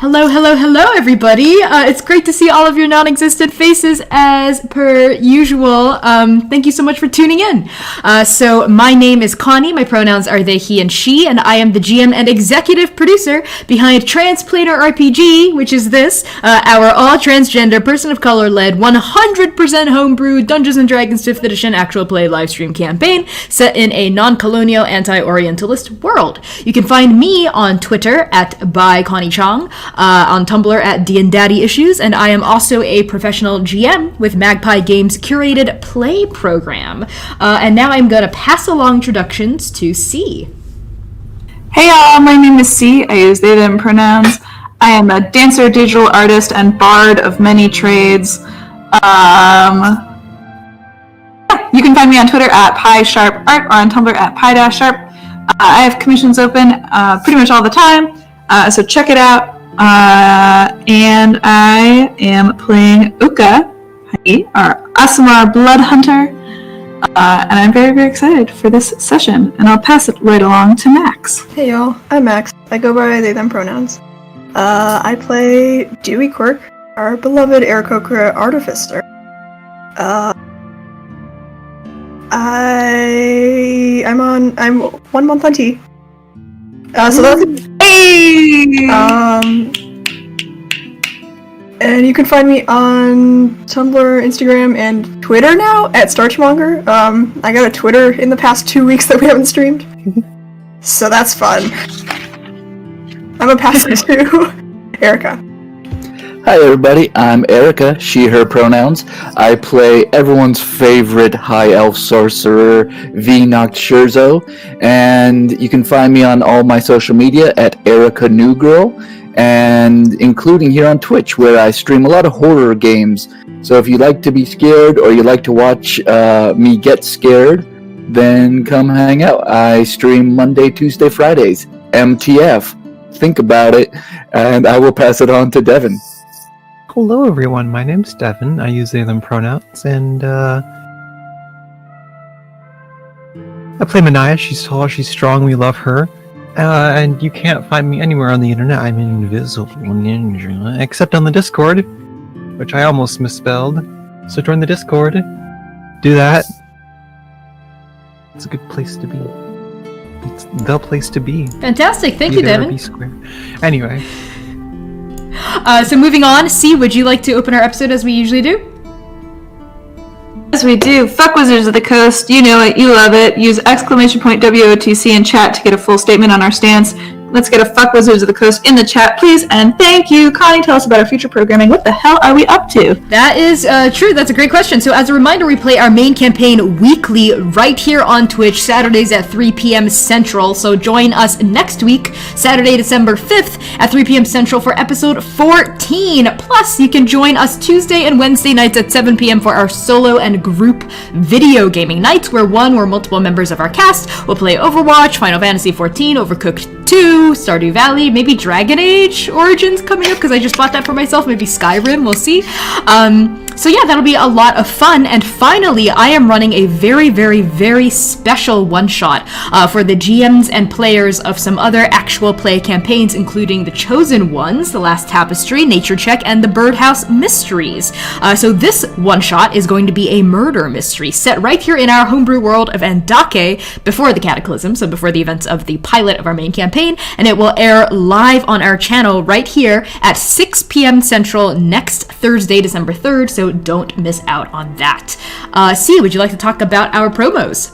Hello, hello, hello, everybody. It's great to see all of your non-existent faces as per usual. Thank you so much for tuning in. So my name is Connie. My pronouns are they, he, and she, and I am the GM and executive producer behind Transplanar RPG, which is this, our all-transgender, person of color-led, 100% homebrew Dungeons & Dragons 5th edition actual play livestream campaign set in a non-colonial, anti-orientalist world. You can find me on Twitter at @byConnieChong, on Tumblr at @and issues, and I am also a professional GM with Magpie Games' curated play program. And now I'm going to pass along introductions to C. Hey y'all, my name is C. I use they, them pronouns. I am a dancer, digital artist, and bard of many trades. You can find me on Twitter at @PieSharpArt or on Tumblr at @Pie-Sharp. I have commissions open pretty much all the time, so check it out. And I am playing Uka, our Aasimar Blood Hunter, and I'm very, very excited for this session, and I'll pass it right along to Max. Hey y'all, I'm Max. I go by they, them pronouns. I play Dewey Quirk, our beloved Aarakocra Artificer. I'm 1 month on T. So that's Hey! And you can find me on Tumblr, Instagram, and Twitter now at Starchmonger. I got a Twitter in the past 2 weeks that we haven't streamed, so that's fun. I'm a passer to Erica. Hi everybody, I'm Erica, she, her pronouns. I play everyone's favorite high elf sorcerer, V Nocturzo, and you can find me on all my social media at Erica New Girl, and including here on Twitch, where I stream a lot of horror games. So if you like to be scared or you like to watch me get scared, then come hang out. I stream Monday, Tuesday, Fridays, MTF. Think about it, and I will pass it on to Devin. Hello everyone, my name's Devin. I use they, them pronouns, and I play Manaia. She's tall, she's strong, we love her. And you can't find me anywhere on the internet. I'm an invisible ninja, except on the Discord, which I almost misspelled. So join the Discord. Do that. It's a good place to be. It's the place to be. Fantastic, thank you, Devin. Be square. Anyway. So moving on, C, would you like to open our episode as we usually do? As we do, fuck Wizards of the Coast, you know it, you love it. Use !WOTC in chat to get a full statement on our stance. Let's get a fuck Wizards of the Coast in the chat, please, and thank you. Connie, tell us about our future programming. What the hell are we up to? That is true. That's a great question. So as a reminder, we play our main campaign weekly right here on Twitch, Saturdays at 3 p.m. Central. So join us next week, Saturday, December 5th at 3 p.m. Central for episode 14. Plus, you can join us Tuesday and Wednesday nights at 7 p.m. for our solo and group video gaming nights, where one or multiple members of our cast will play Overwatch, Final Fantasy XIV, Overcooked 2, Stardew Valley, maybe Dragon Age Origins coming up, because I just bought that for myself, maybe Skyrim, we'll see. So yeah, that'll be a lot of fun. And finally, I am running a very, very, very special one-shot for the GMs and players of some other actual play campaigns, including The Chosen Ones, The Last Tapestry, Nature Check, and The Birdhouse Mysteries. So this one-shot is going to be a murder mystery set right here in our homebrew world of Andake before the Cataclysm, so before the events of the pilot of our main campaign, and it will air live on our channel right here at 6 p.m. Central next Thursday, December 3rd, so don't miss out on that. C, would you like to talk about our promos?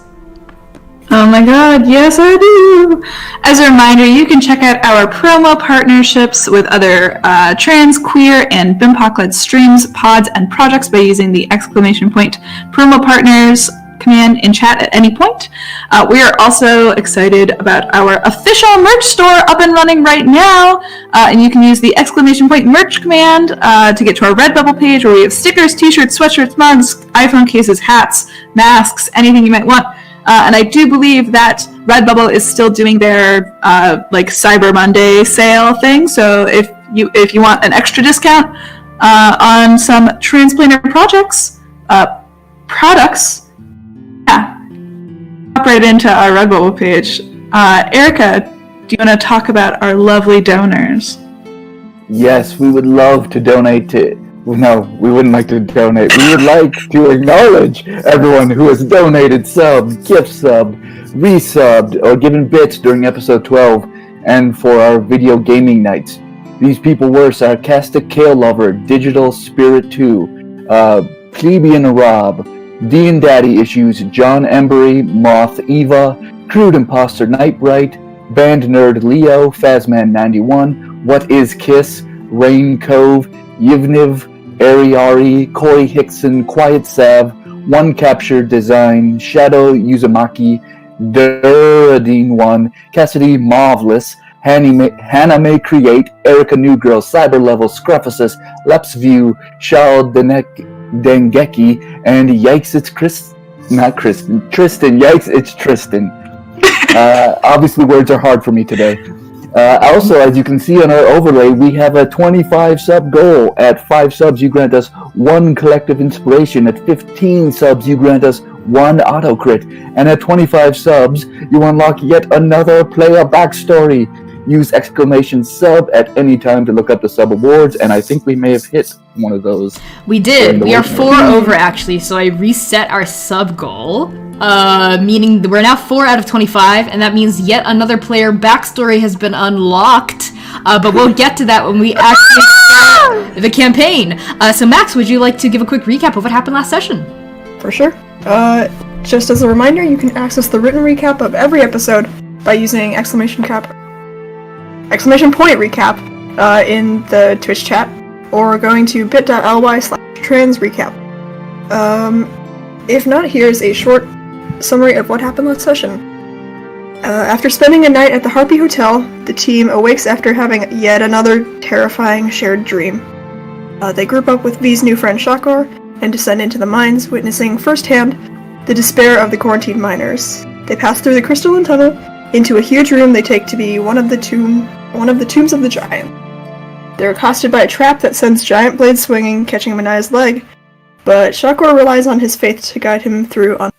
Oh my god, yes I do! As a reminder, you can check out our promo partnerships with other trans, queer, and BIPOC-led streams, pods, and projects by using the !promo partners command in chat at any point. We are also excited about our official merch store up and running right now, and you can use the !merch command to get to our Redbubble page, where we have stickers, t-shirts, sweatshirts, mugs, iPhone cases, hats, masks, anything you might want. And I do believe that Redbubble is still doing their Cyber Monday sale thing, so if you want an extra discount on some Transplanar products, hop right into our Redbubble page. Erica, do you want to talk about our lovely donors? Yes, we would love to donate to... No, we wouldn't like to donate. We would like to acknowledge everyone who has donated, subbed, gift subbed, resubbed, or given bits during episode 12 and for our video gaming nights. These people were Sarcastic Kale Lover, Digital Spirit 2, Plebeian Rob, D and Daddy Issues, John Embry, Moth Eva, Crude Imposter Nightbright, Band Nerd Leo, Fazman91, What Is Kiss, Rain Cove, Yivniv, Ariari, Corey Hickson, Quiet Sav, One Capture Design, Shadow Uzumaki, Duradine 1, Cassidy Marvelous, Hannah May Create, Erica New Girl, Cyber Level, Scruffusus, Lepsview, Shao Dengeki, and Yikes It's Tristan, Yikes It's Tristan. Obviously words are hard for me today. Also, as you can see on our overlay, we have a 25 sub goal. At 5 subs, you grant us 1 collective inspiration. At 15 subs, you grant us 1 auto crit. And at 25 subs, you unlock yet another player backstory. Use !sub at any time to look up the sub awards, and I think we may have hit one of those. We did. We are 4 over, actually, so I reset our sub goal. Meaning we're now 4 out of 25, and that means yet another player backstory has been unlocked. But we'll get to that when we actually start the campaign. So Max, would you like to give a quick recap of what happened last session? For sure. Just as a reminder, you can access the written recap of every episode by using exclamation point recap in the Twitch chat, or going to bit.ly/transrecap. If not, here's a short summary of what happened last session. After spending a night at the Harpy Hotel, the team awakes after having yet another terrifying shared dream. They group up with V's new friend Shakor and descend into the mines, witnessing firsthand the despair of the quarantined miners. They pass through the crystalline tunnel into a huge room they take to be one of the tombs of the giant. They're accosted by a trap that sends giant blades swinging, catching Manaia's leg, but Shakor relies on his faith to guide him through on.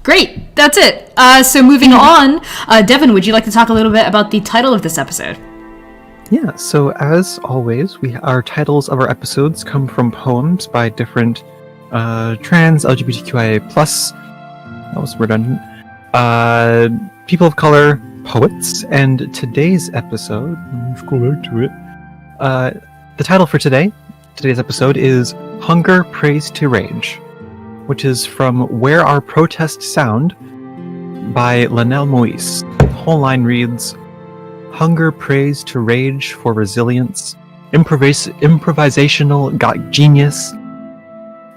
Great, that's it. So moving on, Devin, would you like to talk a little bit about the title of this episode? Yeah, so as always, our titles of our episodes come from poems by different trans, LGBTQIA+, that was redundant, people of color, poets, and today's episode, let's go back to it, the title for today's episode is Hunger Prays to Rage, which is from Where Our Protests Sound by Lanelle Moise. The whole line reads, Hunger prays to rage for resilience, improvisational genius,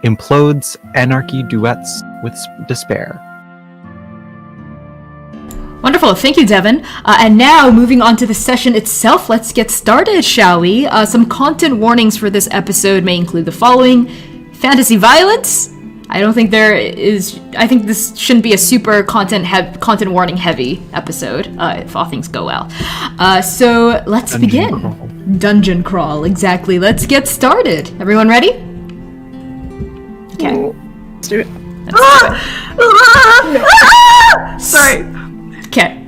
implodes anarchy duets with despair. Wonderful, thank you, Devin. And now, moving on to the session itself, let's get started, shall we? Some content warnings for this episode may include the following: fantasy violence. I think this shouldn't be a super content warning heavy episode, if all things go well. So let's begin. Dungeon crawl, exactly. Let's get started. Everyone ready? Okay. Let's do it. Sorry. Okay.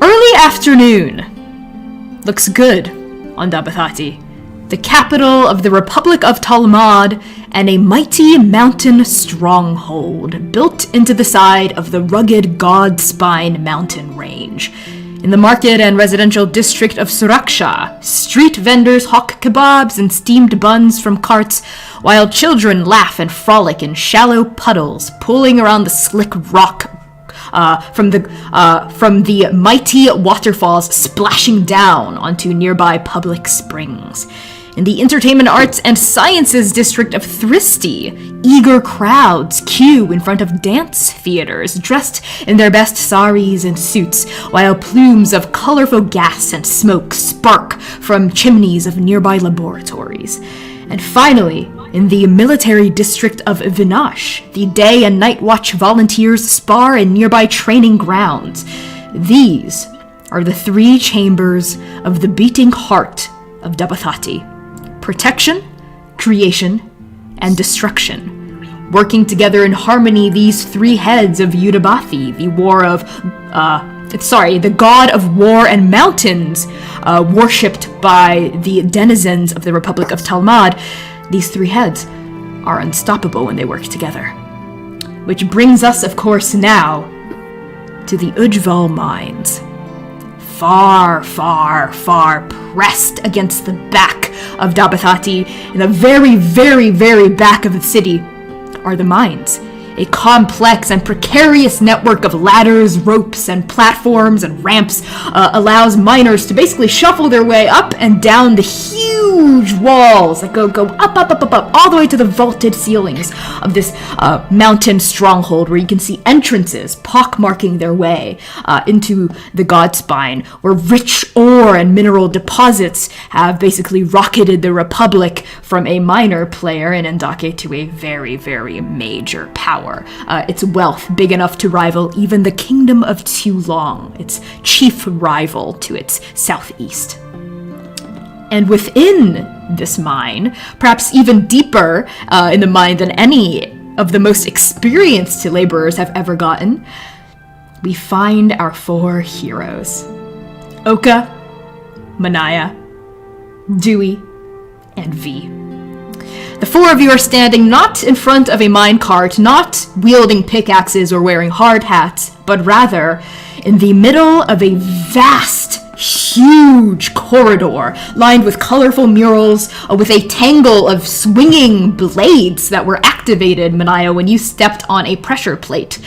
Early afternoon. Looks good on Yuddhabathi, the capital of the Republic of Talmaad, and a mighty mountain stronghold built into the side of the rugged Godspine mountain range. In the market and residential district of Suraksha, street vendors hawk kebabs and steamed buns from carts, while children laugh and frolic in shallow puddles, pulling around the slick rock from the mighty waterfalls splashing down onto nearby public springs. In the entertainment, arts, and sciences district of Thristy, eager crowds queue in front of dance theaters, dressed in their best saris and suits, while plumes of colorful gas and smoke spark from chimneys of nearby laboratories. And finally, in the military district of Vinash, the day and night watch volunteers spar in nearby training grounds. These are the 3 chambers of the beating heart of Yuddhabathi: protection, creation, and destruction. Working together in harmony, these 3 heads of Yuddhabathi, the war of the god of war and mountains, worshipped by the denizens of the Republic of Talmaad. These three heads are unstoppable when they work together. Which brings us, of course, now to the Ujval mines. Far, far, far pressed against the back of Yuddhabathi, in the very, very, very back of the city, are the mines. A complex and precarious network of ladders, ropes, and platforms and ramps allows miners to basically shuffle their way up and down the huge walls that go up, all the way to the vaulted ceilings of this mountain stronghold, where you can see entrances pockmarking their way into the Godspine, where rich ore and mineral deposits have basically rocketed the Republic from a minor player in Andake to a very, very major power. Its wealth big enough to rival even the Kingdom of Tulong, its chief rival to its southeast. And within this mine, perhaps even deeper in the mine than any of the most experienced laborers have ever gotten, we find our four heroes: Oka, Manaia, Dewey, and Vee. The four of you are standing not in front of a minecart, not wielding pickaxes or wearing hard hats, but rather in the middle of a vast, huge corridor lined with colorful murals, with a tangle of swinging blades that were activated, Manaia, when you stepped on a pressure plate,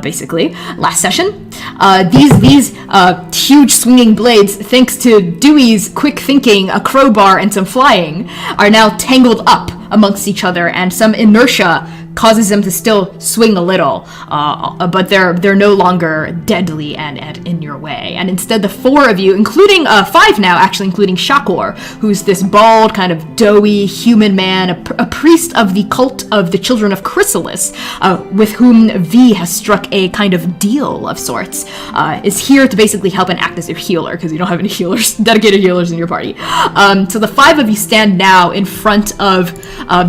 basically, last session. These huge swinging blades, thanks to Dewey's quick thinking, a crowbar, and some flying, are now tangled up amongst each other, and some inertia causes them to still swing a little, but they're no longer deadly and in your way. And instead, the four of you, including five now, actually including Shakor, who's this bald, kind of doughy human man, a priest of the cult of the Children of Chrysalis, with whom Vee has struck a kind of deal of sorts, is here to basically help and act as your healer, because you don't have any dedicated healers in your party. So the five of you stand now in front of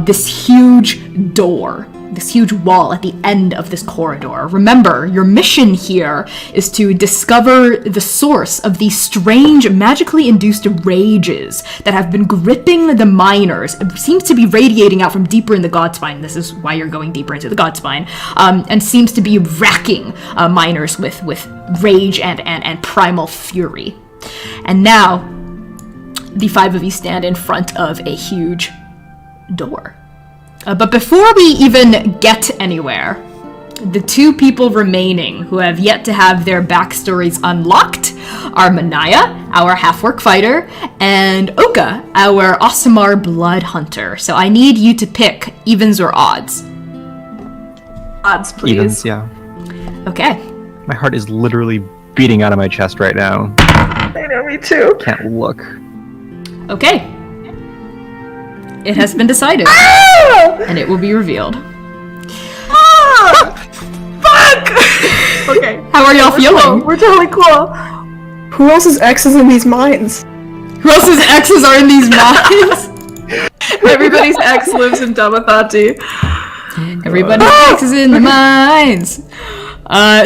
this huge door, this huge wall at the end of this corridor. Remember, your mission here is to discover the source of these strange, magically induced rages that have been gripping the miners. It seems to be radiating out from deeper in the Godspine. This is why you're going deeper into the Godspine, and seems to be racking miners with rage and primal fury. And now, the five of you stand in front of a huge door. But before we even get anywhere, the two people remaining who have yet to have their backstories unlocked are Manaia, our half-orc fighter, and Oka, our Aasimar blood hunter. So I need you to pick evens or odds. Odds, please. Evens, yeah. Okay. My heart is literally beating out of my chest right now. I know, me too. Can't look. Okay. It has been decided, and it will be revealed. Fuck! Okay. How are y'all feeling? Cool. We're totally cool. Who else's X is in these mines? Who else's exes are in these mines? Everybody's ex lives in Yuddhabathi. Everybody's ex is in the mines.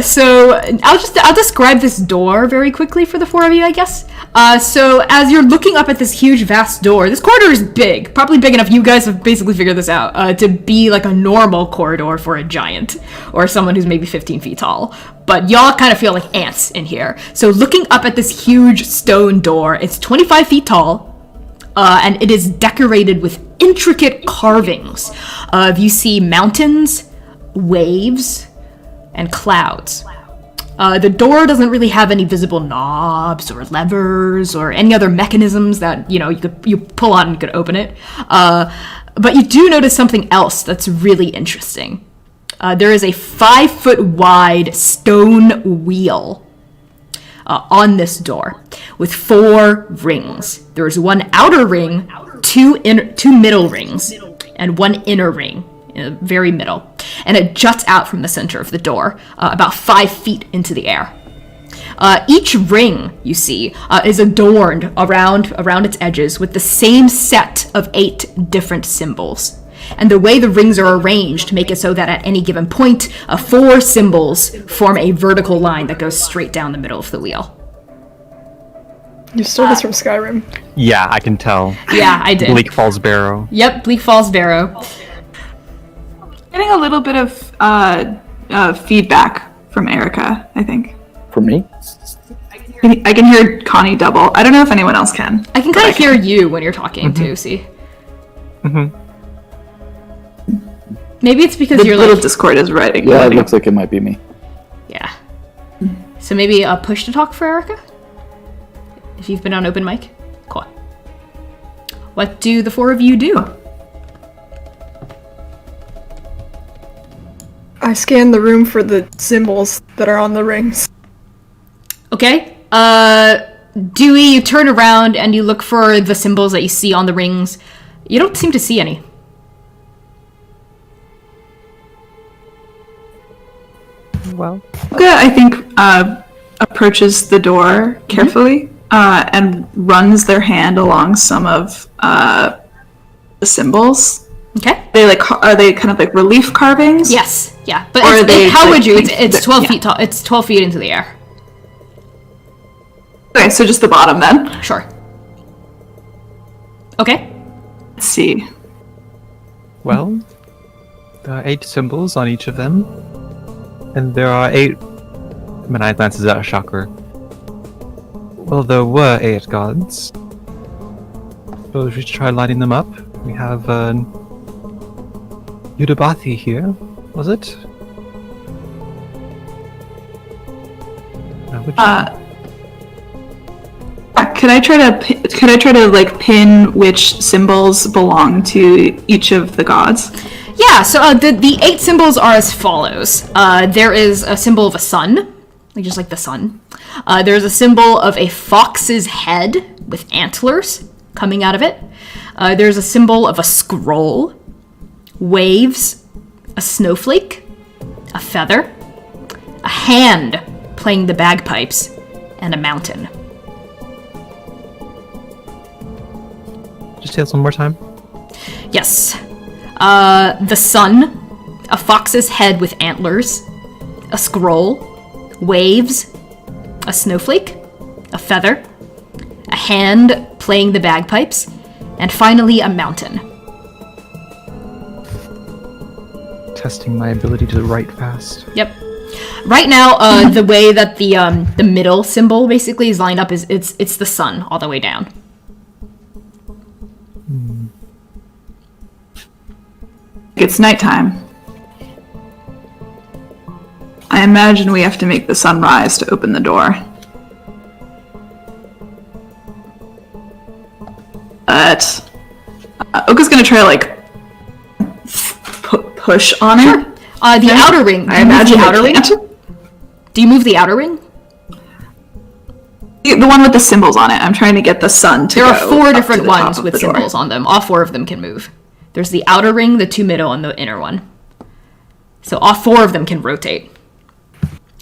So I'll describe this door very quickly for the four of you, I guess. So as you're looking up at this huge, vast door, this corridor is big, probably big enough. You guys have basically figured this out, to be like a normal corridor for a giant or someone who's maybe 15 feet tall. But y'all kind of feel like ants in here. So looking up at this huge stone door, it's 25 feet tall, and it is decorated with intricate carvings. You see mountains, waves, and clouds. The door doesn't really have any visible knobs or levers or any other mechanisms that, you pull on and you could open it. But you do notice something else that's really interesting. There is a 5-foot wide stone wheel on this door with 4 rings. There is one outer ring, two middle rings, and one inner ring in the very middle, and it juts out from the center of the door, about 5 feet into the air. Each ring, you see, is adorned around its edges with the same set of 8 different symbols. And the way the rings are arranged make it so that at any given point, 4 symbols form a vertical line that goes straight down the middle of the wheel. You stole this from Skyrim. Yeah, I can tell. Yeah, I did. Bleak Falls Barrow. Yep, Bleak Falls Barrow. Getting a little bit of feedback from Erica, I think. For me? I can hear Connie double. I don't know if anyone else can. I can kind of hear you when you're talking too, see? Mm-hmm. Maybe it's because The you're little like... Discord is writing. Yeah, it looks like it might be me. Yeah. So maybe a push to talk for Erica? If you've been on open mic? Cool. What do the 4 of you do? I scan the room for the symbols that are on the rings. Okay. Dewey, you turn around and you look for the symbols that you see on the rings. You don't seem to see any. Well, Olga, I think, approaches the door carefully and runs their hand along some of the symbols. Okay. Are they kind of like relief carvings? Yes. Yeah. But Or are they, how like, would you? things It's that- 12 yeah. feet tall. It's 12 feet into the air. Okay, so just the bottom then. Sure. Okay. Let's see. well, there are 8 symbols on each of them, and there are 8. Manaia glances at a chakra. Well, there were 8 gods. Suppose we should try lighting them up. We have Yuddhabathi here, was it? Could I try to like pin which symbols belong to each of the gods? Yeah. So the 8 symbols are as follows. There is a symbol of a sun, like just like the sun. There's a symbol of a fox's head with antlers coming out of it. There's a symbol of a scroll, waves, a snowflake, a feather, a hand playing the bagpipes, and a mountain. Just say this one more time. Yes. The sun, a fox's head with antlers, a scroll, waves, a snowflake, a feather, a hand playing the bagpipes, and finally a mountain. Testing my ability to write fast. Yep. Right now, the way that the middle symbol basically is lined up is it's the sun all the way down. It's nighttime. I imagine we have to make the sun rise to open the door. But Oka's gonna try to like push on it. The outer ring. I imagine the I outer ring. can't. Do you move the outer ring? The one with the symbols on it. I'm trying to get the sun to There go are 4 up different to the top ones of with the door. symbols on them. All 4 of them can move. There's the outer ring, the 2 middle, and the inner one. So all 4 of them can rotate.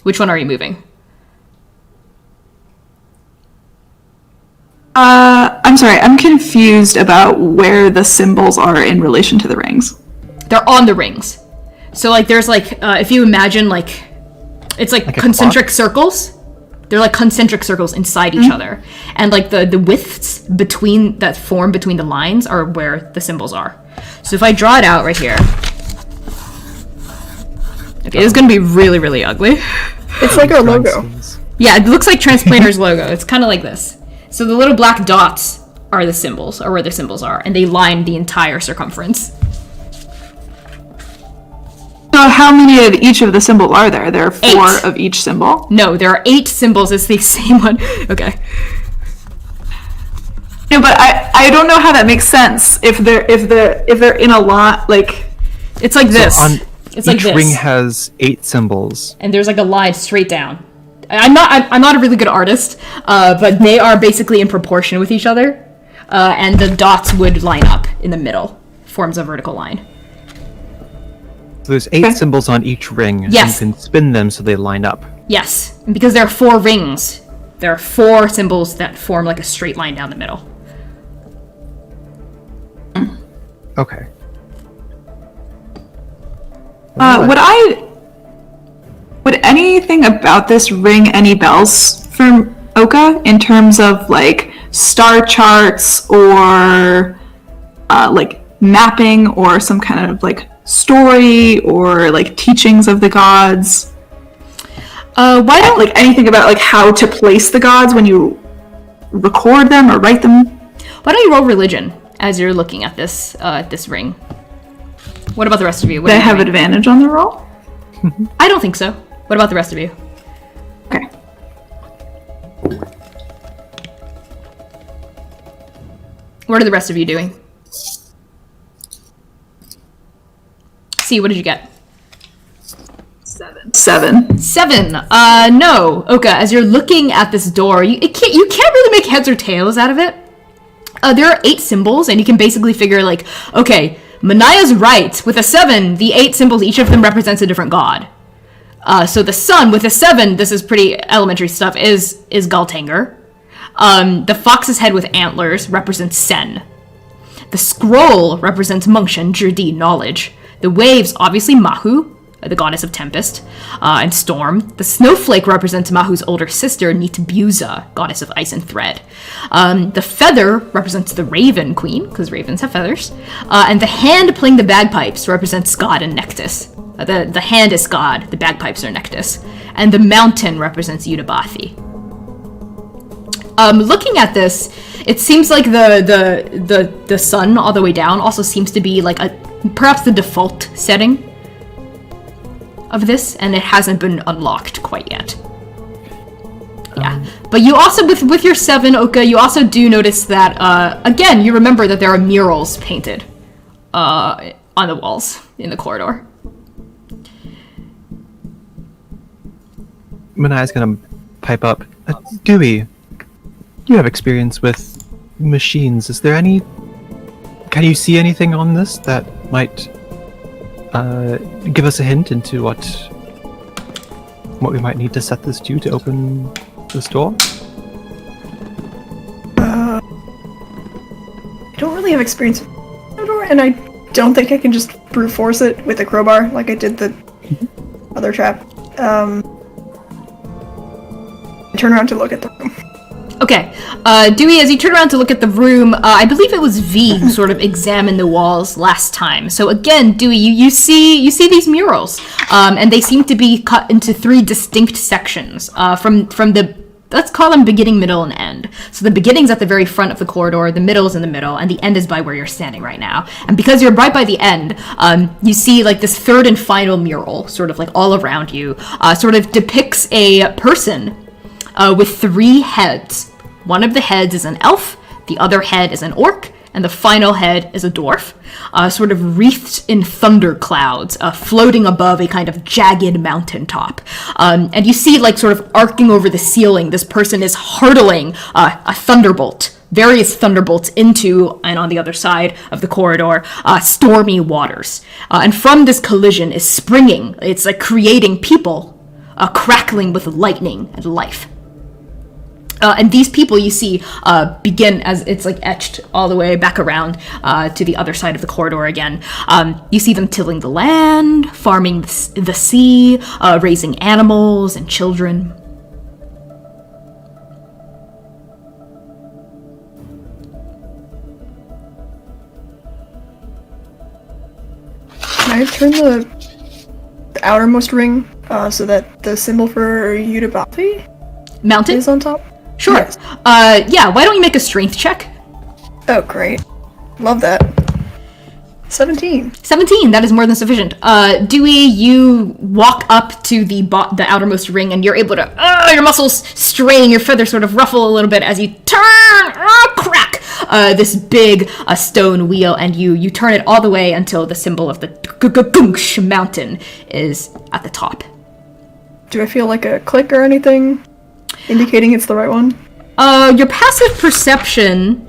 Which one are you moving? I'm sorry. I'm confused about where the symbols are in relation to the rings. They're on the rings. So like there's like if you imagine like it's like a concentric clock? circles. They're like concentric circles inside each other. And like the widths between that form between the lines are where the symbols are. So if I draw it out right here. Okay, this is gonna be really, really ugly. It's like our logo. Yeah, it looks like Transplanar's logo. It's kind of like this. So the little black dots are the symbols, or where the symbols are, and they line the entire circumference. So how many of each of the symbols are there? There are 4 8. of each symbol. No, there are 8 symbols. It's the same one. Okay. No, but I don't know how that makes sense if they're in a lot like It's like this. Each It's like this. ring has 8 symbols. And there's like a line straight down. I'm not a really good artist, but they are basically in proportion with each other, and the dots would line up in the middle, forms a vertical line. So there's 8 symbols on each ring. Yes. And you can spin them so they line up. Yes, and because there are 4 rings, there are 4 symbols that form like a straight line down the middle. Okay. Would anything about this ring any bells for Oka in terms of like star charts or like mapping or some kind of like story or like teachings of the gods? Why don't like anything about like how to place the gods when you record them or write them? Why don't you roll religion as you're looking at this ring? What about the rest of you? Do I have advantage on the roll? I don't think so. What about the rest of you? Okay. What are the rest of you doing? See, what did you get? 7. 7. No, Oka. As you're looking at this door, you can't really make heads or tails out of it. There are 8 symbols, and you can basically figure like, okay, Manaia's right. With a 7, the 8 symbols, each of them represents a different god. So the sun with a 7, this is pretty elementary stuff, is Galtanger. The fox's head with antlers represents Sen. The scroll represents Mungshan, Jirdi, knowledge. The waves, obviously Mahu, the goddess of tempest, and storm. The snowflake represents Mahu's older sister, Nitbuza, goddess of ice and thread. The feather represents the raven queen, because ravens have feathers. And the hand playing the bagpipes represents God and Nectus. The hand is God, the bagpipes are Nectus. And the mountain represents Yuddhabathi. Looking at this, it seems like the sun all the way down also seems to be like perhaps the default setting of this, and it hasn't been unlocked quite yet. Yeah, but you also, with your 7, Oka, you also do notice that, again, you remember that there are murals painted on the walls in the corridor. Manaia's gonna pipe up. Dewey, you have experience with machines. Is there any... Can you see anything on this that might give us a hint into what we might need to set this to open this door? I don't really have experience with the door, and I don't think I can just brute force it with a crowbar like I did the other trap. I turn around to look at the room. Okay, Dewey, as you turn around to look at the room, I believe it was Vee who sort of examined the walls last time. So again, Dewey, you see these murals, and they seem to be cut into 3 distinct sections from the, let's call them beginning, middle, and end. So the beginning's at the very front of the corridor, the middle is in the middle, and the end is by where you're standing right now. And because you're right by the end, you see like this 3rd and final mural, sort of like all around you, sort of depicts a person with 3 heads. One of the heads is an elf, the other head is an orc, and the final head is a dwarf, sort of wreathed in thunder clouds, floating above a kind of jagged mountaintop. And you see, like, sort of arcing over the ceiling, this person is hurtling a thunderbolt, various thunderbolts into, and on the other side of the corridor, stormy waters. And from this collision is springing, it's like creating people, crackling with lightning and life. And these people you see begin as it's like etched all the way back around to the other side of the corridor again. You see them tilling the land, farming the sea, raising animals and children. Can I turn the outermost ring so that the symbol for Yuddhabathi Mountain? is on top? Sure. Yes. Yeah, why don't you make a strength check? Oh, great. Love that. 17. 17, that is more than sufficient. Dewey, you walk up to the outermost ring and you're able to, your muscles strain, your feathers sort of ruffle a little bit as you turn, crack, this big stone wheel, and you turn it all the way until the symbol of the mountain is at the top. Do I feel like a click or anything indicating it's the right one? Your passive perception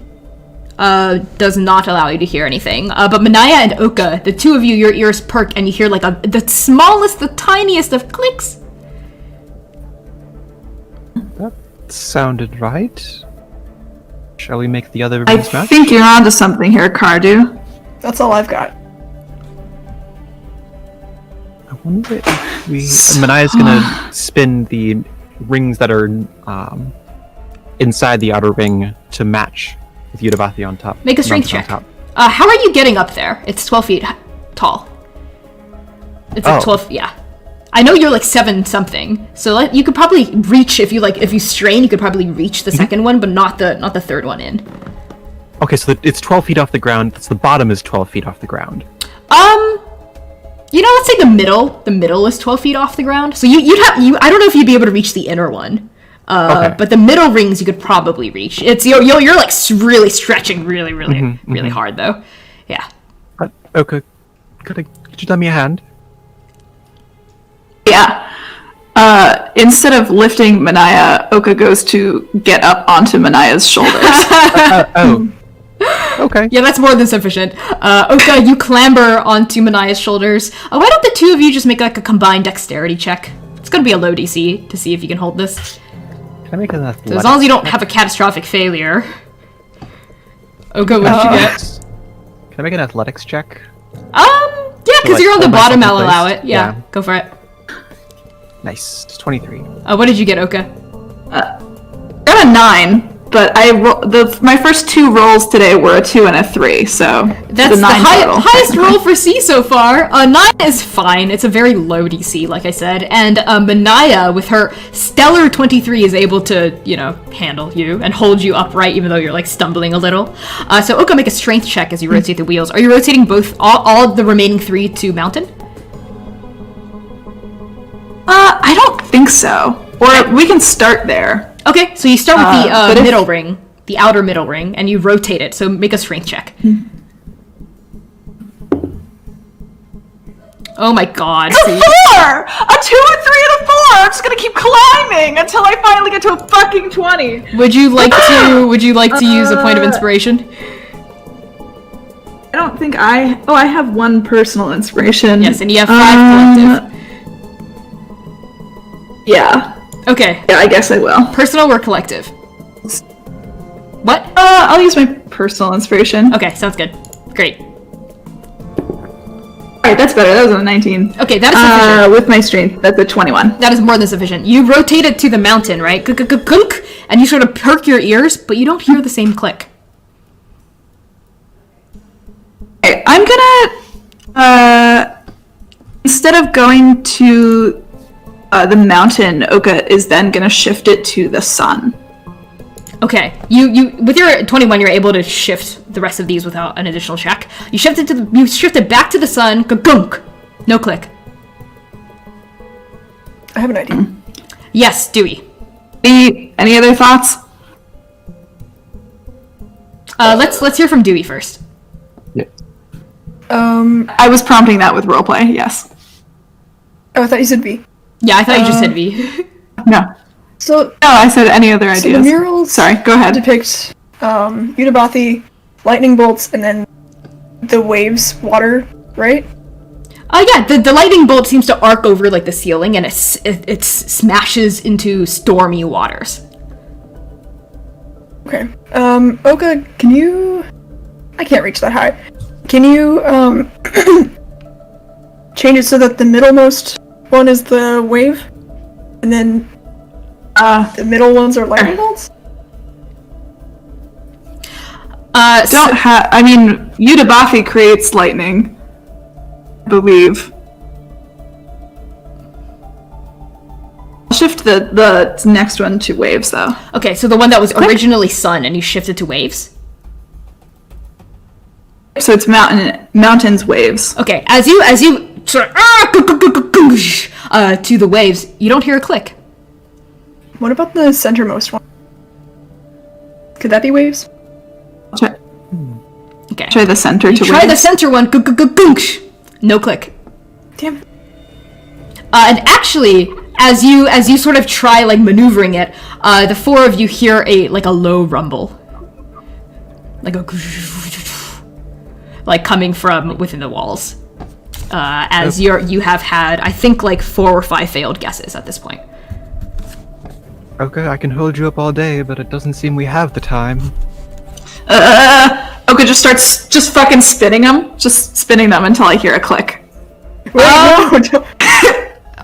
does not allow you to hear anything. But Manaia and Oka, the 2 of you, your ears perk and you hear like the smallest, the tiniest of clicks. That sounded right. Shall we make the other I rings match? think you're onto something here, Cardew. That's all I've got. I wonder if Manaia's gonna spin the rings that are inside the outer ring to match with Yuddhabathi on top. Make a strength check. How are you getting up there? It's 12 feet tall. It's like 12, yeah. I know you're like 7 something, so you could probably reach if you strain, you could probably reach the second one, but not the third one in. Okay, so it's 12 feet off the ground. The bottom is 12 feet off the ground. Let's say the middle is 12 feet off the ground. So I don't know if you'd be able to reach the inner one. Okay. But the middle rings you could probably reach. It's you're like really stretching really hard though. Yeah. Okay. Could you lend me a hand? Yeah. Instead of lifting Manaia, Oka goes to get up onto Manaia's shoulders. Okay. Yeah, that's more than sufficient. Oka, you clamber onto Manaia's shoulders. Why don't the two of you just make like a combined dexterity check? It's gonna be a low DC to see if you can hold this. Can I make an athletics? So as long as you don't have a catastrophic failure. Oka, what did you get? Can I make an athletics check? Yeah, because you're on the bottom, I'll allow it. Yeah, go for it. Nice. It's 23. What did you get, Oka? Got a 9. But my first 2 rolls today were a 2 and a 3, so that's the highest roll for C so far. 9 is fine. It's a very low DC, like I said, and Manaia, with her stellar 23, is able to, handle you and hold you upright, even though you're like stumbling a little. So Oka, make a strength check as you rotate the wheels. Are you rotating both all the remaining 3 to mountain? I don't think so. Or we can start there. Okay, so you start with the middle ring, the outer middle ring, and you rotate it, so make a strength check. Oh my god. A 4! A 2, a 3, and a 4! I'm just gonna keep climbing until I finally get to a fucking 20! Would you like to use a point of inspiration? I don't think I have 1 personal inspiration. Yes, and you have 5 collective. Yeah. Okay. Yeah, I guess I will. Personal or collective? What? I'll use my personal inspiration. Okay, sounds good. Great. Alright, that's better. That was a 19. Okay, that is sufficient. With my strength, that's a 21. That is more than sufficient. You rotate it to the mountain, right? Gunk, and you sort of perk your ears, but you don't hear the same click. Okay, I'm gonna instead of going to the mountain, Oka is then gonna shift it to the sun. Okay, you with your 21, you're able to shift the rest of these without an additional check. You shift it back to the sun. Gunk, no click. I have an idea. Yes, Dewey. Any other thoughts? Let's hear from Dewey first. Yeah. I was prompting that with roleplay. Yes. Oh, I thought you said V. Yeah, I thought you just said V. No. So I said any other ideas. So the murals Sorry, go ahead. depict Yuddhabathi, lightning bolts, and then the waves, water, right? Yeah, the lightning bolt seems to arc over like the ceiling, and it smashes into stormy waters. Okay. Oka, can you... I can't reach that high. Can you, change it so that the middlemost one is the wave? And then, the middle ones are lightning bolts? Yuddhabathi creates lightning, I believe. I'll shift the next one to waves, though. Okay, so the one that was originally sun, and you shifted to waves? So it's mountains, waves. Okay, as you sort of to the waves, you don't hear a click. What about the centermost one? Could that be waves? Okay. Try the center to Try waves. the center one. No click. Damn it. And actually, as you sort of try like maneuvering it, the 4 of you hear a low rumble, like coming from within the walls. As you have had, I think, 4 or 5 failed guesses at this point. Okay, I can hold you up all day, but it doesn't seem we have the time. Oka just starts fucking spinning them. Just spinning them until I hear a click. Wait, no,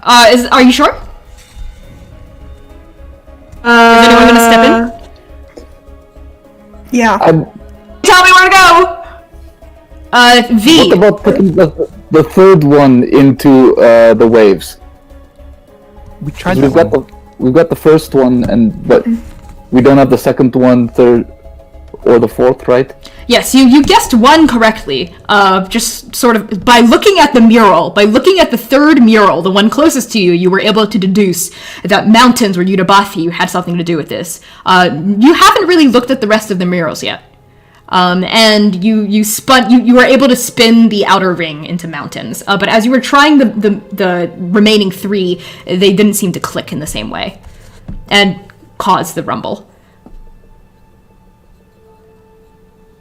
Are you sure? Is anyone gonna step in? Yeah. Tell me where to go! V. What about putting the third one into the waves? We tried We've that got one. we've got the first one, but we don't have the second one, third, or the fourth, right? Yes, you guessed one correctly. Just sort of by looking at the mural, by looking at the third mural, the one closest to you, you were able to deduce that mountains were Yuddhabathi had something to do with this. You haven't really looked at the rest of the murals yet. And you were able to spin the outer ring into mountains. But as you were trying the remaining three, they didn't seem to click in the same way, and cause the rumble.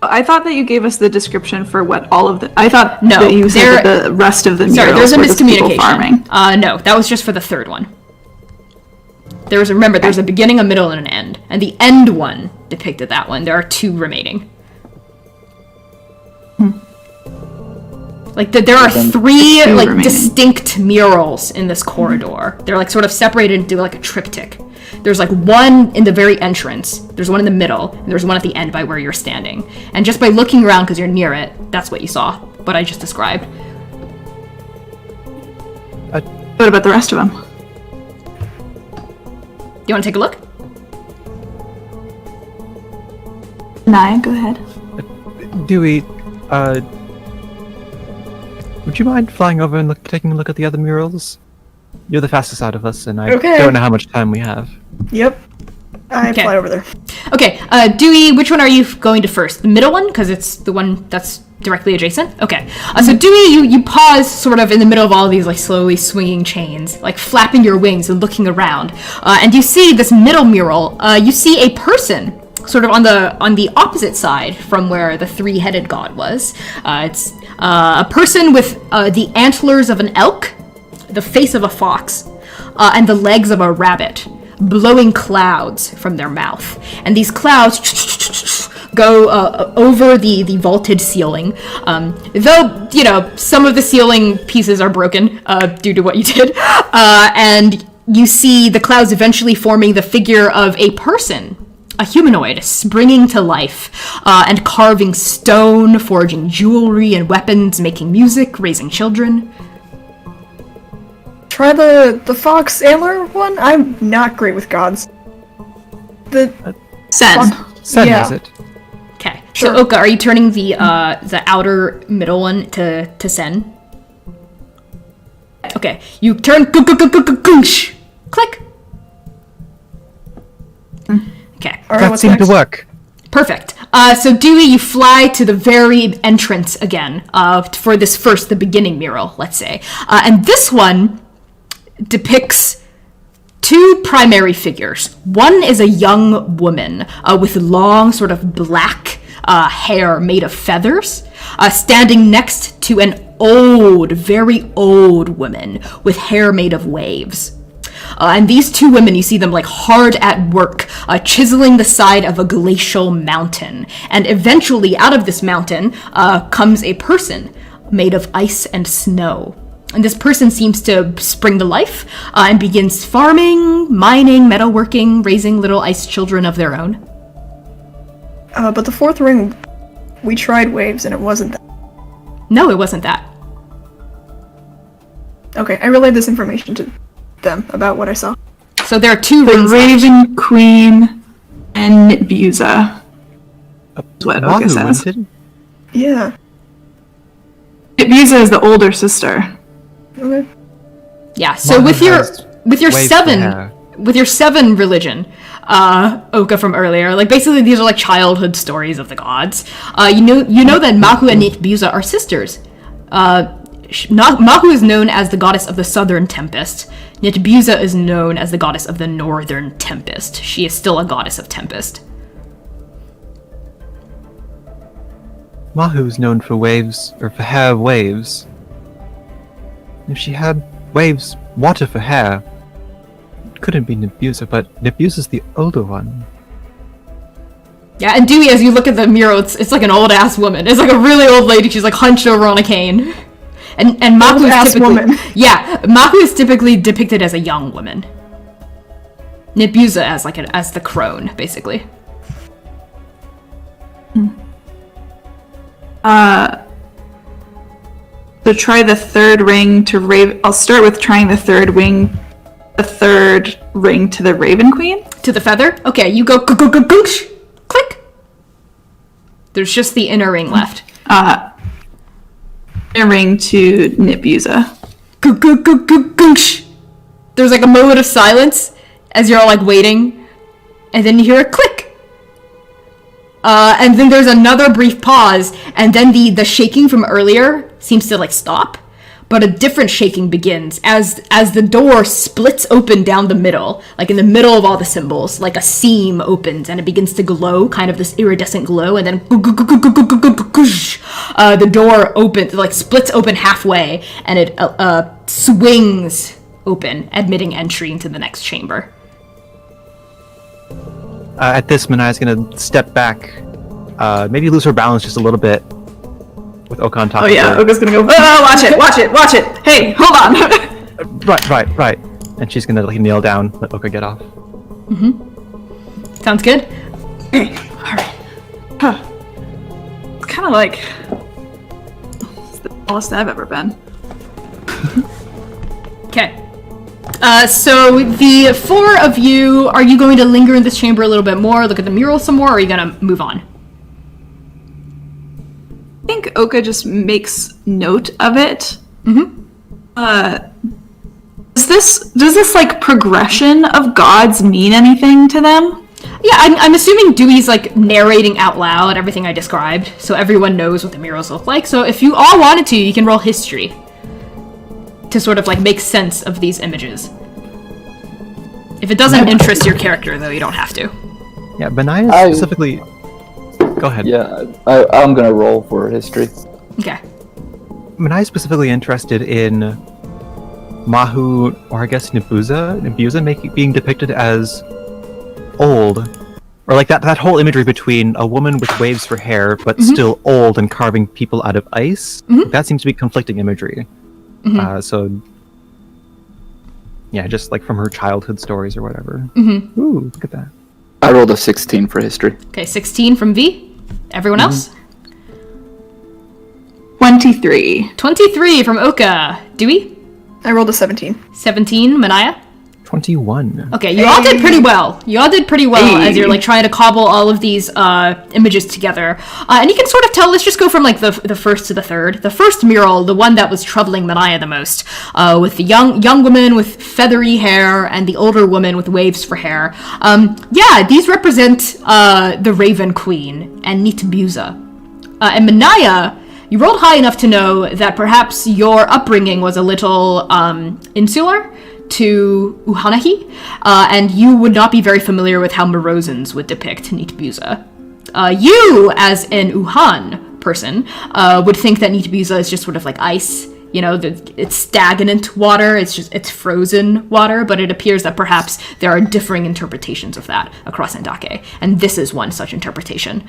I thought that you gave us the description for what all of the. I thought No, that you said that the rest of the murals there's a were just people miscommunication. farming. No, that was just for the third one. There's a beginning, a middle, and an end. And the end one depicted that one. There are two remaining. Like, there are three, like, remaining. distinct murals in this corridor. They're, like, sort of separated into, like, a triptych. There's, like, one in the very entrance, there's one in the middle, and there's one at the end by where you're standing. And just by looking around, because you're near it, that's what you saw. What I just described. What about the rest of them? You want to take a look? Manaia, go ahead. Dewey, would you mind flying over and taking a look at the other murals? You're the fastest out of us, and I Okay. don't know how much time we have. Yep. I Okay. fly over there. Okay, Dewey, which one are you going to first? The middle one? Because it's the one that's directly adjacent? Okay. So Dewey, you pause sort of in the middle of all these, like, slowly swinging chains, like, flapping your wings and looking around. And you see this middle mural. You see a person sort of on the opposite side from where the three-headed god was. It's a person with the antlers of an elk, the face of a fox, and the legs of a rabbit, blowing clouds from their mouth. And these clouds go over the vaulted ceiling. Though, you know, some of the ceiling pieces are broken due to what you did. And you see the clouds eventually forming the figure of a person, a humanoid, springing to life, and carving stone, forging jewelry and weapons, making music, raising children. Try the fox antler one? I'm not great with gods. The Sen. Sen Yeah. has it. Okay, Sure. so Oka, are you turning the outer middle one to Sen? Okay, you turn click. Okay, Alright, That what's seemed next? to work. perfect. So Dewey, you fly to the very entrance again for the beginning mural, let's say, and this one depicts two primary figures. One is a young woman with long, sort of black hair made of feathers, standing next to an old, very old woman with hair made of waves. And these two women, you see them like hard at work, chiseling the side of a glacial mountain. And eventually, out of this mountain, comes a person made of ice and snow. And this person seems to spring to life and begins farming, mining, metalworking, raising little ice children of their own. but the fourth ring, we tried waves and it wasn't that. No, it wasn't that. Okay, I relayed this information to them about what I saw. So there are two The rings left. Raven Queen and Nitbuza. That's what Mahu Oka says. wanted? Yeah. Nitbuza is the older sister. Okay. Yeah. So Mahu with your has waves for hair. seven religion, Oka from earlier, like basically these are like childhood stories of the gods. You know that Mahu and Nitbuza are sisters. Mahu is known as the goddess of the southern tempest. Nitbuza is known as the goddess of the northern tempest. She is still a goddess of tempest. Mahu's known for waves, or for hair waves. If she had waves, water for hair, it couldn't be Nitbuza, but Nitbuza's the older one. Yeah, and Dewey, as you look at the mural, it's like an old ass woman. It's like a really old lady. She's like hunched over on a cane. And Maku is Old-ass typically woman. Yeah, Maku is typically depicted as a young woman. Nibuza as the crone, basically. So try the third ring to Raven. I'll start with trying the third ring to the Raven Queen. To the feather? Okay, you go goosh, click. There's just the inner ring left. A ring to Nibuza. Goosh. There's like a moment of silence as you're all like waiting, and then you hear a click. And then there's another brief pause, and then the shaking from earlier seems to like stop, but a different shaking begins as the door splits open down the middle, like in the middle of all the symbols, like a seam opens and it begins to glow, kind of this iridescent glow, and then the door opens, like splits open halfway, and it swings open, admitting entry into the next chamber. At this, Manaia's gonna step back, maybe lose her balance just a little bit, with Oka on top of her. Oh yeah, Oka's gonna go, watch it! Hey, hold on! Right. And she's gonna kneel down, let Oka get off. Sounds good? Alright. It's kinda like... It's the tallest I've ever been. Okay. So the four of you, are you going to linger in this chamber a little bit more, look at the mural some more, or are you going to move on? I think Oka just makes note of it. Does this like progression of gods mean anything to them? Yeah, I'm assuming Dewey's like narrating out loud everything I described, so everyone knows what the murals look like. So if you all wanted to, you can roll history to sort of like make sense of these images. If it doesn't interest your character, though, you don't have to. Yeah, Manaia specifically... Go ahead. Yeah, I'm gonna roll for history. Okay. Manaia's specifically interested in Mahu, or I guess Nibuza being depicted as old. Or like that whole imagery between a woman with waves for hair, but still old and carving people out of ice. That seems to be conflicting imagery. So, yeah, just like from her childhood stories or whatever. Ooh, look at that. I rolled a 16 for history. Okay, 16 from V. Everyone else? 23. 23 from Oka. Dewey? I rolled a 17. 17, Manaia? 21. Okay, you all did pretty well. As you're like trying to cobble all of these images together. And you can sort of tell, let's just go from like the first to the third. The first mural, the one that was troubling Manaia the most, with the young woman with feathery hair and the older woman with waves for hair. These represent the Raven Queen and Nibuza. And Manaia, you rolled high enough to know that perhaps your upbringing was a little insular to Uhanahi, and you would not be very familiar with how Morozans would depict Nibuza. You, as an Uhan person, would think that Nibuza is just sort of like ice. You know, it's stagnant water, it's frozen water, but it appears that perhaps there are differing interpretations of that across Andake, and this is one such interpretation.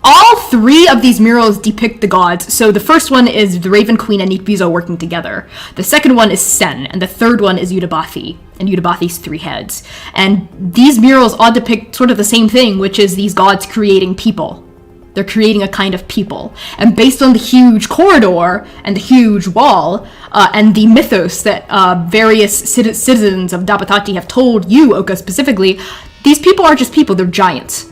All three of these murals depict the gods. So the first one is the Raven Queen and Nibuza working together. The second one is Sen, and the third one is Yuddhabathi, and Yuddhabathi's three heads. And these murals all depict sort of the same thing, which is these gods creating people. They're creating a kind of people. And based on the huge corridor and the huge wall, and the mythos that various citizens of Dabatati have told you, Oka specifically, these people are just people, they're giants.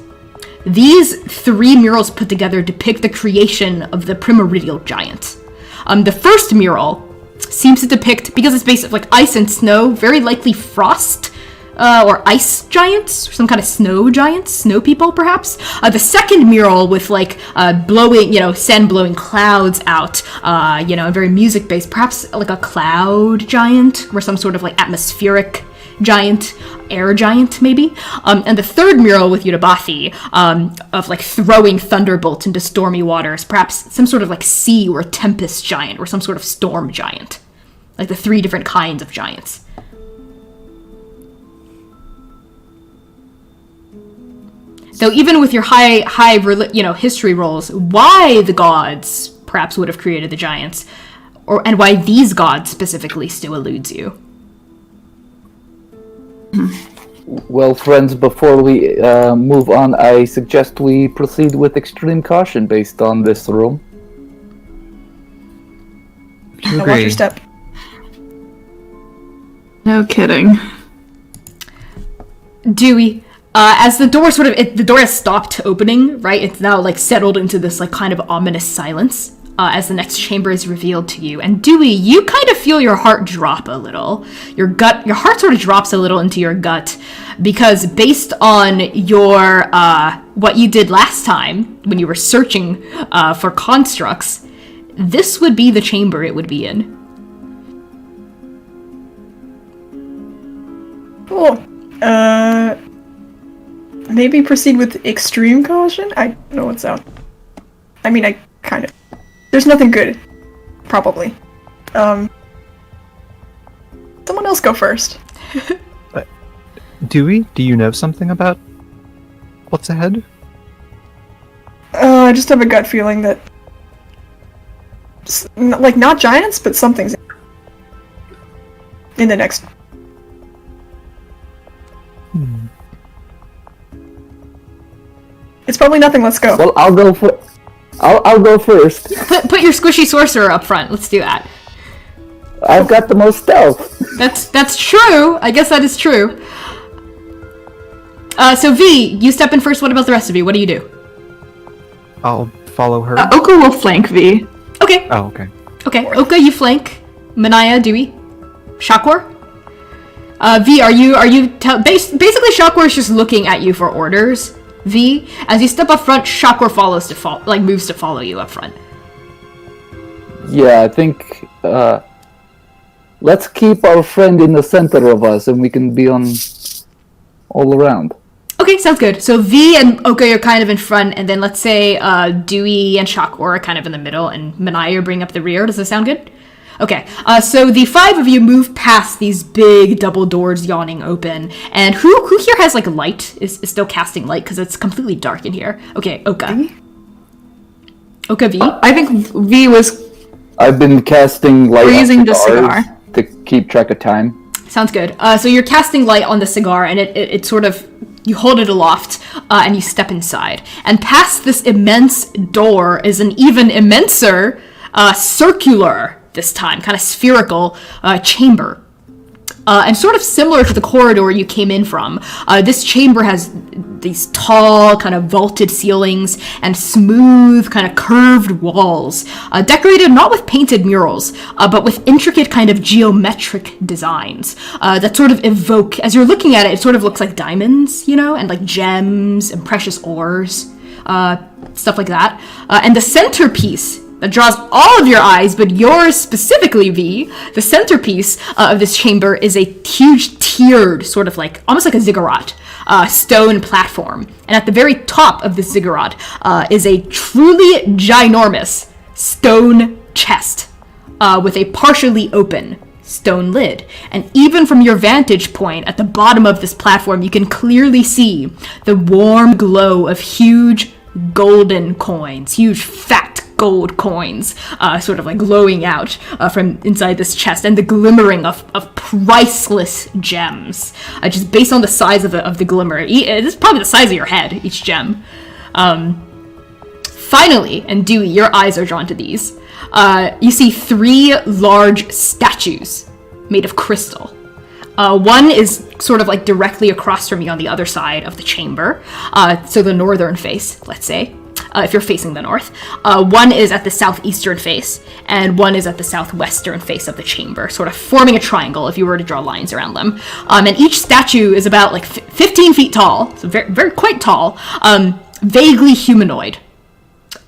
These three murals put together depict the creation of the primordial giant. The first mural seems to depict, because it's based on like ice and snow, very likely frost or ice giants, or some kind of snow giants, snow people perhaps. The second mural with like blowing, sand blowing clouds out, very music based, perhaps like a cloud giant or some sort of like atmospheric giant, air giant maybe. And the third mural with Yuddhabathi, of like throwing thunderbolts into stormy waters, perhaps some sort of like sea or tempest giant or some sort of storm giant. Like the three different kinds of giants. So even with your high history rolls, why the gods perhaps would have created the giants, and why these gods specifically still eludes you. Well, friends, before we move on, I suggest we proceed with extreme caution based on this room. Now watch your step. No kidding. Dewey, as the door the door has stopped opening, right? It's now like settled into this like kind of ominous silence as the next chamber is revealed to you. And Dewey, you kind of feel your heart drop a little. Your heart sort of drops a little into your gut, because based on your what you did last time when you were searching for constructs, this would be the chamber it would be in. Cool. Maybe proceed with extreme caution? I don't know what's out. I mean, I kind of... There's nothing good. Probably. Someone else go first. Dewey, do you know something about what's ahead? I just have a gut feeling that... Like, not giants, but something's in the next... It's probably nothing, let's go. Well, I'll go first. Put your squishy sorcerer up front. Let's do that. I've got the most stealth. That's true. I guess that is true. So V, you step in first. What about the rest of you? What do you do? I'll follow her. Oka will flank V. Okay. Oh, okay. Okay. Oka, you flank. Manaia, Dewey, Shakwar. V, are you basically Shakwar is just looking at you for orders. V, as you step up front, Shakwar moves to follow you up front. Yeah, I think let's keep our friend in the center of us, and we can be on all around. Okay, sounds good. So V and Oka are kind of in front, and then let's say Dewey and Shakwar are kind of in the middle, and Manaia bring up the rear. Does that sound good? Okay, so the five of you move past these big double doors yawning open, and who here has, like, light? Is still casting light, because it's completely dark in here. Okay, Oka. Oka, V? I think V was... I've been casting light We're on using the cigars cigar. to keep track of time. Sounds good. So you're casting light on the cigar, and it sort of... You hold it aloft, and you step inside. And past this immense door is an even immenser, circular... this time, kind of spherical chamber. And sort of similar to the corridor you came in from, this chamber has these tall, kind of vaulted ceilings and smooth, kind of curved walls, decorated not with painted murals, but with intricate kind of geometric designs that sort of evoke, as you're looking at it, it sort of looks like diamonds, you know, and like gems and precious ores, stuff like that. And the centerpiece that draws all of your eyes, but yours specifically, V, the centerpiece of this chamber is a huge tiered, sort of like, almost like a ziggurat, stone platform. And at the very top of this ziggurat is a truly ginormous stone chest with a partially open stone lid. And even from your vantage point at the bottom of this platform, you can clearly see the warm glow of huge golden coins, huge fat gold coins, sort of like glowing out from inside this chest, and the glimmering of priceless gems, just based on the size of the glimmer. It's probably the size of your head, each gem. Finally, and Dewey, your eyes are drawn to these. You see 3 large statues made of crystal. One is sort of like directly across from you on the other side of the chamber, so the northern face, let's say. If you're facing the north. One is at the southeastern face, and one is at the southwestern face of the chamber, sort of forming a triangle if you were to draw lines around them. And each statue is about like 15 feet tall, so very, very quite tall, vaguely humanoid.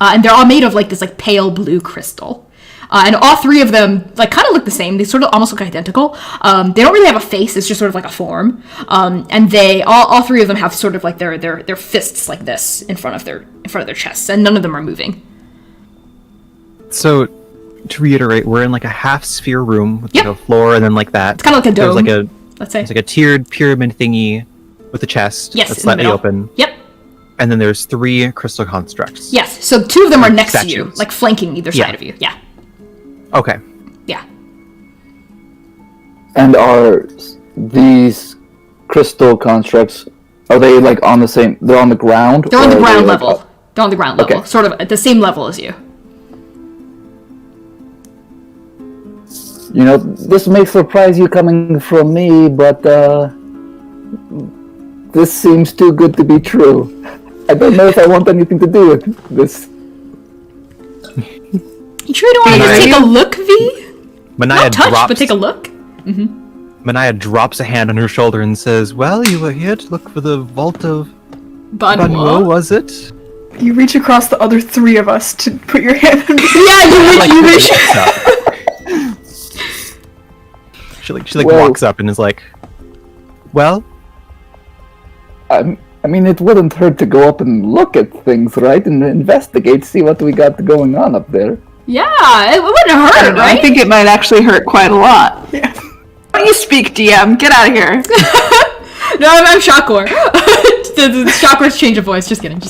And they're all made of like this like pale blue crystal. And all 3 of them like kind of look the same. They sort of almost look identical. They don't really have a face. It's just sort of like a form. And they all 3 of them have sort of like their fists like this in front of their chests, and none of them are moving. So, to reiterate, we're in like a half sphere room with like a floor, and then like that. It's kind of like a dome. There's let's say it's like a tiered pyramid thingy with a chest yes, that's slightly open. Yep. and then there's 3 crystal constructs. Yes, so 2 of them are next to you, Statues. like flanking either side of you. Yeah. Okay. Yeah. And are these crystal constructs, are they like on the same, they're on the ground? They're on the or are ground they, like, level. They're on the ground level, Okay. sort of at the same level as you. You know, this may surprise you coming from me, but this seems too good to be true. I don't know if I want anything to do with this. You sure you don't want to just take a look, V? Manaia Not touch, drops. but take a look. Manaia drops a hand on her shoulder and says, "Well, you were here to look for the vault of Banwo, Banwo? was it?" You reach across the other 3 of us to put your hand on me. Yeah, you reach. She like Well- walks up and is like, "Well, I mean, it wouldn't hurt to go up and look at things, right? And investigate, see what we got going on up there. Yeah, it wouldn't I hurt, don't know. right? I think it might actually hurt quite a lot. Yeah. Why don't you speak, DM? Get out of here. No, I'm Shakor. Shakor's change of voice. Just kidding.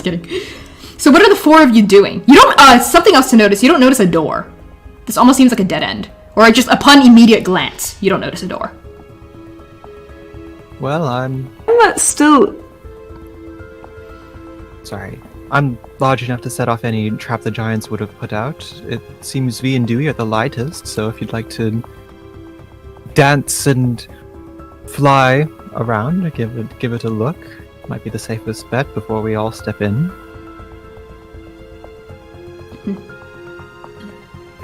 So what are the 4 of you doing? You don't, something else to notice. You don't notice a door. This almost seems like a dead end. Or just upon immediate glance, you don't notice a door. well, I'm Still, sorry. I'm large enough to set off any trap the giants would have put out. It seems Vee and Dewey are the lightest, so if you'd like to dance and fly around, give it a look, might be the safest bet before we all step in.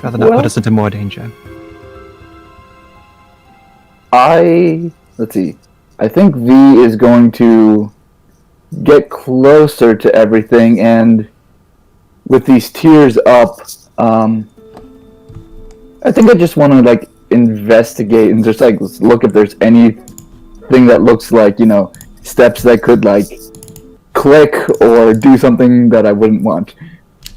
Rather not Well- put us into more danger. Let's see. I think V is going to get closer to everything, and with these tiers up, I think I just want to like investigate and just like look if there's anything that looks like, you know, steps that could like click or do something that I wouldn't want.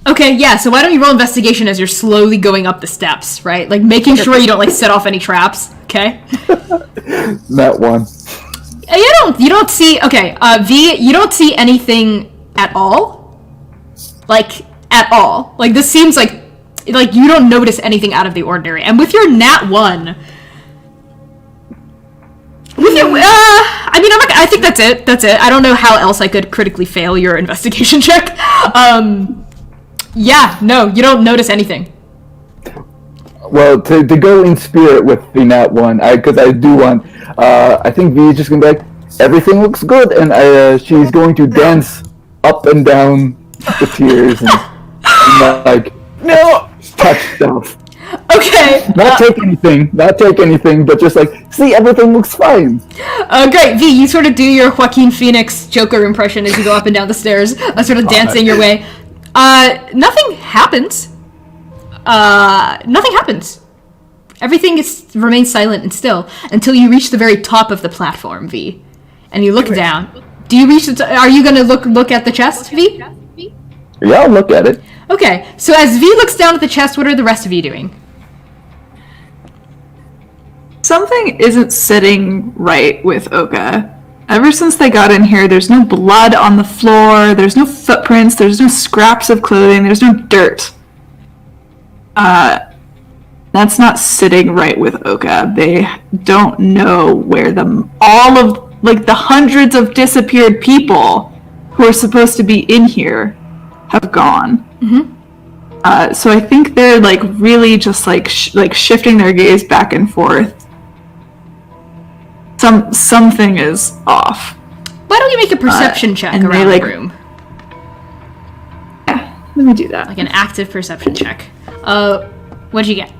Okay, yeah, so why don't you roll investigation as you're slowly going up the steps, right? Like making sure you don't like set off any traps, okay? That one. You don't see, okay, V, you don't see anything at all. Like, at all. Like, this seems like you don't notice anything out of the ordinary. And with your nat 1, with your, I mean, I think that's it. I don't know how else I could critically fail your investigation check. Yeah, no, you don't notice anything. Well, to go in spirit with the nat 1, because I do want, I think V is just going to be like, everything looks good, and she's going to dance up and down the tiers and like, no, touch stuff. Okay. Not take anything, but just like, see, everything looks fine. Great, V, you sort of do your Joaquin Phoenix Joker impression as you go up and down the stairs, sort of dancing your way. Nothing happens. Nothing happens. Everything remains silent and still until you reach the very top of the platform, V. And you look down. Do you reach are you gonna look at the chest, V? Yeah, I'll look at it. Okay, so as V looks down at the chest, what are the rest of you doing? something isn't sitting right with Oka. Ever since they got in here, there's no blood on the floor, there's no footprints, there's no scraps of clothing, there's no dirt. That's not sitting right with Oka. They don't know where all of, like, the hundreds of disappeared people who are supposed to be in here have gone. Mm-hmm. So I think they're, like, really just, like, shifting their gaze back and forth. Something is off. Why don't you make a perception check and around they, the room? Yeah, let me do that. Like an active perception check. What'd you get?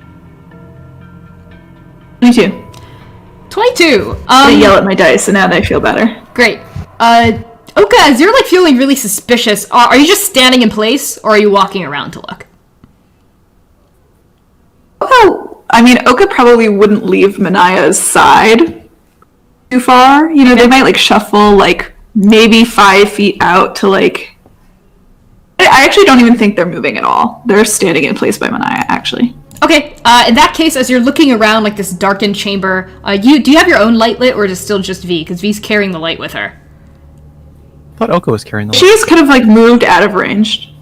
22. 22. I yell at my dice, and now they feel better. Great. Oka, as you're like feeling really suspicious, are you just standing in place, or are you walking around to look? Oka probably wouldn't leave Manaia's side too far. You know, they might, like, shuffle, like, maybe 5 feet out to, like... I actually don't even think they're moving at all. They're standing in place by Manaia, actually. Okay, in that case, as you're looking around, like, this darkened chamber, do you have your own light lit, or is it still just V? Because V's carrying the light with her. thought Oko was carrying the light. She's kind of like moved out of range.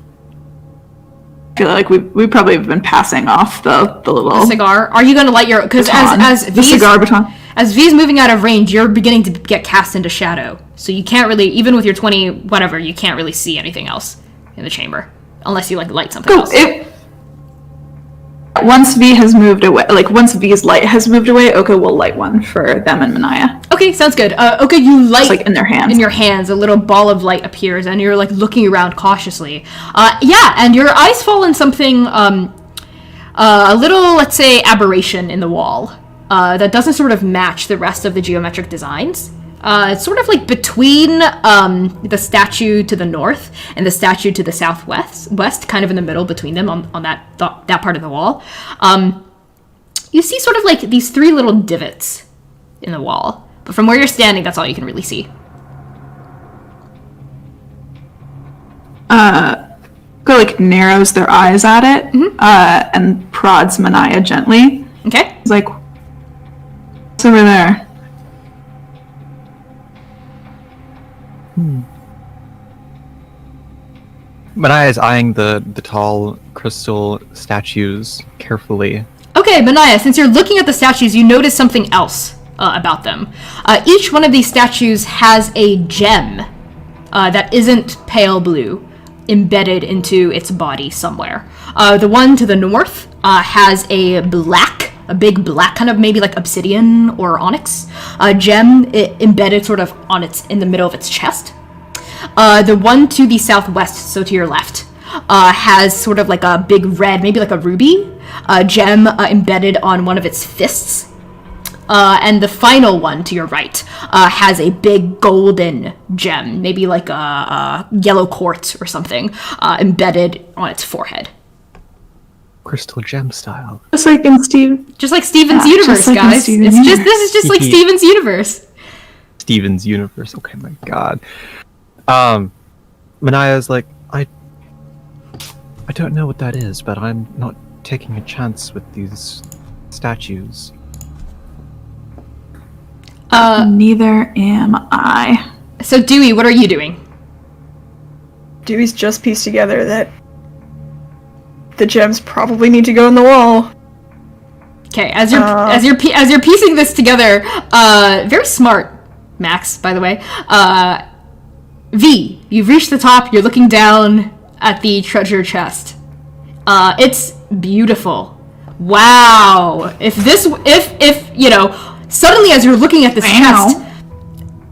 I feel like we probably have been passing off the little cigar. Are you going to light your... Because as the cigar baton. As V's moving out of range, you're beginning to get cast into shadow. So you can't really... Even with your 20 whatever, you can't really see anything else in the chamber. Unless you, like, light something else. Once V has moved away, like, once V's light has moved away, Oka will light one for them and Manaia. Okay, sounds good. Oka, you light... It's, like, in their hands. In your hands, a little ball of light appears, and you're, like, looking around cautiously. Yeah, and your eyes fall on something, a little, let's say, aberration in the wall. That doesn't sort of match the rest of the geometric designs. It's sort of like between the statue to the north and the statue to the southwest, kind of in the middle between them on that part of the wall. You see sort of like these 3 little divots in the wall. But from where you're standing, that's all you can really see. Like narrows their eyes at it and prods Manaia gently. Okay. He's like, what's over there? Manaia is eyeing the tall crystal statues carefully. Okay, Manaia, since you're looking at the statues, you notice something else about them. Each one of these statues has a gem that isn't pale blue embedded into its body somewhere. The one to the north has a big black, kind of maybe like obsidian or onyx gem embedded sort of in the middle of its chest. The one to the southwest, so to your left, has sort of like a big red, maybe like a ruby gem embedded on one of its fists. And the final one to your right has a big golden gem, maybe like a yellow quartz or something, embedded on its forehead. Crystal gem style. Just like in Just like Steven's universe, like guys. This is just like Steven's universe. Steven's universe. Okay, my God. Manaia's like, I don't know what that is, but I'm not taking a chance with these statues. Neither am I. So Dewey, what are you doing? Dewey's just pieced together that the gems probably need to go in the wall. Okay, as you're piecing this together, very smart, Max, by the way. V, you've reached the top. You're looking down at the treasure chest. It's beautiful. Wow. If you know, suddenly as you're looking at this chest,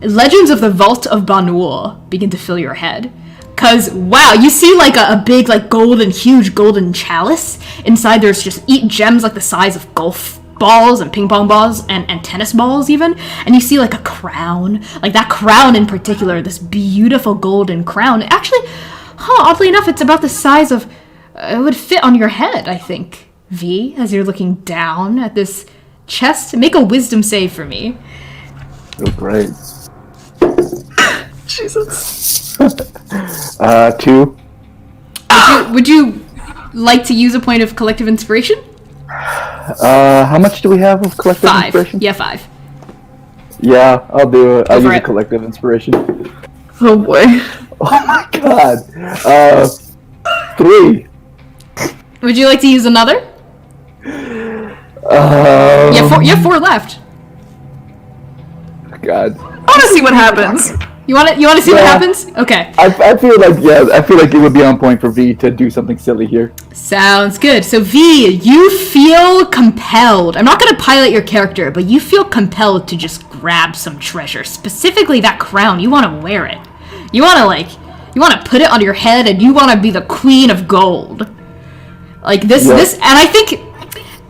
legends of the Vault of Banul begin to fill your head. Cause wow, you see like a big like huge golden chalice. Inside there's just gems like the size of golf balls and ping pong balls and tennis balls even. And you see like a crown, like that crown in particular, this beautiful golden crown. Actually, oddly enough, it's about the size of, it would fit on your head, I think. V, as you're looking down at this chest, make a wisdom save for me. Oh, great. Jesus. 2. Would you like to use a point of collective inspiration? How much do we have of collective 5. inspiration? Yeah, 5. Yeah, I'll do it. I'll use for a it. collective inspiration. Oh boy. Oh my God. 3. Would you like to use another? You have 4 left. God. I want to see what happens. You want to see what happens? Okay. I feel like it would be on point for V to do something silly here. Sounds good. So V, you feel compelled. I'm not going to pilot your character, but you feel compelled to just grab some treasure. Specifically that crown. You want to wear it. You want to put it on your head and you want to be the queen of gold. Like this, and I think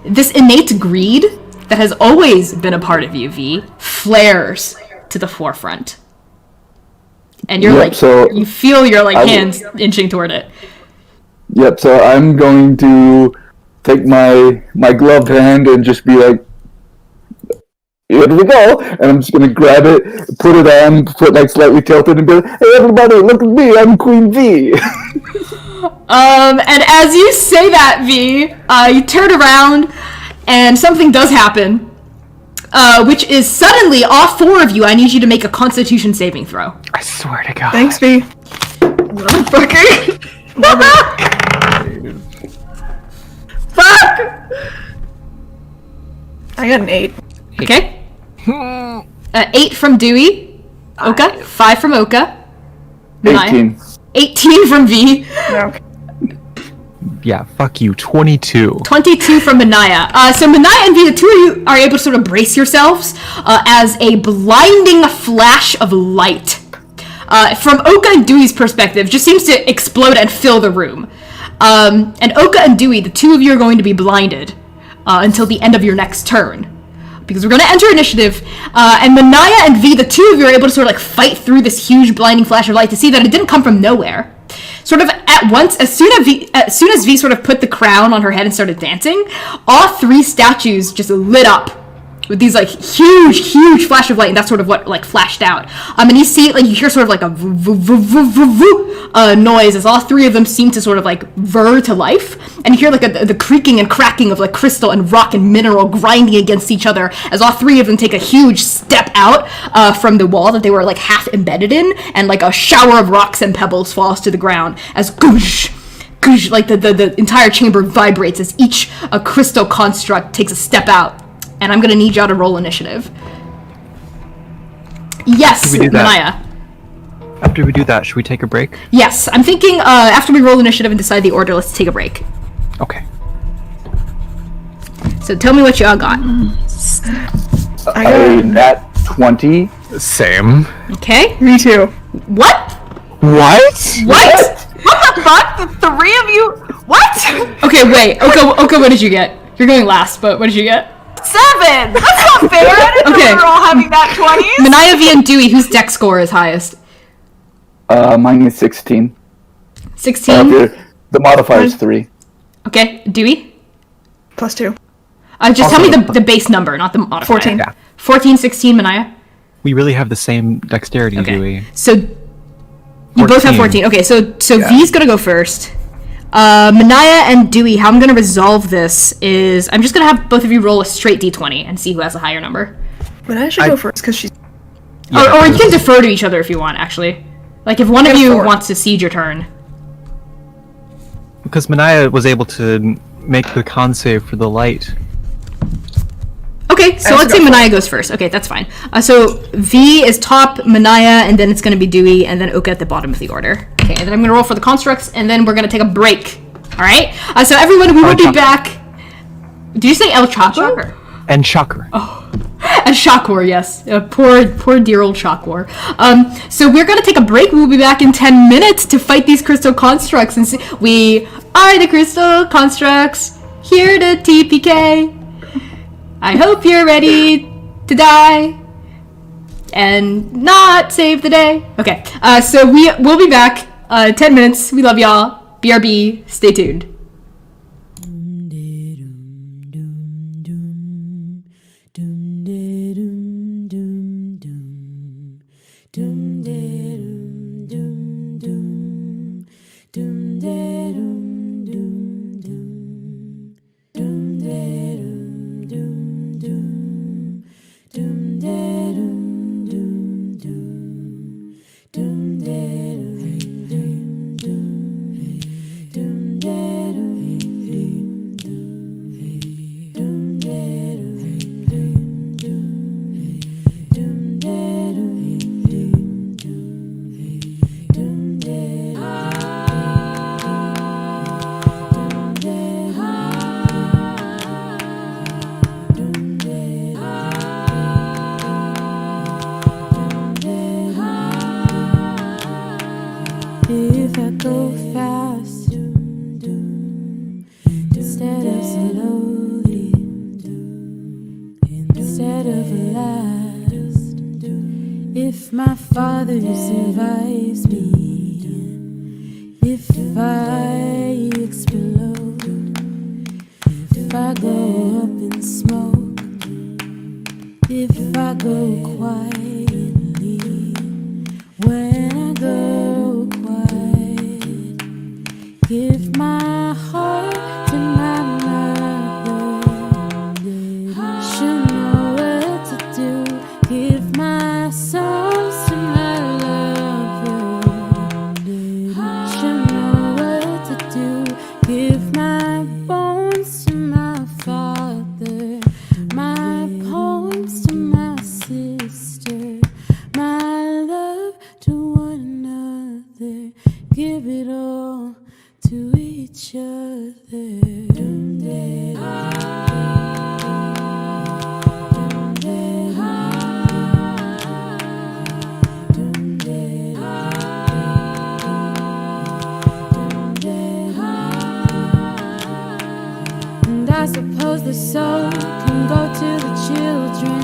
this innate greed that has always been a part of you, V, flares to the forefront. And you're you feel your hands inching toward it. Yep, so I'm going to take my gloved hand and just be like, here we go, and I'm just going to grab it, put it on, foot slightly tilted, and be like, hey everybody, look at me, I'm Queen V. And as you say that, V, you turn around, and something does happen. which is suddenly, all 4 of you, I need you to make a Constitution saving throw. I swear to God. Thanks, Vee. Motherfucker. Fuck! I got an 8. Okay. 8 from Dewey. Oka. 5 from Oka. 18. 18 from Vee. Okay. Yeah, fuck you. 22. 22 from Manaia. So Manaia and Vee, the two of you are able to sort of brace yourselves as a blinding flash of light. From Oka and Dewey's perspective, just seems to explode and fill the room. And Oka and Dewey, the two of you are going to be blinded until the end of your next turn. Because we're going to enter initiative, and Manaia and Vee, the two of you are able to sort of like fight through this huge blinding flash of light to see that it didn't come from nowhere. Sort of at once, as soon as Vee sort of put the crown on her head and started dancing, all 3 statues just lit up with these like huge flash of light, and that's sort of what like flashed out. And you see, like, you hear sort of like a noise as all 3 of them seem to sort of like whir to life, and you hear like the creaking and cracking of like crystal and rock and mineral grinding against each other as all 3 of them take a huge step out from the wall that they were like half embedded in, and like a shower of rocks and pebbles falls to the ground as goosh, like the entire chamber vibrates as each crystal construct takes a step out. And I'm gonna need y'all to roll initiative. Yes, Manaia. After we do that, should we take a break? Yes, I'm thinking after we roll initiative and decide the order, let's take a break. Okay. So tell me what y'all got. I got Nat 20. Same. Okay. Me too. What? What? What the fuck? The 3 of you? What? Okay, wait. Oka, what did you get? You're going last, but what did you get? 7! That's not fair! I didn't know Okay. we were all having that 20s! Manaia, Vee, and Dewey, whose dex score is highest? Mine is 16. 16? The modifier is 3. Okay, Dewey? +2. Just tell me the base number, not the modifier. 14. Yeah. 14, 16, Manaia? We really have the same dexterity, Okay. Dewey. So, you both have 14. Okay, so Yeah. V's gonna go first. Manaia and Dewey, how I'm gonna resolve this is I'm just gonna have both of you roll a straight d20 and see who has a higher number. But I should go first because she's. Or you can defer to each other if you want, actually. Like, if one of you wants to cede your turn. Because Manaia was able to make the con save for the light. Okay, so let's say Manaia goes first. Okay, that's fine. So V is top, Manaia, and then it's going to be Dewey, and then Oka at the bottom of the order. Okay, and then I'm going to roll for the constructs, and then we're going to take a break. All right? So everyone, we will be back. Did you say El Chaco? And Shocker. And Shockwar, yes. Poor dear old Shockwar. So we're going to take a break. We'll be back in 10 minutes to fight these crystal constructs. And we are the crystal constructs, here to TPK. I hope you're ready to die and not save the day. Okay, so we'll be back 10 minutes. We love y'all. BRB, stay tuned. If I go fast instead of slowly, instead of last, if my father survives me, if I explode, if I go up in smoke, if I go quietly, when I go quiet, give my heart to my mother, she'll know where to bones to my father, my poems to my sister, my love to one another. Give it all to each other. And I suppose the soul can go to the children.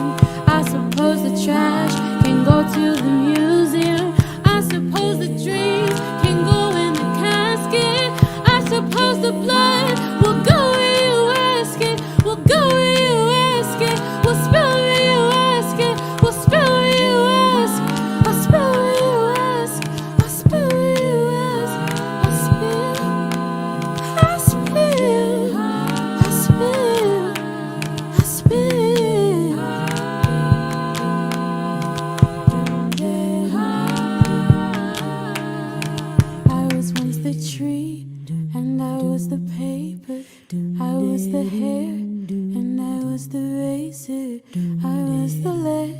I suppose the trash can go to the museum. I suppose the dreams can go in the casket. I suppose the blood will go where you ask it. Will go where you ask it. Will spill where you ask it. Will spill where you ask. I'll spill where you ask. I'll spill where you ask. I'll spill. I'll spill. I'll spill. I'll spill. I was once the tree, and I was the paper. I was the hair, and I was the razor. I was the leg,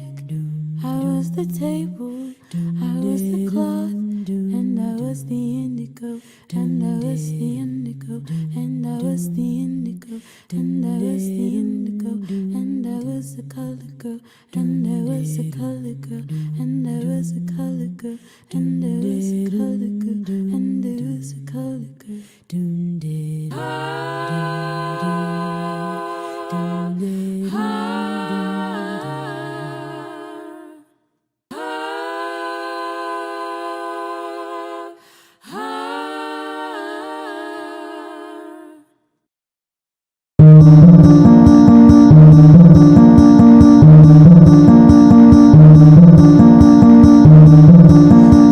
I was the table. I was the cloth, and I was the indigo. And I was the indigo, and I was the indigo, and I was the indigo, and I was a color girl, and I was a color girl, and I was a color girl, and I was a color girl, and I was a color girl. Doom did.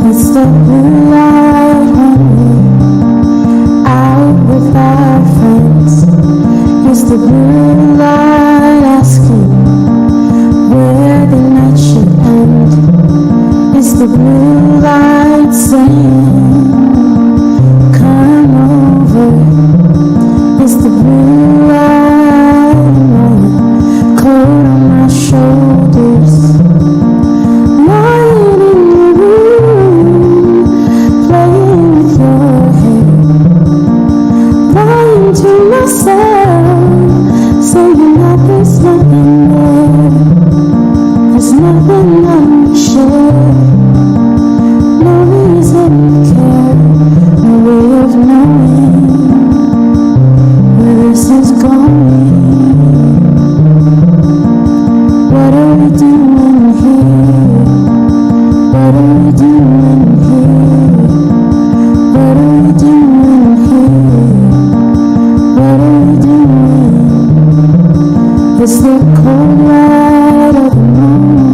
It's the blue light when we're out with our friends. It's the blue light asking where the night should end. It's the blue light saying, come over. It's the blue light, cold on my shoulders. Lying in your room, playing with your hair. Lying to myself, saying that there's nothing there. There's nothing I can share. No reason to care, no way of knowing where this is going. What are we doing here? What are we doing here? What are we doing here? What are we doing? It's the cold light of the moon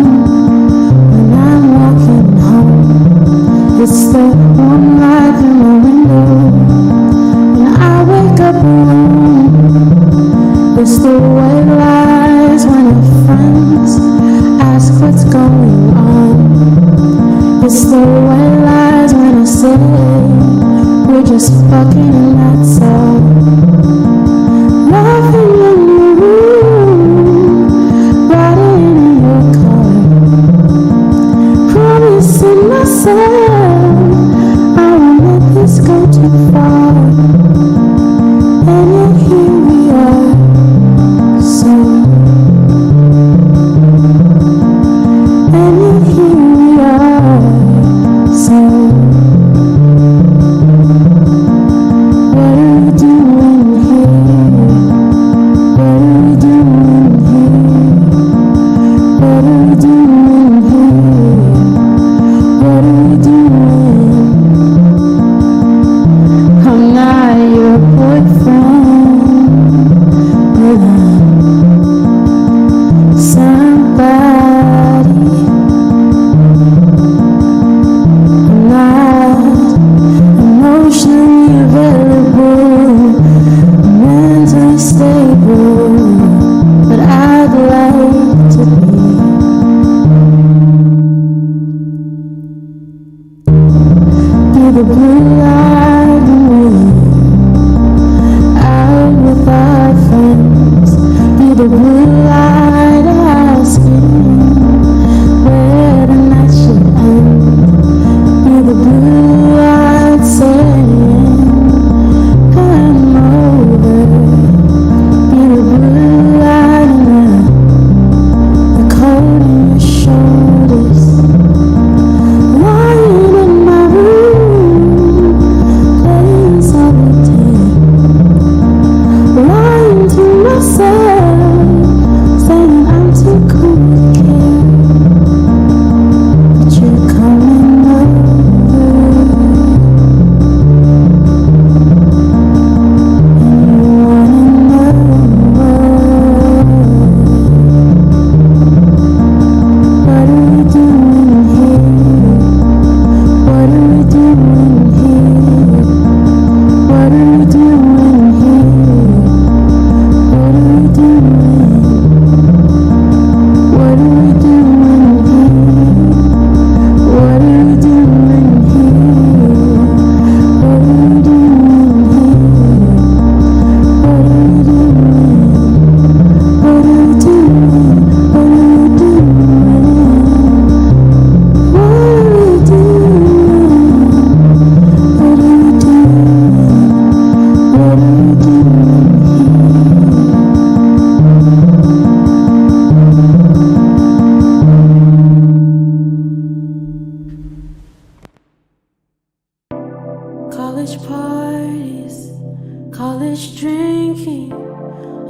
drinking,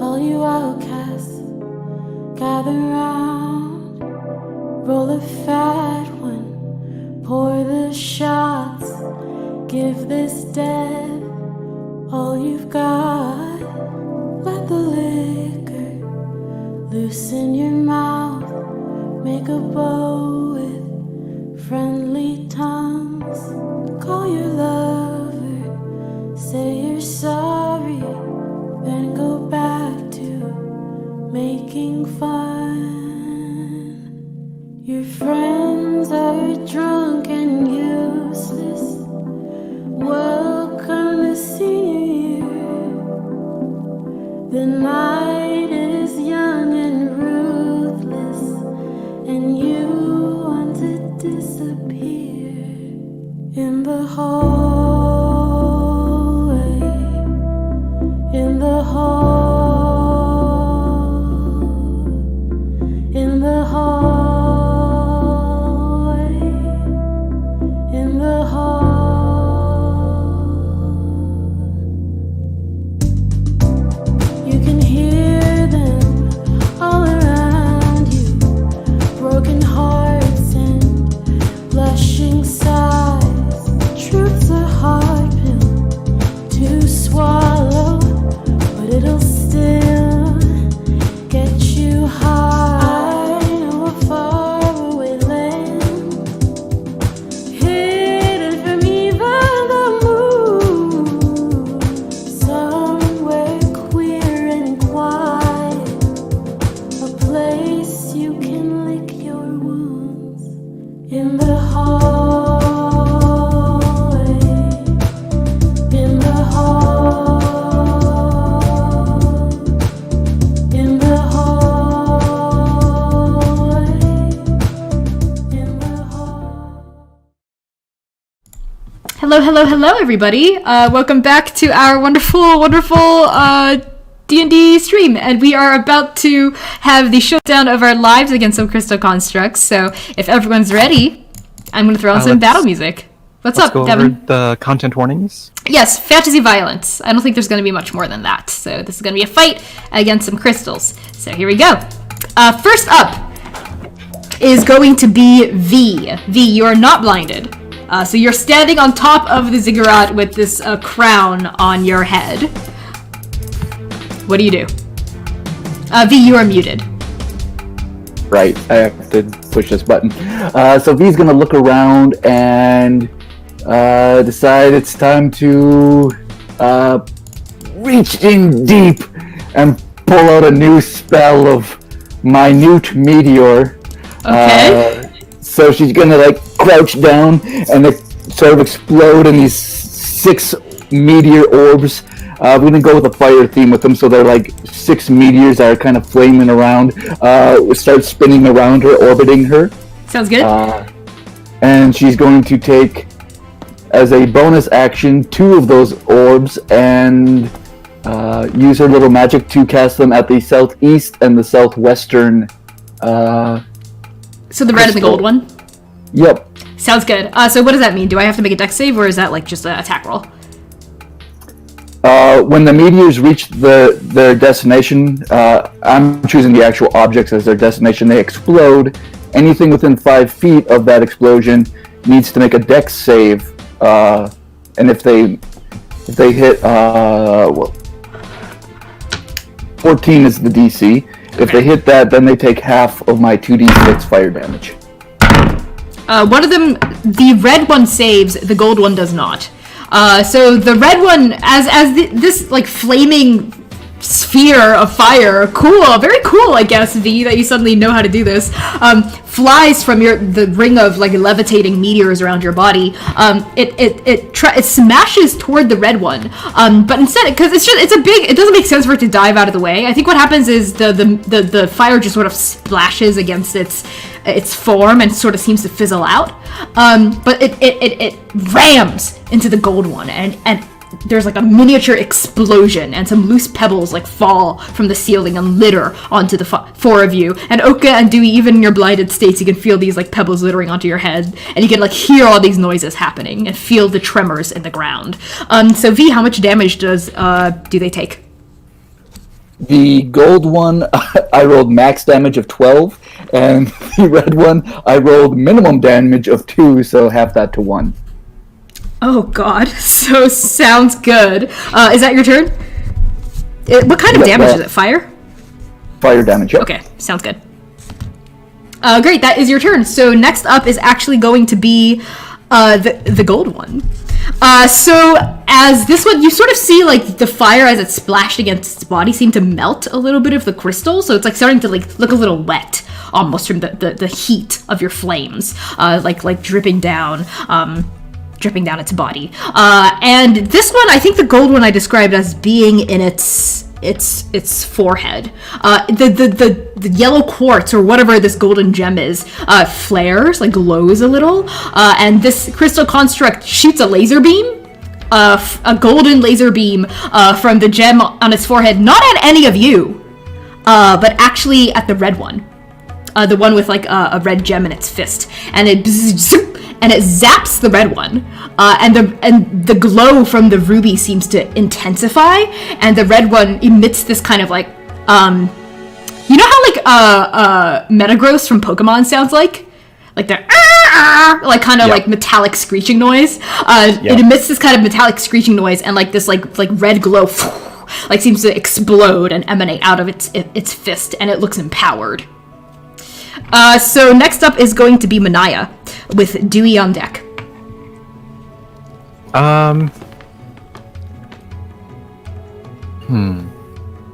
all you outcasts, gather round, roll a fat one, pour the shots, give this dead all you've got. Let the liquor loose in your mouth, make a bow with friendly tongues, call your lover, say you're sorry, then go back to making fun. Your friends are drunk and useless, welcome to senior year. The night is young and ruthless, and you want to disappear in the hallway, in the hall, in the hallway, in the hall. You can hear them all around you, broken hearts and blushing sighs. Truth's a hard pill to swallow, but it'll still get you high. I know a faraway land, hidden from even the moon, somewhere queer and quiet, a place you can lick your wounds. In the hallway, in the hall, in the hallway, in the hall. Hello, everybody. Welcome back to our wonderful D&D stream, and we are about to have the showdown of our lives against some crystal constructs. So, if everyone's ready, I'm going to throw on some battle music. What's Let's up, go Devin? over the content warnings. Yes, fantasy violence. I don't think there's going to be much more than that. So this is going to be a fight against some crystals. So here we go. First up is going to be V. V, you are not blinded. So you're standing on top of the ziggurat with this crown on your head. What do you do? V, you are muted. Right, I have to push this button. So V's gonna look around and decide it's time to reach in deep and pull out a new spell of minute meteor. Okay. So she's gonna like crouch down and they sort of explode in these 6 meteor orbs. We're gonna go with a fire theme with them, so they're like 6 meteors that are kind of flaming around. Start spinning around her, orbiting her. Sounds good. And she's going to take, as a bonus action, 2 of those orbs and use her little magic to cast them at the southeast and the southwestern. So the red and the gold one? Yep. Sounds good. So what does that mean? Do I have to make a dex save, or is that like just an attack roll? When the meteors reach their destination, I'm choosing the actual objects as their destination. They explode. Anything within 5 feet of that explosion needs to make a dex save. And if they hit, 14 is the DC. If they hit that, then they take half of my 2d6 fire damage. One of them, the red one saves, the gold one does not. So the red one, this like flaming sphere of fire, cool, very cool, I guess, V, that you suddenly know how to do this, flies from the ring of like levitating meteors around your body. It smashes toward the red one, but instead, because it doesn't make sense for it to dive out of the way. I think what happens is the fire just sort of splashes against its form and sort of seems to fizzle out. But it rams into the gold one, and there's like a miniature explosion, and some loose pebbles like fall from the ceiling and litter onto the 4 of you. And Oka and Dewey, even in your blinded states, you can feel these like pebbles littering onto your head, and you can like hear all these noises happening and feel the tremors in the ground. So V, how much damage do they take? The gold one, I rolled max damage of 12, and the red one, I rolled minimum damage of 2, so half that to 1. Oh god, so sounds good. Is that your turn? What kind of damage is it? Fire? Fire damage, yep. Okay, sounds good. Great, that is your turn. So next up is actually going to be the gold one. So as this one, you sort of see like the fire as it splashed against its body seem to melt a little bit of the crystal, so it's like starting to like look a little wet almost from the heat of your flames, like dripping down its body. And this one, I think the gold one I described as being in its forehead. The yellow quartz or whatever this golden gem is flares, like glows a little, and this crystal construct shoots a laser beam, a golden laser beam from the gem on its forehead, not at any of you, but actually at the red one, the one with like a red gem in its fist, and it zaps the red one, and the glow from the ruby seems to intensify, and the red one emits this kind of like, you know how like Metagross from Pokemon sounds like the like kind of like metallic screeching noise. It emits this kind of metallic screeching noise, and like this like red glow like seems to explode and emanate out of its fist, and it looks empowered. So next up is going to be Manaia with Dewey on deck.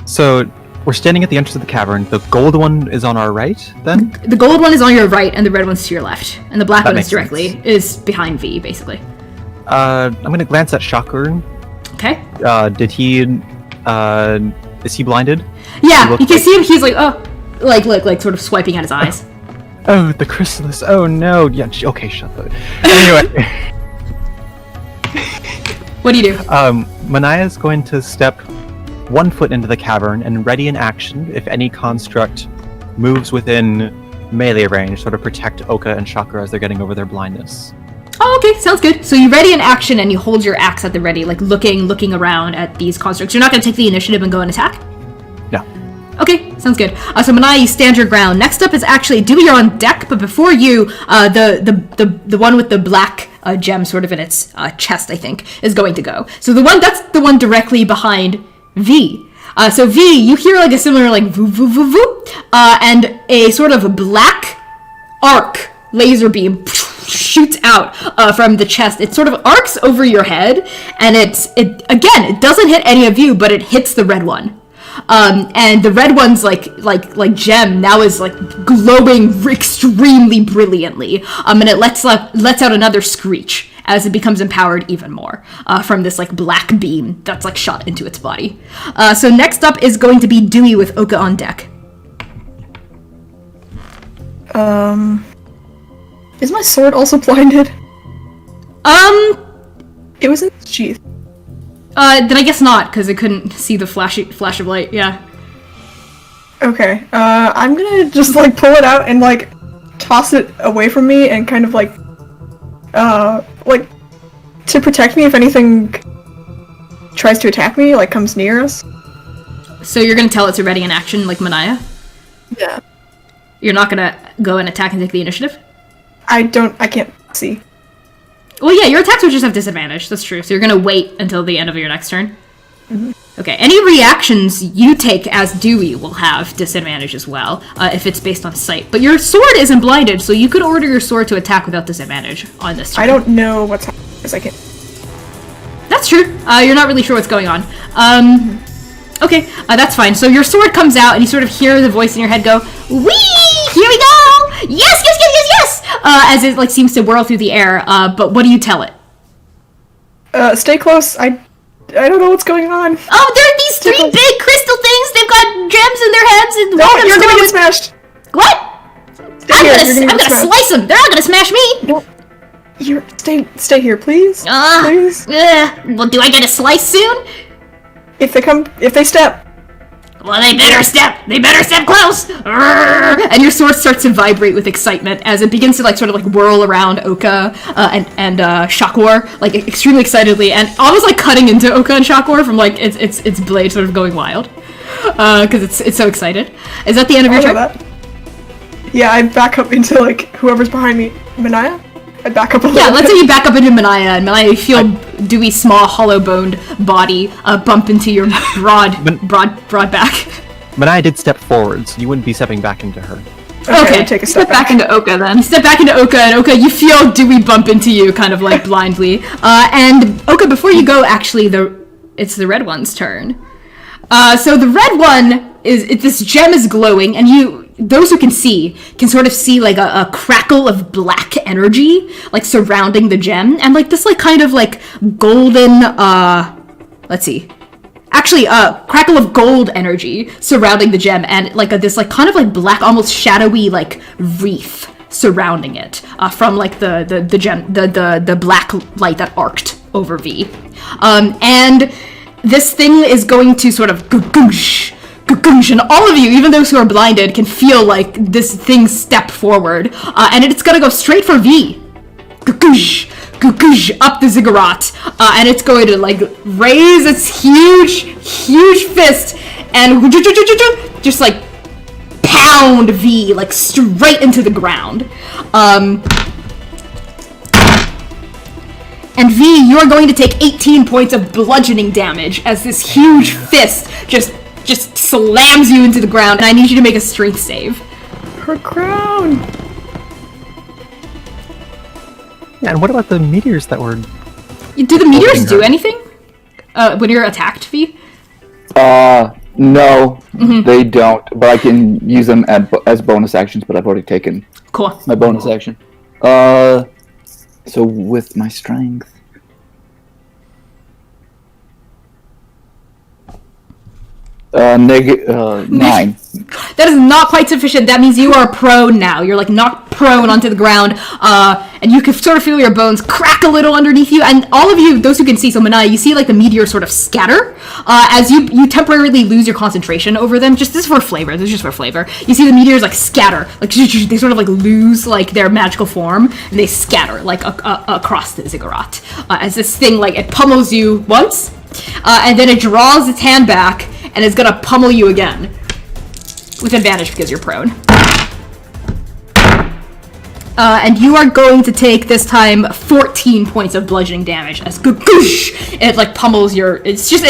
So we're standing at the entrance of the cavern. The gold one is on our right, then? The gold one is on your right, and the red one's to your left. And the black That one is makes directly is behind V, basically. I'm gonna glance at Shocker. Okay. Did he? Is he blinded? Yeah, you can see him. He's like, oh, like sort of swiping at his eyes. Oh, the chrysalis. Oh no. Yeah. Okay. Shut up. Anyway. What do you do? Manaia is going to step 1 foot into the cavern and ready in action if any construct moves within melee range, sort of protect Oka and Chakra as they're getting over their blindness. Oh, okay, sounds good. So you ready in action and you hold your axe at the ready, like looking around at these constructs. You're not going to take the initiative and go and attack? No. Okay, sounds good. So Manaia, you stand your ground. Next up is actually Dewey. You're on deck, but before you, the one with the black gem sort of in its chest, I think, is going to go. So that's the one directly behind V. So V, you hear like a similar like voo voo voo voo, and a sort of black arc laser beam shoots out from the chest. It sort of arcs over your head, and it doesn't hit any of you, but it hits the red one. And the red one's like gem now is like glowing extremely brilliantly, and it lets out another screech as it becomes empowered even more from this like black beam that's like shot into its body. So next up is going to be Dewey with Oka on deck. Is my sword also blinded? It was in its sheath. Then I guess not, because it couldn't see the flash of light, yeah. Okay, I'm gonna just like pull it out and like toss it away from me and kind of like to protect me if anything tries to attack me, like comes near us. So you're gonna tell it to ready in action like Manaia? Yeah. You're not gonna go and attack and take the initiative? I can't see. Well, yeah, your attacks would just have disadvantage, that's true. So you're gonna wait until the end of your next turn? Mm-hmm. Okay, any reactions you take as Dewey will have disadvantage as well, if it's based on sight. But your sword isn't blinded, so you could order your sword to attack without disadvantage on this turn. I don't know what's happening, because I can't. That's true. You're not really sure what's going on. Okay, that's fine. So your sword comes out, and you sort of hear the voice in your head go, "Wee! Here we go! Yes, yes, yes, yes, yes!" As it like seems to whirl through the air. But what do you tell it? Stay close. I don't know what's going on. Oh, there are these three big crystal things. They've got gems in their heads, and no, you're gonna get smashed. What? I'm gonna slice them. They're not gonna smash me. No. Stay here, please. Please. Well, do I get a slice soon? If they step. Well, they better step close! And your sword starts to vibrate with excitement as it begins to sort of whirl around Oka and Shakur, extremely excitedly, and almost cutting into Oka and Shakur from its blade sort of going wild. Because it's so excited. Is that the end of your turn? That. Yeah, I back up into whoever's behind me. Manaia? I back up a little Yeah, let's bit. say you back up into Manaia, and Manaia, you feel Dewey's small, hollow-boned body bump into your broad back. Manaia did step forward, so you wouldn't be stepping back into her. Okay. Take a step back into Oka then. Step back into Oka, and Oka, you feel Dewey bump into you, kind of blindly. And Oka, before you go, actually, it's the red one's turn. So the red one this gem is glowing, and those who can sort of see a crackle of black energy surrounding the gem, and this kind of golden let's see, actually crackle of gold energy surrounding the gem, and this kind of black, almost shadowy wreath surrounding it from the gem, the black light that arced over V, and this thing is going to sort of goosh, and all of you, even those who are blinded, can feel this thing step forward, and it's gonna go straight for V. Goosh, up the ziggurat, and it's going to raise its huge fist and just pound V straight into the ground. And V, you are going to take 18 points of bludgeoning damage as this huge fist just slams you into the ground, and I need you to make a strength save. Her crown! Yeah, and what about the meteors that were... Do the meteors do anything? When you're attacked, V? No, they don't, but I can use them as bonus actions, but I've already taken my bonus action. So with my strength... 9. That is not quite sufficient. That means you are prone now. You're knocked prone onto the ground, and you can sort of feel your bones crack a little underneath you. And all of you, those who can see, so Manaia, you see the meteor sort of scatter as you temporarily lose your concentration over them. This is for flavor. This is just for flavor. You see the meteors scatter, they sort of lose their magical form, and they scatter across the ziggurat as this thing it pummels you once, and then it draws its hand back. And it's gonna pummel you again. With advantage because you're prone. And you are going to take, this time, 14 points of bludgeoning damage as goosh! It pummels your... It's just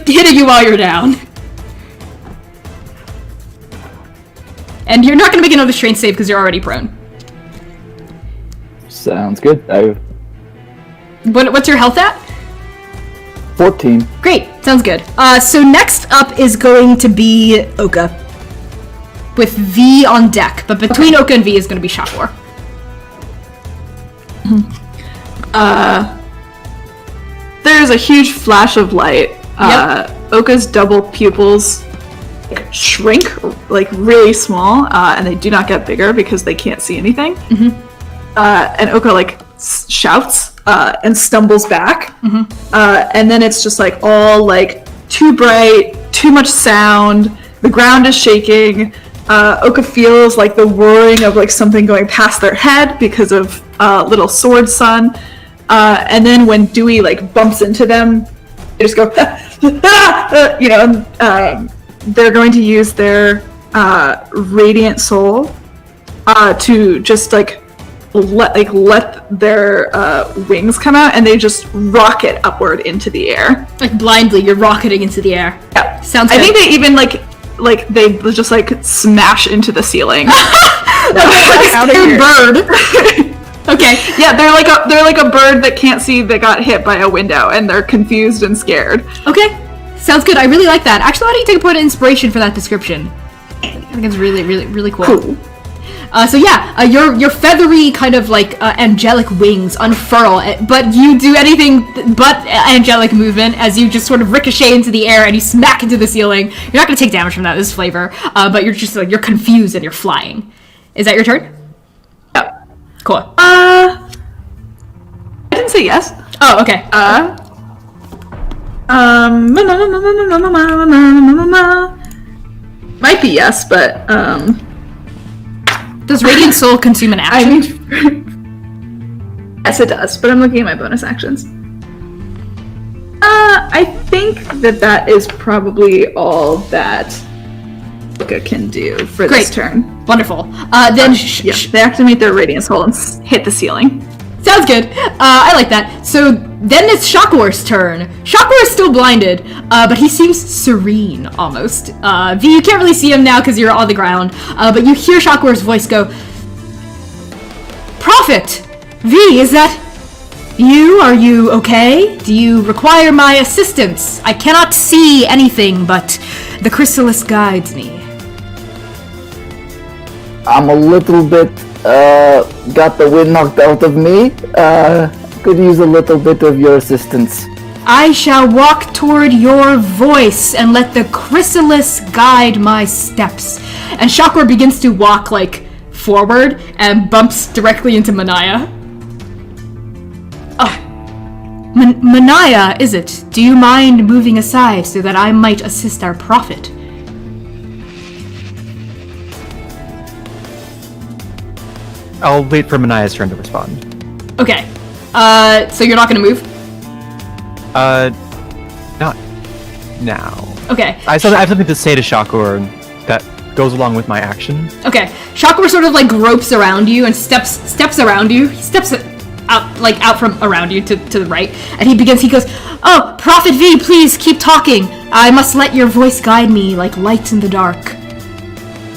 hitting you while you're down. And you're not gonna make another strength save because you're already prone. Sounds good. What's your health at? 14. Great, sounds good. So next up is going to be Oka. With V on deck, but between Oka and V is going to be Shakur. There's a huge flash of light. Oka's double pupils shrink, really small, and they do not get bigger because they can't see anything. And Oka, shouts and stumbles back, and then it's just all too bright, too much sound, the ground is shaking. Oka feels the whirring of something going past their head because of little sword sun, and then when Dewey bumps into them, they just go they're going to use their radiant soul to just let their wings come out, and they just rocket upward into the air. Blindly, you're rocketing into the air. Yeah, sounds good. I think they even they just smash into the ceiling. Out of here. Bird. Okay. Yeah, they're like a bird that can't see that got hit by a window, and they're confused and scared. Okay. Sounds good. I really like that. Actually, why don't you take a point of inspiration for that description? I think it's really, really, really cool. So yeah, your feathery kind of angelic wings unfurl, but you do anything but angelic movement as you just sort of ricochet into the air and you smack into the ceiling. You're not going to take damage from that. This is flavor, but you're just you're confused and you're flying. Is that your turn? Yeah. Cool. I didn't say yes. Oh, okay. Might be yes, but Does Radiant Soul consume an action? Yes, it does, but I'm looking at my bonus actions. I think that is probably all that Luca can do for this turn. Wonderful. Then they activate their Radiant Soul and hit the ceiling. Sounds good. I like that. So then it's Shockwur's turn. Shockwur is still blinded, but he seems serene almost. V, you can't really see him now because you're on the ground, but you hear Shockwur's voice go, Prophet! V, is that you? Are you okay? Do you require my assistance? I cannot see anything, but the chrysalis guides me. I'm a little bit, got the wind knocked out of me. Could use a little bit of your assistance. I shall walk toward your voice and let the chrysalis guide my steps. And Shockwur begins to walk, forward and bumps directly into Manaia. Manaia, is it? Do you mind moving aside so that I might assist our prophet? I'll wait for Manaia's turn to respond. Okay. So you're not gonna move? Not now. Okay. I have something to say to Shockwur that goes along with my action. Okay. Shockwur sort of gropes around you and steps around you. He steps out from around you to the right, and he goes, Oh, Prophet V, please keep talking. I must let your voice guide me like light in the dark.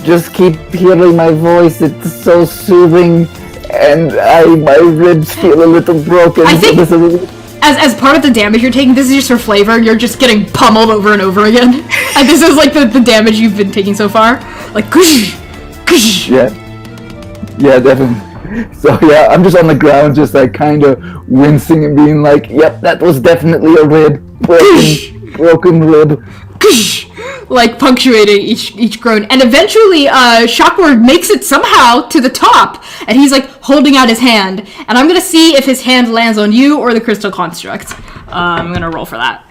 Just keep hearing my voice, it's so soothing, and my ribs feel a little broken. I think as part of the damage you're taking, this is just for flavor, you're just getting pummeled over and over again. And this is the damage you've been taking so far. Kush. Yeah, definitely. So yeah, I'm just on the ground, just kind of wincing and being yep, that was definitely a rib. Broken rib. Punctuating each groan. And eventually, Shockwur makes it somehow to the top, and he's holding out his hand. And I'm gonna see if his hand lands on you or the crystal construct. I'm gonna roll for that.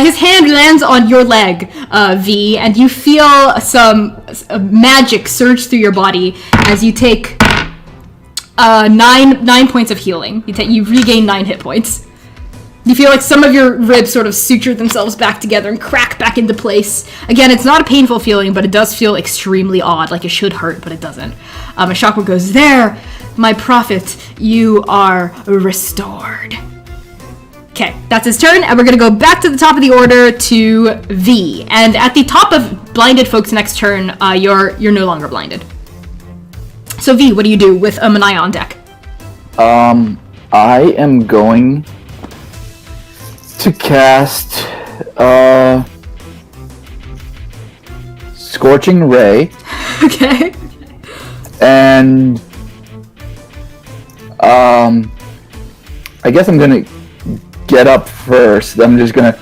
His hand lands on your leg, V, and you feel some magic surge through your body as you take 9 points of healing. You regain 9 hit points. You feel some of your ribs sort of suture themselves back together and crack back into place. Again, it's not a painful feeling, but it does feel extremely odd, it should hurt, but it doesn't. And Shockwur goes, There, my prophet, you are restored. Okay, that's his turn, and we're gonna go back to the top of the order to V. And at the top of blinded folks' next turn, you're no longer blinded. So V, what do you do with a Manaia on deck? I am going to cast Scorching Ray. Okay. And I guess I'm gonna get up first. I'm just gonna,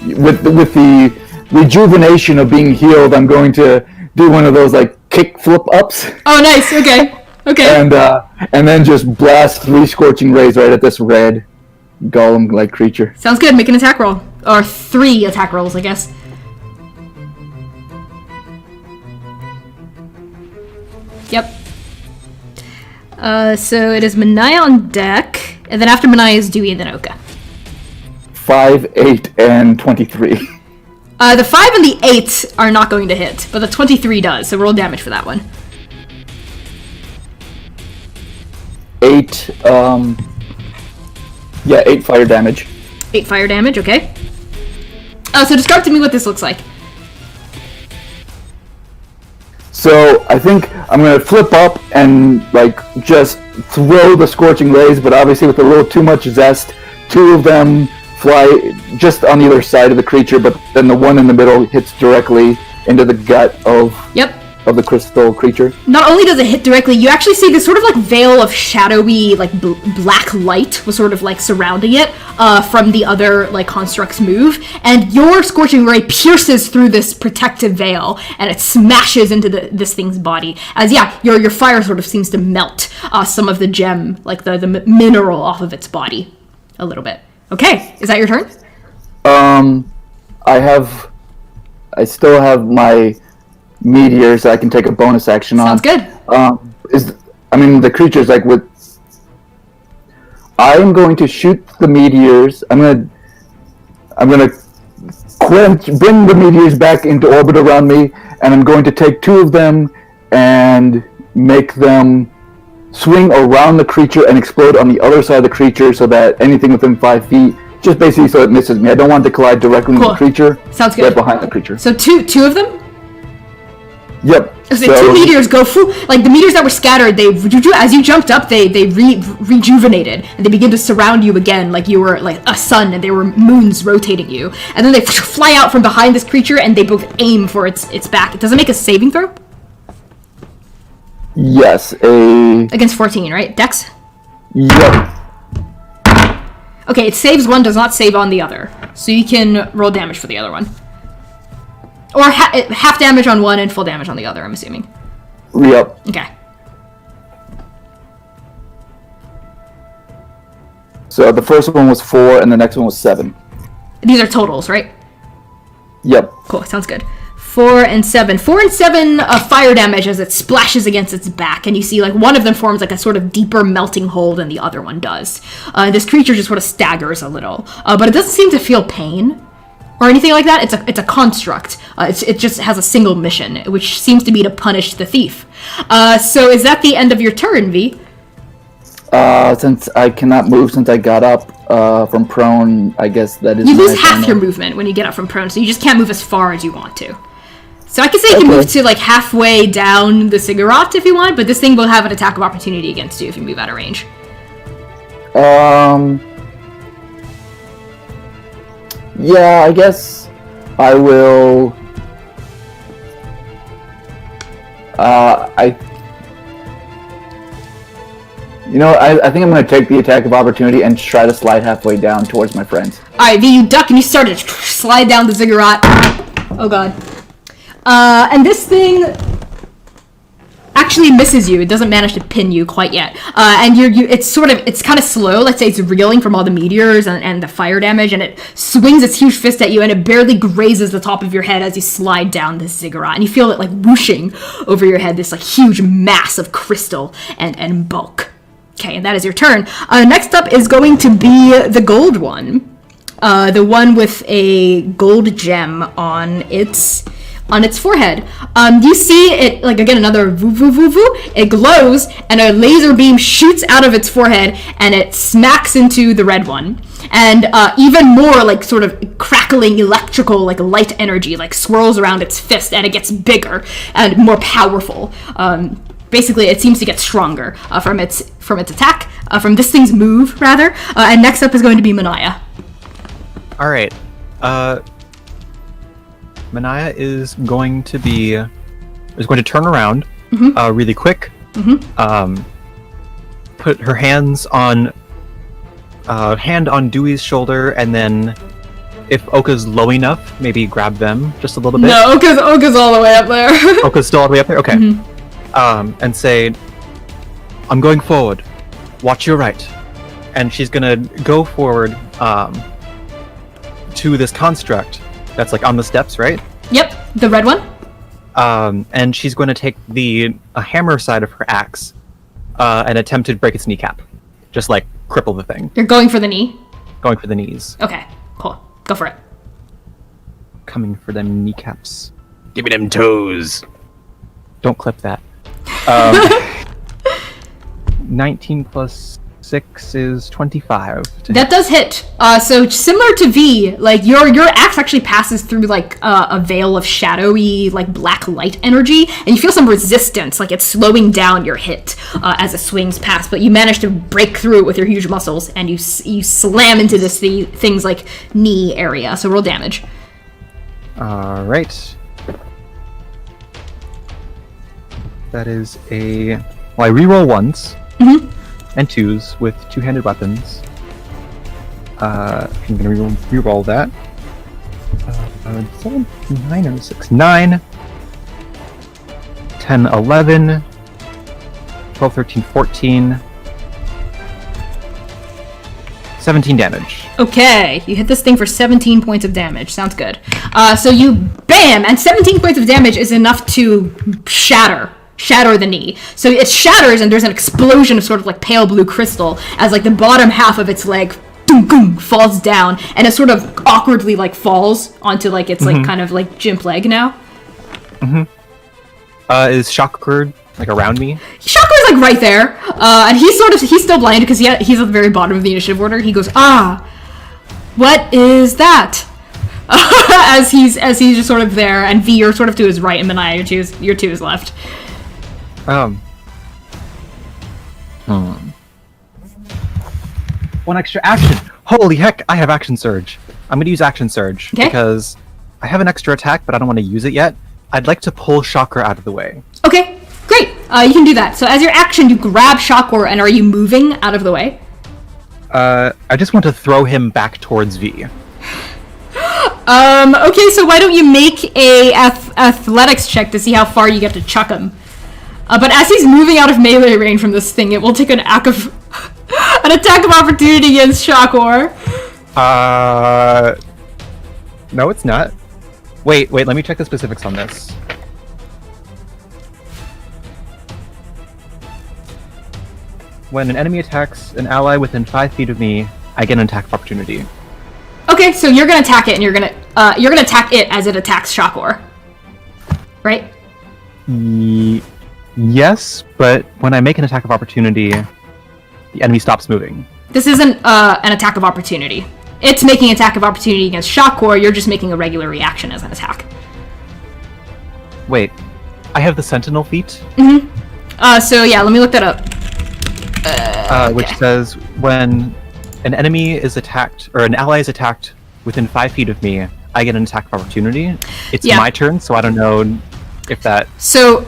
with the rejuvenation of being healed, I'm going to do one of those kick flip ups. Oh, nice. Okay. And then just blast 3 Scorching Rays right at this red golem-like creature. Sounds good. Make an attack roll. Or 3 attack rolls, I guess. Yep. So it is Manaia on deck, and then after Manaia is Dewey and then Oka. 5, 8, and 23. The 5 and the 8 are not going to hit, but the 23 does, so roll damage for that one. 8, 8 fire damage. 8 fire damage, okay. So describe to me what this looks like. So I think I'm going to flip up and just throw the Scorching Rays, but obviously with a little too much zest. 2 of them fly just on either side of the creature, but then the one in the middle hits directly into the gut of the crystal creature. Not only does it hit directly, you actually see this sort of veil of shadowy black light was sort of surrounding it from the other construct's move, and your Scorching Ray pierces through this protective veil and it smashes into this thing's body as your fire sort of seems to melt some of the gem, the mineral off of its body a little bit. Okay, is that your turn? I still have my meteors that I can take a bonus action on. Sounds good. The creature's like with. I am going to shoot the meteors. I'm gonna bring the meteors back into orbit around me, and I'm going to take 2 of them and make them swing around the creature and explode on the other side of the creature, so that anything within 5 feet, just basically so it misses me. I don't want to collide directly with the creature. Sounds good. Right behind the creature. So two of them? Yep. So 2 meteors go like the meteors that were scattered, as you jumped up, they rejuvenated, and they begin to surround you again like you were like a sun and they were moons rotating you. And then they fly out from behind this creature and they both aim for its back. Does it make a saving throw? Yes, against 14, right? Dex? Yep. Okay, it saves one, does not save on the other. So you can roll damage for the other one. Or half damage on one and full damage on the other, I'm assuming. Yep. Okay. So the first one was 4 and the next one was 7. These are totals, right? Yep. Cool, sounds good. 4 and 7. 4 and 7 fire damage as it splashes against its back, and you see like one of them forms like a sort of deeper melting hole than the other one does. This creature just sort of staggers a little, but it doesn't seem to feel pain or anything like that. It's a construct. It just has a single mission, which seems to be to punish the thief. So is that the end of your turn, V? Since I cannot move since I got up from prone, I guess that is. You lose half your movement when you get up from prone, so you just can't move as far as you want to. So I can say you can move to like halfway down the ziggurat if you want, but this thing will have an attack of opportunity against you if you move out of range. Yeah, I guess I will. I think I'm going to take the attack of opportunity and try to slide halfway down towards my friends. Alright, V, you duck and you start to slide down the ziggurat. Oh god. And this thing actually misses you. It doesn't manage to pin you quite yet. And it's kind of slow. Let's say it's reeling from all the meteors and the fire damage, and it swings its huge fist at you, and it barely grazes the top of your head as you slide down this ziggurat. And you feel it like whooshing over your head, this like huge mass of crystal and bulk. Okay, and that is your turn. Next up is going to be the gold one. The one with a gold gem on its forehead. You see it, like, again, another voo voo voo voo. It glows, and a laser beam shoots out of its forehead, and it smacks into the red one. And even more, like, sort of crackling electrical, like, light energy, like, swirls around its fist, and it gets bigger and more powerful. Basically, it seems to get stronger from its attack, from this thing's move, rather. And next up is going to be Manaia. All right. Manaia is going to turn around really quick. Put her hands on hand on Dewey's shoulder, and then if Oka's low enough, maybe grab them just a little bit. No, Oka's all the way up there. Oka's still all the way up there? Okay. And say, I'm going forward. Watch your right. And she's gonna go forward to this construct that's like on the steps, right? Yep, the red one. And she's going to take a hammer side of her axe and attempt to break its kneecap. Just like cripple the thing. You're going for the knee? Going for the knees. Okay, cool. Go for it. Coming for them kneecaps. Give me them toes. Don't clip that. 19 plus 6 is 25. That does hit. So similar to V, like your axe actually passes through like a veil of shadowy, like black light energy, and you feel some resistance, like it's slowing down your hit as it swings past. But you manage to break through it with your huge muscles, and you slam into this thing's like knee area. So roll damage. All right. That is I reroll ones and twos with two-handed weapons. I'm gonna reroll that. 7, 9, or 6, 9, 10, 11, 12, 13, 14, 17 damage. Okay, you hit this thing for 17 points of damage. Sounds good. So you bam, and 17 points of damage is enough to shatter the knee. So it shatters, and there's an explosion of sort of like pale blue crystal as like the bottom half of its leg falls down, and it sort of awkwardly like falls onto like its like kind of like gimp leg now. Is Shocker like around me? Shocker's like right there, and he's still blind because he's at the very bottom of the initiative order. He goes, what is that? as he's just sort of there, and V, you're sort of to his right, and Manaia, you're to his left. One extra action. Holy heck, I have Action Surge. I'm going to use Action Surge because I have an extra attack, but I don't want to use it yet. I'd like to pull Shocker out of the way. Okay, great. You can do that. So as your action, you grab Shocker, and are you moving out of the way? I just want to throw him back towards V. Okay, so why don't you make a athletics check to see how far you get to chuck him? But as he's moving out of melee range from this thing, it will take an attack of opportunity against Shocker. No, it's not. Wait, let me check the specifics on this. When an enemy attacks an ally within 5 feet of me, I get an attack of opportunity. Okay, so you're gonna attack it, and you're gonna attack it as it attacks Shocker, right? Yes, but when I make an attack of opportunity, the enemy stops moving. This isn't an attack of opportunity. It's making an attack of opportunity against Shocker. You're just making a regular reaction as an attack. Wait, I have the Sentinel feat? So yeah, let me look that up. Which says when an enemy is attacked, or an ally is attacked within 5 feet of me, I get an attack of opportunity. It's my turn, so I don't know if that... So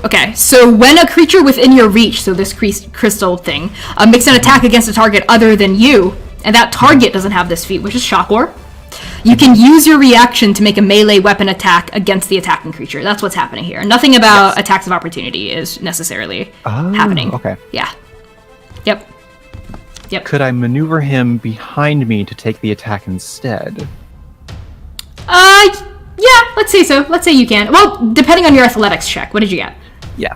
when a creature within your reach, so this crystal thing, makes an attack against a target other than you, and that target doesn't have this feat, which is Shocker, you can use your reaction to make a melee weapon attack against the attacking creature. That's what's happening here. Nothing about attacks of opportunity is necessarily happening. Okay. Yeah. Yep. Could I maneuver him behind me to take the attack instead? Yeah, let's say so. Let's say you can. Well, depending on your athletics check. What did you get? Yeah.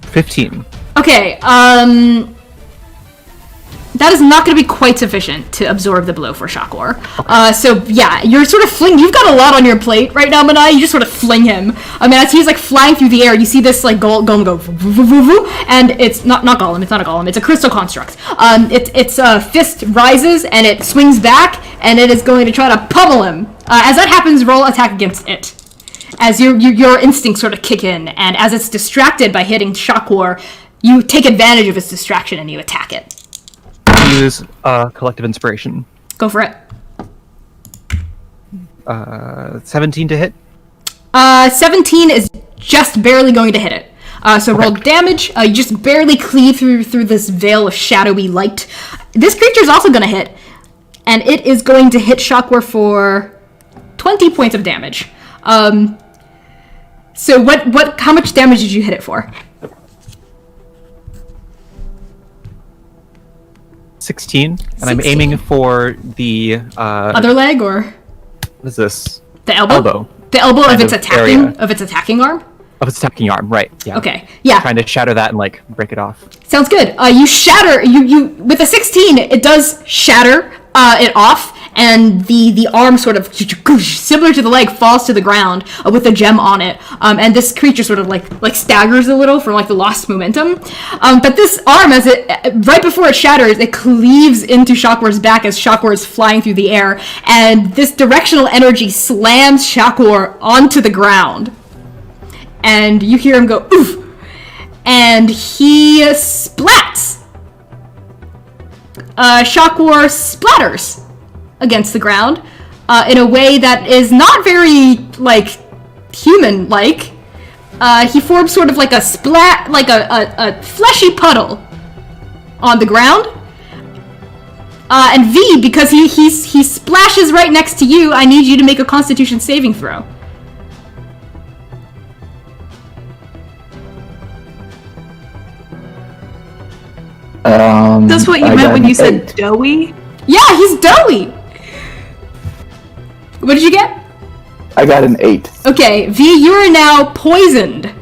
15. Okay, that is not going to be quite sufficient to absorb the blow for Shocker. Okay. So yeah, you're sort of you've got a lot on your plate right now, Manaia. You just sort of fling him. I mean, as he's like flying through the air, you see this like golem go, and it's not golem. It's not a golem. It's a crystal construct. Its fist rises and it swings back, and it is going to try to pummel him. As that happens, roll attack against it. As your instincts sort of kick in, and as it's distracted by hitting Shocker, you take advantage of its distraction and you attack it. Use collective inspiration. Go for it. 17 to hit. 17 is just barely going to hit it. So roll damage. You just barely cleave through this veil of shadowy light. This creature is also going to hit, and it is going to hit Shocker for 20 points of damage. So how much damage did you hit it for? 16, and 16. I'm aiming for the other leg, or what is this? The elbow. The elbow of its attacking area. Of its attacking arm. Of its attacking arm, right? Yeah. Okay. Yeah. Trying to shatter that and like break it off. Sounds good. You shatter. You with a 16, it does shatter it off, and the arm sort of similar to the leg falls to the ground with a gem on it, and this creature sort of like staggers a little from like the lost momentum, but this arm, as it right before it shatters, it cleaves into Shocker's back as Shocker is flying through the air, and this directional energy slams Shocker onto the ground, and you hear him go oof, and he splats. Shocker splatters against the ground in a way that is not very like human-like. He forms sort of like a splat, like a fleshy puddle on the ground. And V, because he splashes right next to you, I need you to make a Constitution saving throw. That's what you I meant got when an you said 8. doughy? Yeah, he's doughy! What did you get? I got an 8. Okay, V, you are now poisoned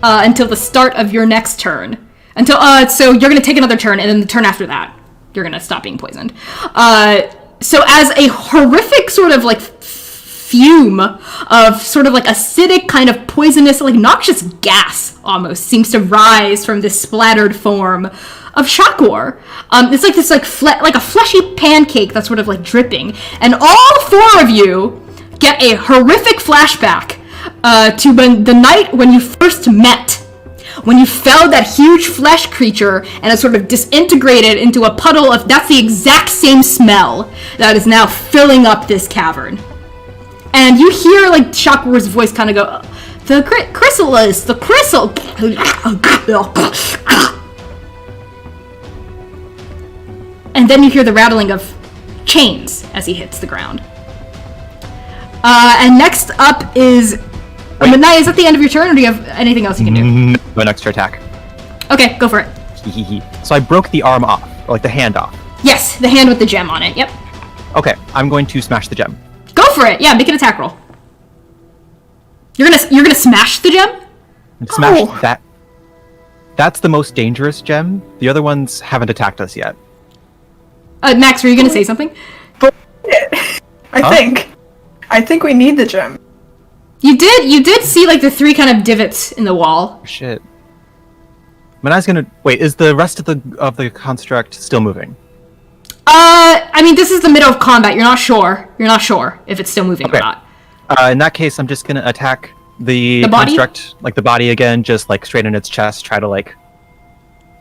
until the start of your next turn. So you're gonna take another turn, and then the turn after that, you're gonna stop being poisoned. So as a horrific sort of like fume of sort of like acidic kind of poisonous, like noxious gas almost seems to rise from this splattered form of Shakur. It's like this like a fleshy pancake that's sort of like dripping, and all 4 of you get a horrific flashback to the night when you first met. When you felled that huge flesh creature and it sort of disintegrated into a puddle of, that's the exact same smell that is now filling up this cavern. And you hear like Shakur's voice kind of go, the chrysalis, the crystal. And then you hear the rattling of chains as he hits the ground. And next up is Manaia. Is that the end of your turn, or do you have anything else you can do? An extra attack. Okay, go for it. So I broke the arm off, or like the hand off. Yes, the hand with the gem on it. Yep. Okay, I'm going to smash the gem. Go for it. Yeah, make an attack roll. You're gonna smash the gem? Smash that. That's the most dangerous gem. The other ones haven't attacked us yet. Max, were you gonna say something? I think we need the gem. You did see like the 3 kind of divots in the wall. Shit. Manai's gonna wait. Is the rest of the construct still moving? I mean, this is the middle of combat. You're not sure if it's still moving or not. In that case, I'm just gonna attack the body? construct, like the body again, just like straight in its chest. Try to like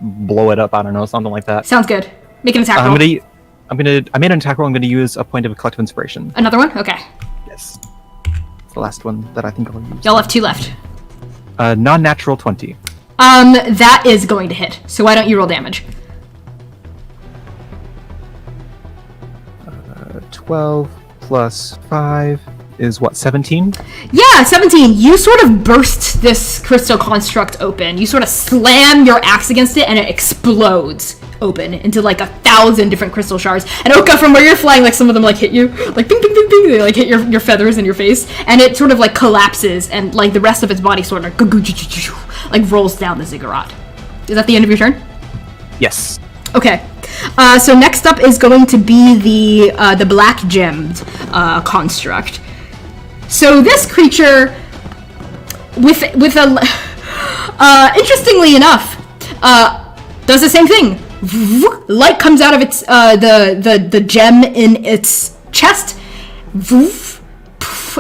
blow it up. I don't know, something like that. Sounds good. Make an attack roll. I made an attack roll. I'm gonna use a point of collective inspiration. Another one? Okay. Yes. It's the last one that I think I'll use. Y'all have 2 left. Non-natural 20. That is going to hit. So why don't you roll damage? 12 plus 5 is what, 17? Yeah, 17. You sort of burst this crystal construct open. You sort of slam your axe against it, and it explodes open into like 1,000 different crystal shards. And Oka, from where you're flying, like some of them like hit you, like bing, bing, bing, bing. They like hit your feathers in your face, and it sort of like collapses, and like the rest of its body sort of like rolls down the ziggurat. Is that the end of your turn? Yes. Okay. So next up is going to be the black gemmed construct. So this creature, with a interestingly enough, does the same thing. Light comes out of its the gem in its chest,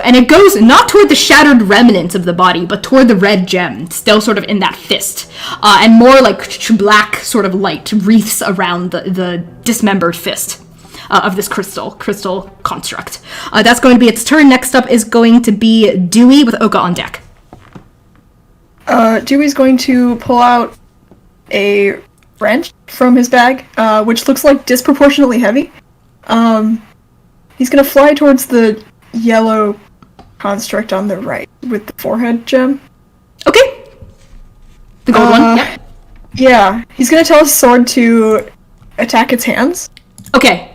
and it goes not toward the shattered remnants of the body, but toward the red gem, still sort of in that fist, and more like black sort of light wreaths around the dismembered fist of this crystal construct. That's going to be its turn. Next up is going to be Dewey with Oka on deck. Dewey's going to pull out a wrench from his bag, which looks like disproportionately heavy. He's going to fly towards the yellow construct on the right with the forehead gem. Okay. The gold one? Yep. Yeah. He's going to tell his sword to attack its hands. Okay.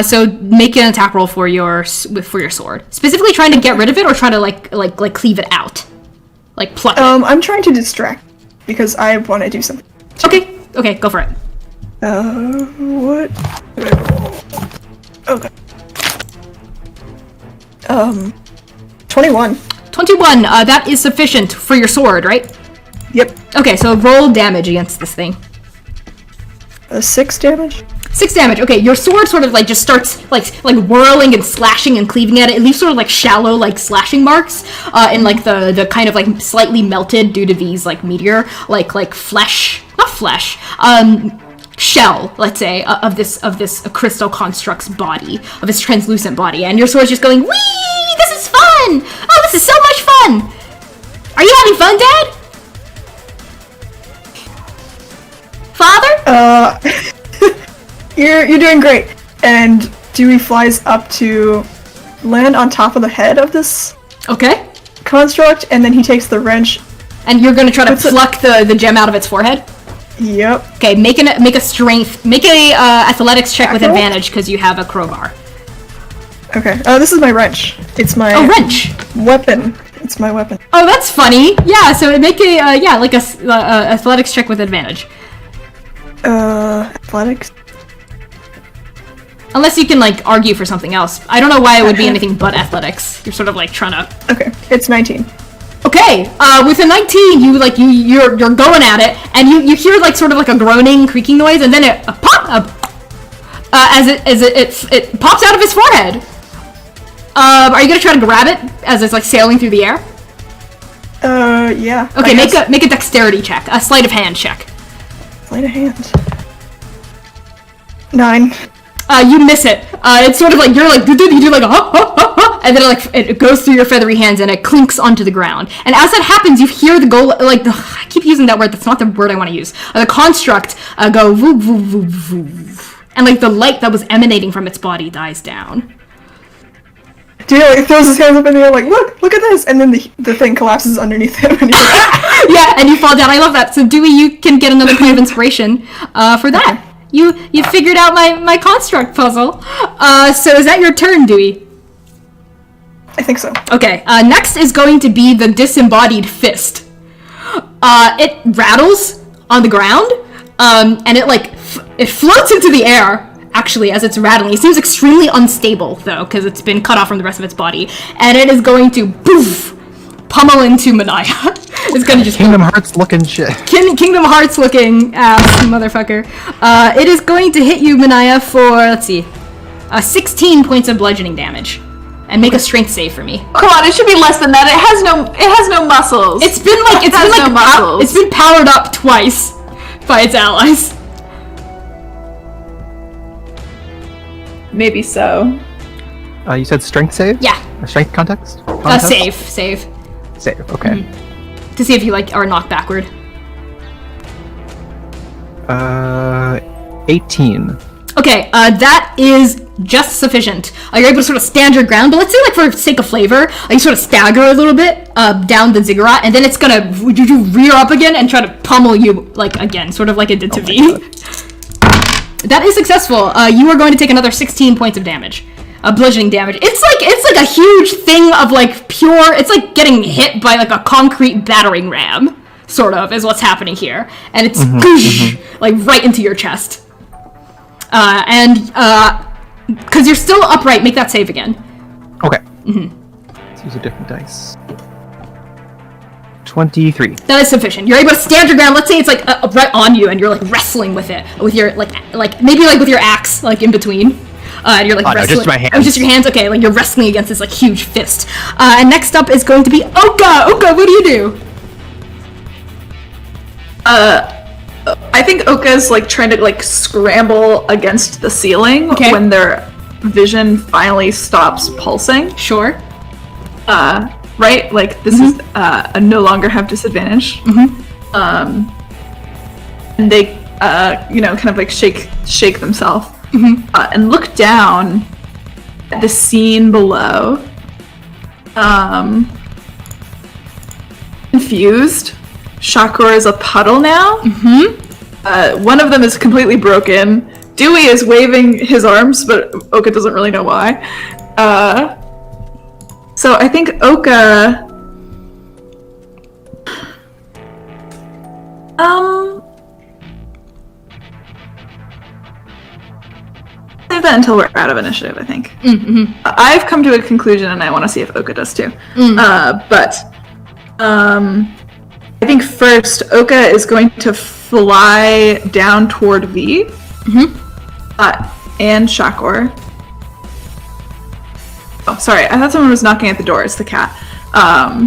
So make an attack roll for your sword. Specifically trying to get rid of it, or trying to like cleave it out, like pluck it. I'm trying to distract because I want to do something. Okay, go for it. What? Okay. 21. 21. That is sufficient for your sword, right? Yep. Okay, so roll damage against this thing. 6 damage. 6 damage. Okay, your sword sort of like just starts like whirling and slashing and cleaving at it. It leaves sort of like shallow like slashing marks in like the kind of like slightly melted due to these like meteor like flesh, not flesh, shell, let's say, of this crystal construct's body, of its translucent body, and your sword's just going, wee! This is fun! Oh, this is so much fun! Are you having fun, Dad? Father? You're doing great. And Dewey flies up to land on top of the head of this Okay. construct, and then he takes the wrench. And you're gonna try to pluck the gem out of its forehead? Yep. Okay, make a athletics check with Tackle? advantage because you have a crowbar. Okay. Oh, this is my wrench. It's my Wrench. weapon. It's my weapon. Oh, that's funny. Yeah, so make a athletics check with advantage. Athletics. Unless you can like argue for something else. I don't know why it would be anything but athletics. You're sort of like trying to. Okay, it's 19. Okay, with a 19, you're going at it, and you hear like sort of like a groaning, creaking noise, and then it as it pops out of his forehead. Are you gonna try to grab it as it's like sailing through the air? Yeah. Okay, make a dexterity check, a sleight of hand check. Sleight of hand. 9. You miss it. It's sort of like you're like you do like a and then it goes through your feathery hands and it clinks onto the ground. And as that happens, you hear the I keep using that word. That's not the word I want to use. The construct go woo woo woo woo, and like the light that was emanating from its body dies down. Dewey like throws his hands up in the air like, look at this, and then the thing collapses underneath him. And yeah, and you fall down. I love that. So Dewey, you can get another point of inspiration for that. You figured out my construct puzzle. So is that your turn, Dewey? I think so. Okay. Next is going to be the disembodied fist. It rattles on the ground, and it floats into the air. Actually, as it's rattling, it seems extremely unstable though, because it's been cut off from the rest of its body, and it is going to pummel into Manaia. It's gonna just Kingdom Hearts looking shit. Kingdom Hearts looking ass motherfucker. It is going to hit you, Manaia, for 16 points of bludgeoning damage, and make a strength save for me. Come on, it should be less than that. It has no muscles. It's been muscles. It's been powered up twice by its allies. Maybe so. You said strength save? Yeah. Or strength context? Save. Save, okay. To see if you are knocked backward. 18. Okay, that is just sufficient. You're able to sort of stand your ground, but let's say, for sake of flavor, you sort of stagger a little bit down the ziggurat, and then it's gonna rear up again and try to pummel you again, sort of like it did to V. That is successful. You are going to take another 16 points of damage. Bludgeoning damage. It's like a huge thing of pure. It's like getting hit by a concrete battering ram, sort of, is what's happening here, and it's right into your chest. Because you're still upright, make that save again. Okay. Let's use a different dice. 23. That is sufficient. You're able to stand your ground. Let's say it's right on you, and you're wrestling with it with your maybe with your axe in between. And you're wrestling. No, just my hands. Oh, just your hands. Okay, you're wrestling against this huge fist. And next up is going to be Oka. Oka, what do you do? I think Oka's trying to scramble against the ceiling when their vision finally stops pulsing. Sure. Right? This is no longer have disadvantage. And they kind of shake themselves and look down at the scene below. Confused. Shakur is a puddle now. One of them is completely broken. Dewey is waving his arms, but Oka doesn't really know why. So I think Oka... Save that until we're out of initiative, I think. I've come to a conclusion, and I want to see if Oka does too. I think first, Oka is going to fly down toward V. And Shakur. Oh, sorry, I thought someone was knocking at the door. It's the cat. I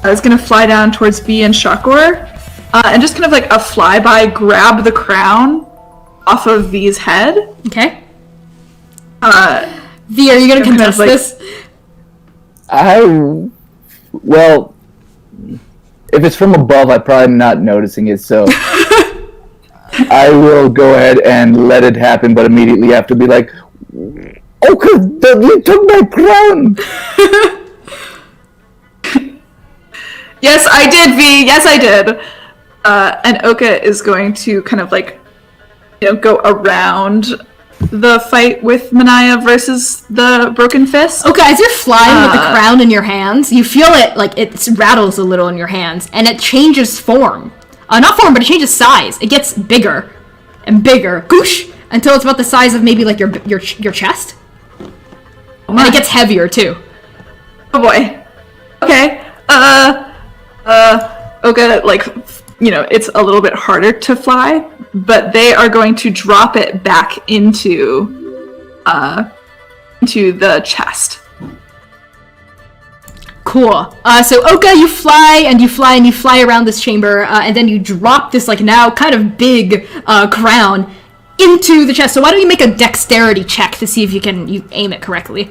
was going to fly down towards V and Shakur, and just kind of a flyby grab the crown off of V's head. Okay. V, are you going to contest this? Well, if it's from above, I'm probably not noticing it, so I will go ahead and let it happen, but immediately have to be like, Oka, you took my crown! Yes, I did, V. Yes, I did. And Oka is going to kind of like, go around the fight with Manaia versus the broken fist. Okay, as you're flying with the crown in your hands, you feel it, like, it rattles a little in your hands, and it changes form. Not form, but it changes size. It gets bigger and bigger, goosh, until it's about the size of maybe, like, your chest. And it gets heavier, too. Oh boy. Okay. Oka, like, it's a little bit harder to fly, but they are going to drop it back into the chest. Cool. So Oka, you fly and you fly and you fly around this chamber, and then you drop this, like, now kind of big crown into the chest. So why don't you make a dexterity check to see if you aim it correctly?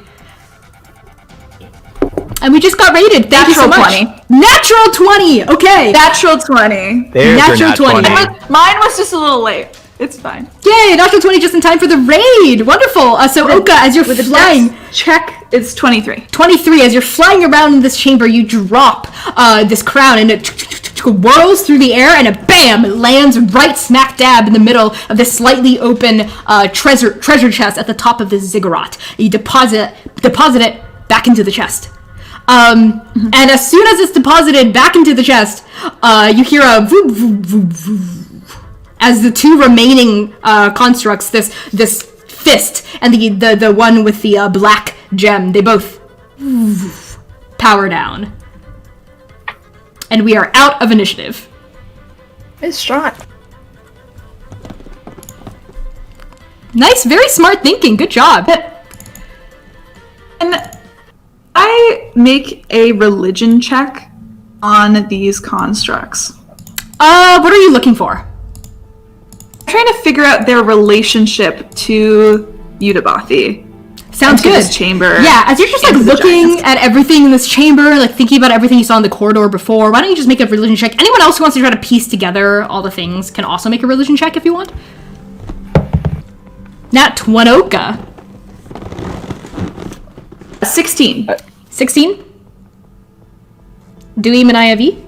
And we just got rated. Thank you so much. 20. Natural 20. Okay. Natural 20. There's Natural your 20. Mine was just a little late. It's fine. Yay! Natural 20 just in time for the raid. Wonderful. So Oka, as you're flying, check is 23. 23. As you're flying around in this chamber, you drop this crown, and it whirls through the air, and bam! It lands right smack dab in the middle of this slightly open treasure chest at the top of this ziggurat. You deposit it back into the chest. And as soon as it's deposited back into the chest, you hear a vroom, vroom, vroom, vroom, as the two remaining constructs, this fist and the one with the black gem, they both power down. And we are out of initiative. Nice shot. Nice, very smart thinking. Good job. And I make a religion check on these constructs. What are you looking for? I'm trying to figure out their relationship to Yuddhabathi. Sounds good. This chamber. Yeah, as you're just like looking at everything in this chamber, like thinking about everything you saw in the corridor before, why don't you just make a religion check? Anyone else who wants to try to piece together all the things can also make a religion check if you want. Nat Twanoka. 16. 16? Dewey, Manaia, Vee?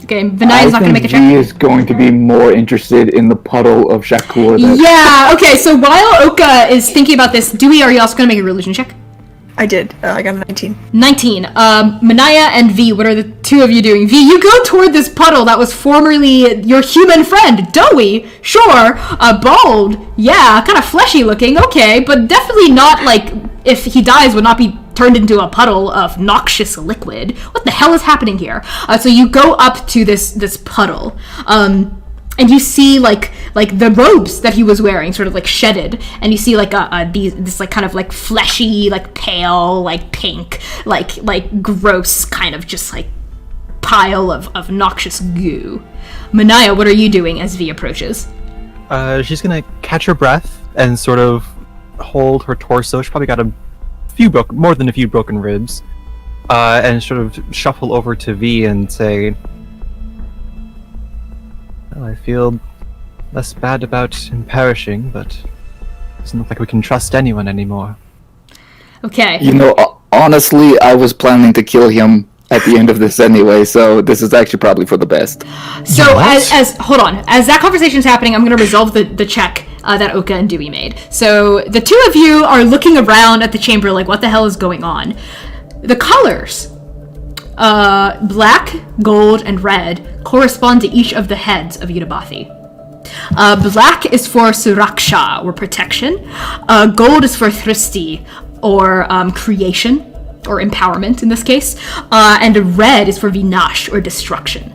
Okay, Vinai's not going to make a check. Vee is going to be more interested in the puddle of Shakur. Yeah, okay, so while Oka is thinking about this, Dewey, are you also going to make a religion check? I did. I got a 19. 19. Manaia and Vee, what are the two of you doing? Vee, you go toward this puddle that was formerly your human friend, Doughy. Sure, bald, yeah, kind of fleshy looking, okay, but definitely not like, if he dies, would not be turned into a puddle of noxious liquid. What the hell is happening here? So you go up to this puddle, and you see like the robes that he was wearing sort of like shedded, and you see like this like kind of like fleshy, like pale, like pink, like gross kind of just like pile of noxious goo. Manaia, what are you doing as Vee approaches? She's gonna catch her breath and sort of hold her torso. She probably got more than a few broken ribs, and sort of shuffle over to Vee and say, well, I feel less bad about him perishing, but it doesn't look like we can trust anyone anymore. Okay. Honestly, I was planning to kill him at the end of this anyway, so this is actually probably for the best. So hold on, as that conversation's happening, I'm going to resolve the check that Oka and Dewey made. So the two of you are looking around at the chamber like, what the hell is going on? The colors, black, gold, and red, correspond to each of the heads of Yuddhabathi. Black is for Suraksha, or protection. Gold is for Thristi, or creation, or empowerment in this case. And red is for Vinash, or destruction.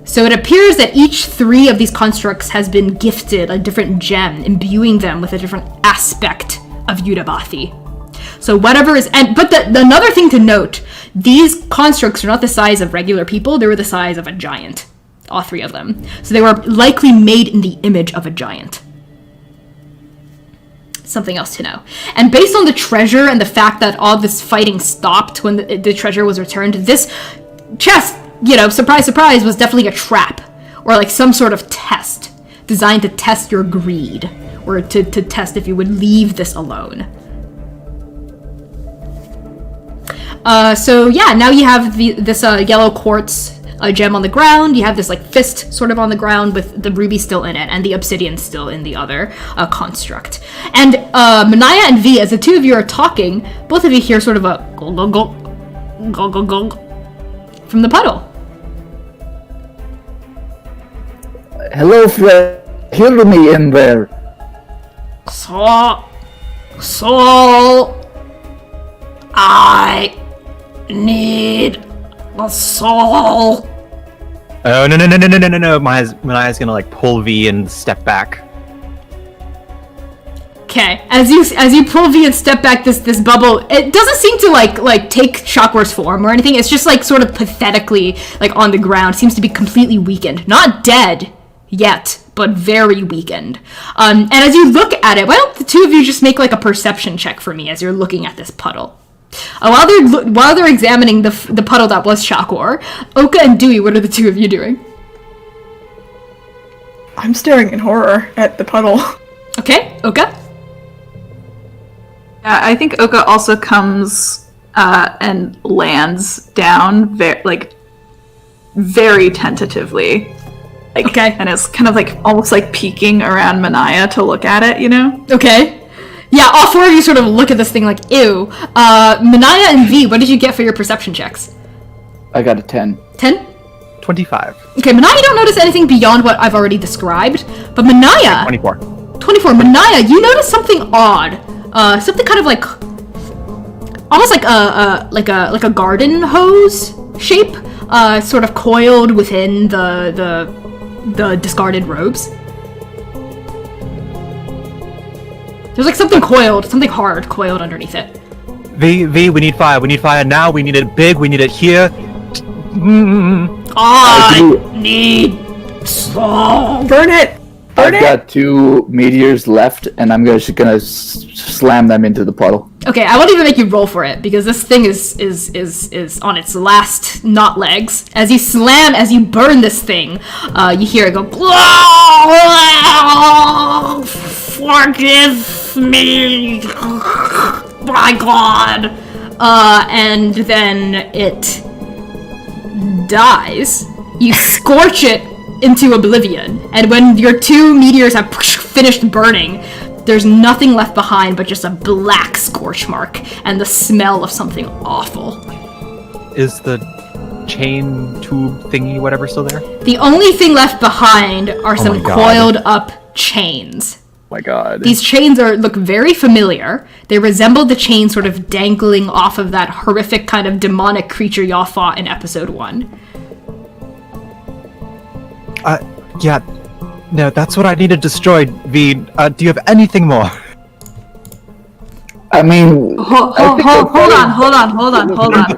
So it appears that each three of these constructs has been gifted a different gem, imbuing them with a different aspect of Yuddhabathi. So whatever is, but another thing to note, these constructs are not the size of regular people, they were the size of a giant. All three of them. So they were likely made in the image of a giant. Something else to know. And based on the treasure and the fact that all this fighting stopped when the treasure was returned, this chest, surprise, surprise, was definitely a trap. Or like some sort of test designed to test your greed. Or to test if you would leave this alone. So yeah, now you have this yellow quartz gem on the ground. You have this like fist sort of on the ground with the ruby still in it and the obsidian still in the other construct. And Manaia and Vee, as the two of you are talking, both of you hear sort of a gong gong gong gong gong gong from the puddle. Hello, friend. Hear me in there. Soul, I need a soul. Oh, no. Manaya's gonna like pull V and step back. Okay, as you pull V and step back, this bubble, it doesn't seem to like take Shockware's form or anything. It's just like sort of pathetically like on the ground. Seems to be completely weakened. Not dead yet, but very weakened. And as you look at it, why don't the two of you just make like a perception check for me as you're looking at this puddle? While they're examining the puddle that was Shockwar, Oka and Dewey, what are the two of you doing? I'm staring in horror at the puddle. Okay, Oka? Yeah, I think Oka also comes and lands down very tentatively. Like, okay. And it's kind of like almost like peeking around Manaia to look at it, you know? Okay. Yeah, all four of you sort of look at this thing like, ew. Manaia and Vee, what did you get for your perception checks? I got a 10. 10? 25. Okay, Manaia, you don't notice anything beyond what I've already described, but Manaia... 24. 24. Manaia, you notice something odd. Something kind of like... almost like a garden hose shape, sort of coiled within the discarded robes. There's like something coiled, something hard coiled underneath it. V, we need fire. We need fire now. We need it big. We need it here. I need soul. Burn it! I've got 2 meteors left, and I'm just gonna slam them into the puddle. Okay, I won't even make you roll for it because this thing is on its last not legs. As you burn this thing, you hear it go. Forgive me, my God, and then it dies. You scorch it into oblivion, and when your 2 meteors have finished burning, there's nothing left behind but just a black scorch mark and the smell of something awful. Is the chain tube thingy whatever still there? The only thing left behind are some coiled up chains. Oh my God. These chains look very familiar. They resemble the chain sort of dangling off of that horrific kind of demonic creature y'all fought in episode 1. Yeah. No, that's what I need to destroy, V. Do you have anything more? I mean... Hold on.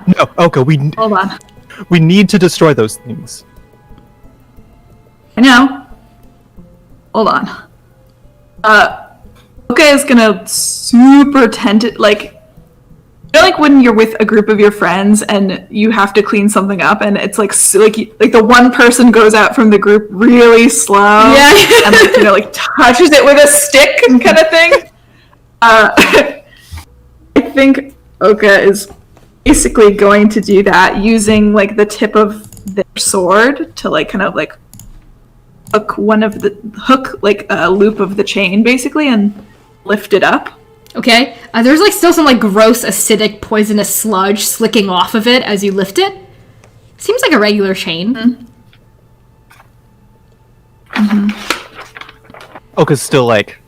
No, Oka, Hold on. We need to destroy those things. I know. Hold on. Oka is gonna super you know, like when you're with a group of your friends and you have to clean something up, and it's like the one person goes out from the group really slow, and like touches it with a stick kind of thing. I think Oka is basically going to do that using like the tip of their sword to like kind of like hook a loop of the chain basically and lift it up. Okay, there's like still some like gross acidic poisonous sludge slicking off of it as you lift it. Seems like a regular chain. Oka's still like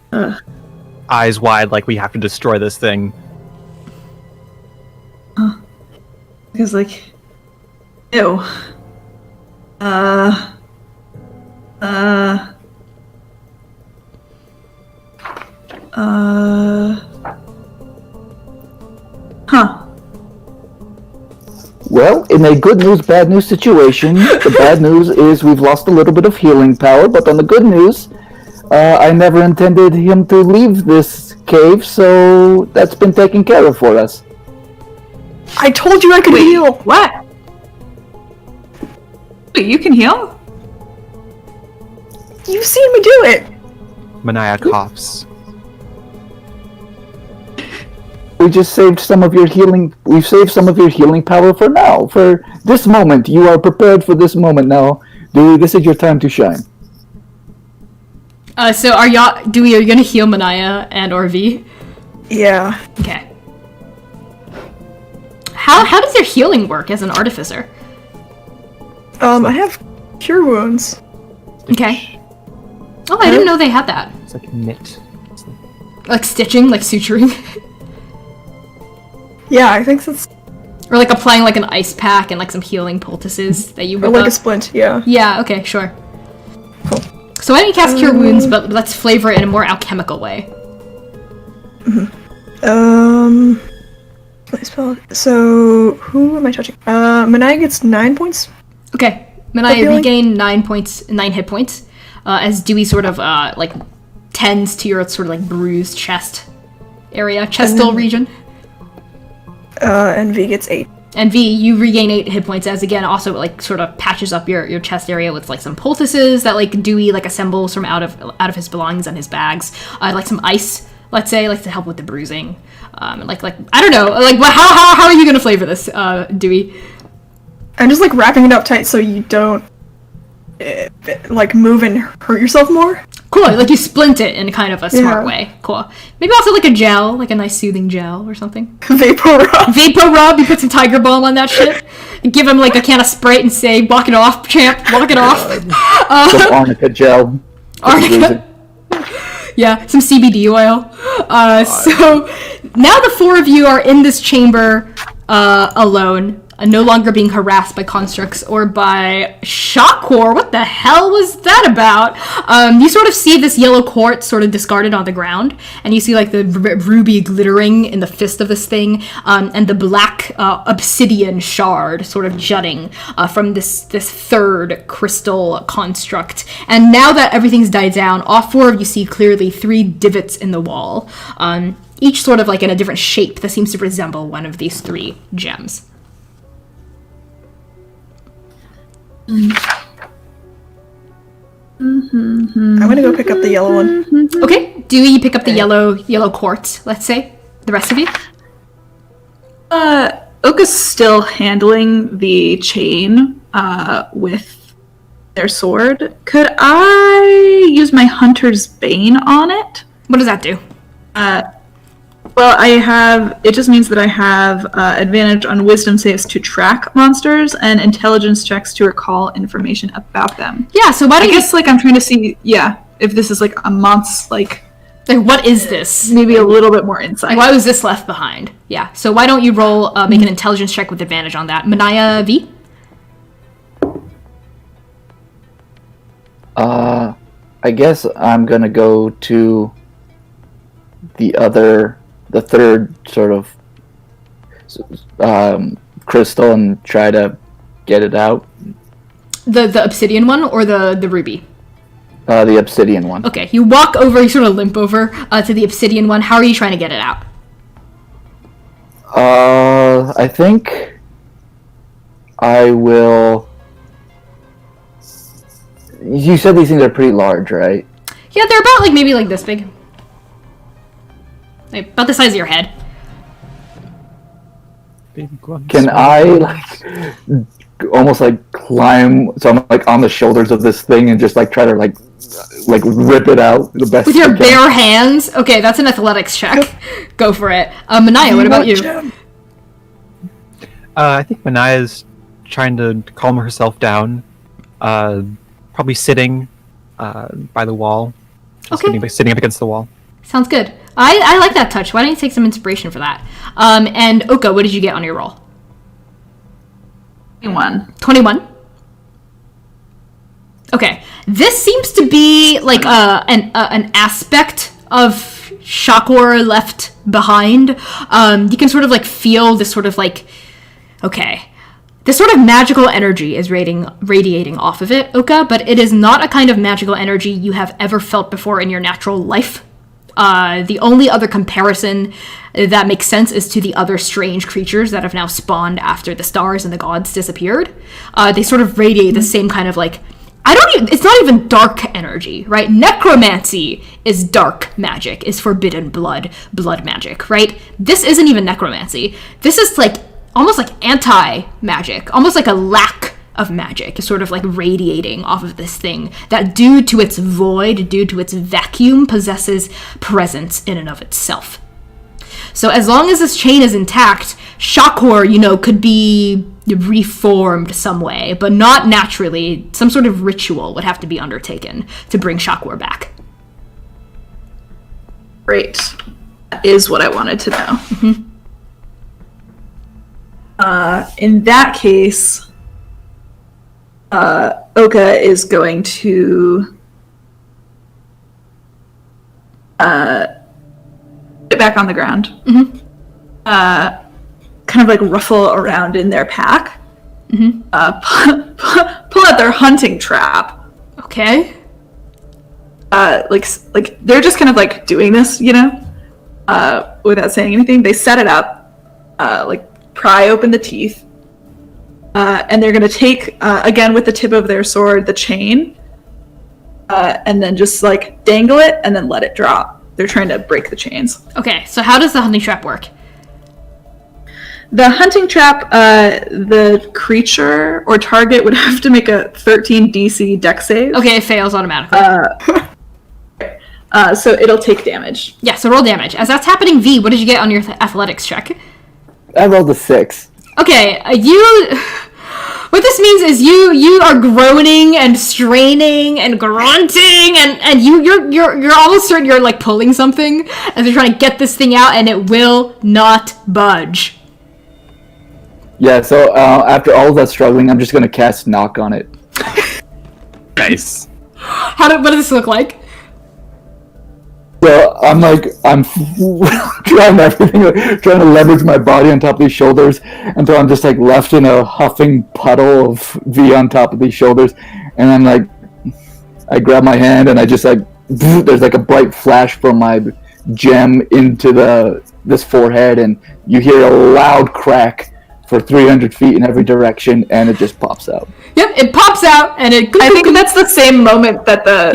eyes wide, like we have to destroy this thing. Because like, ew. Well, in a good news, bad news situation, the bad news is we've lost a little bit of healing power, but on the good news, I never intended him to leave this cave, so that's been taken care of for us. I told you I could heal! What? Wait, you can heal? You've seen me do it! Manaia coughs. we just saved some of your healing. We've saved some of your healing power for now. For this moment, you are prepared for this moment now. Dewey, this is your time to shine. So are you gonna heal Manaia and or Vee? Yeah. Okay. How does your healing work as an artificer? I have cure wounds. Okay. Oh, I didn't know they had that. It's like knit. Like stitching, like suturing. Yeah, I think that's... Or like applying like an ice pack and like some healing poultices that you Or whip like up. a splint, yeah. Yeah, okay, sure. Cool. So why don't you cast Cure Wounds, but let's flavor it in a more alchemical way. Spell. So, who am I touching? Manaia gets 9 points. Okay. Manaia, healing? regain 9 hit points. As Dewey sort of like tends to your sort of like bruised chest area, chestal region. And V gets 8. And V, you regain 8 hit points as again also like sort of patches up your chest area with like some poultices that like Dewey like assembles from out of his belongings and his bags. Like some ice, let's say, like to help with the bruising. Like I don't know, like how are you gonna flavor this, Dewey? I'm just like wrapping it up tight so you don't like move and hurt yourself more. Cool, like you splint it in kind of a smart Yeah. way. Cool. Maybe also like a gel, like a nice soothing gel or something. Vapor rub. Vapor rub, you put some Tiger Balm on that shit. And give him like a can of Sprite and say, walk it off, champ, walk it off. Some arnica gel. Arnica. Yeah, some CBD oil. So now the four of you are in this chamber alone, no longer being harassed by constructs or by Shockwar. What the hell was that about? You sort of see this yellow quartz sort of discarded on the ground, and you see like the ruby glittering in the fist of this thing, and the black obsidian shard sort of jutting from this third crystal construct. And now that everything's died down, all four of you see clearly 3 divots in the wall, each sort of like in a different shape that seems to resemble one of these 3 gems. I'm gonna go pick up the yellow one. Okay, Dewey, you pick up the yellow quartz, let's say. The rest of you? Oka's still handling the chain with their sword. Could I use my Hunter's Bane on it? What does that do? Well, it just means that I have advantage on wisdom saves to track monsters and intelligence checks to recall information about them. Yeah, so why don't I guess, like, I'm trying to see, if this is, like, a monster, like, what is this? maybe a little bit more insight. Why was this left behind? Yeah, so why don't you roll, make an intelligence check with advantage on that. Manaia V? I guess I'm gonna go to the third sort of crystal and try to get it out. The obsidian one or the ruby? The obsidian one. Okay, you walk over, you sort of limp over to the obsidian one. How are you trying to get it out? I think I will... You said these things are pretty large, right? Yeah, they're about like maybe like this big. Like, about the size of your head. Can I like almost like climb? So I'm like on the shoulders of this thing and just like try to like rip it out the best. With your I can. bare hands? Okay, that's an athletics check. Go for it. Manaia, what about you? I think Manaia's trying to calm herself down. Probably sitting by the wall. Just Okay. sitting up against the wall. Sounds good. I like that touch. Why don't you take some inspiration for that? And Oka, what did you get on your roll? 21? Okay. This seems to be like an aspect of Shockwar left behind. You can sort of like feel this sort of like, okay, this sort of magical energy is radiating off of it, Oka, but it is not a kind of magical energy you have ever felt before in your natural life. The only other comparison that makes sense is to the other strange creatures that have now spawned after the stars and the gods disappeared. They sort of radiate the same kind of like it's not even dark energy, right? Necromancy is dark magic, is forbidden blood magic, right? This isn't even necromancy. This is like almost like anti-magic, almost like a lack of magic, sort of like radiating off of this thing that, due to its void, due to its vacuum, possesses presence in and of itself. So as long as this chain is intact, Shakor, could be reformed some way, but not naturally. Some sort of ritual would have to be undertaken to bring Shakor back. Great. That is what I wanted to know. In that case, Oka is going to put it back on the ground. Kind of like ruffle around in their pack. Pull out their hunting trap. Okay. Like they're just kind of like doing this, without saying anything. They set it up, pry open the teeth, and they're gonna take, again with the tip of their sword, the chain, and then just like dangle it and then let it drop. They're trying to break the chains. Okay, so how does the hunting trap work? The hunting trap, the creature or target would have to make a 13 DC dex save. Okay, it fails automatically. So it'll take damage. Yeah, so roll damage. As that's happening, V, what did you get on your athletics check? I rolled a 6. Okay, what this means is you are groaning and straining and grunting and you're almost certain you're like pulling something as you're trying to get this thing out, and it will not budge. Yeah, so after all of that struggling, I'm just going to cast Knock on it. Nice. What does this look like? So I'm trying everything, trying to leverage my body on top of these shoulders until I'm just like left in a huffing puddle of V on top of these shoulders, and then like I grab my hand and I just like there's like a bright flash from my gem into this forehead, and you hear a loud crack for 300 feet in every direction, and it just pops out. Yep, it pops out, and it... I think that's the same moment that the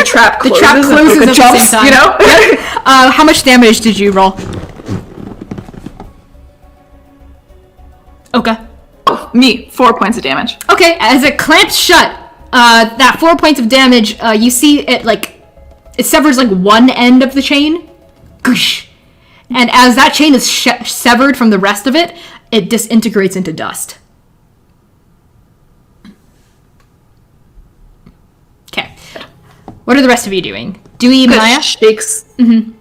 trap closes. The trap closes at jumps, the same time. Yep. How much damage did you roll? Okay. Oh, me, 4 points of damage. Okay, as it clamps shut, that 4 points of damage, you see it it severs like one end of the chain. Goosh. And as that chain is severed from the rest of it, it disintegrates into dust. Okay. What are the rest of you doing? Dewey, Manaia? Shakes. I'm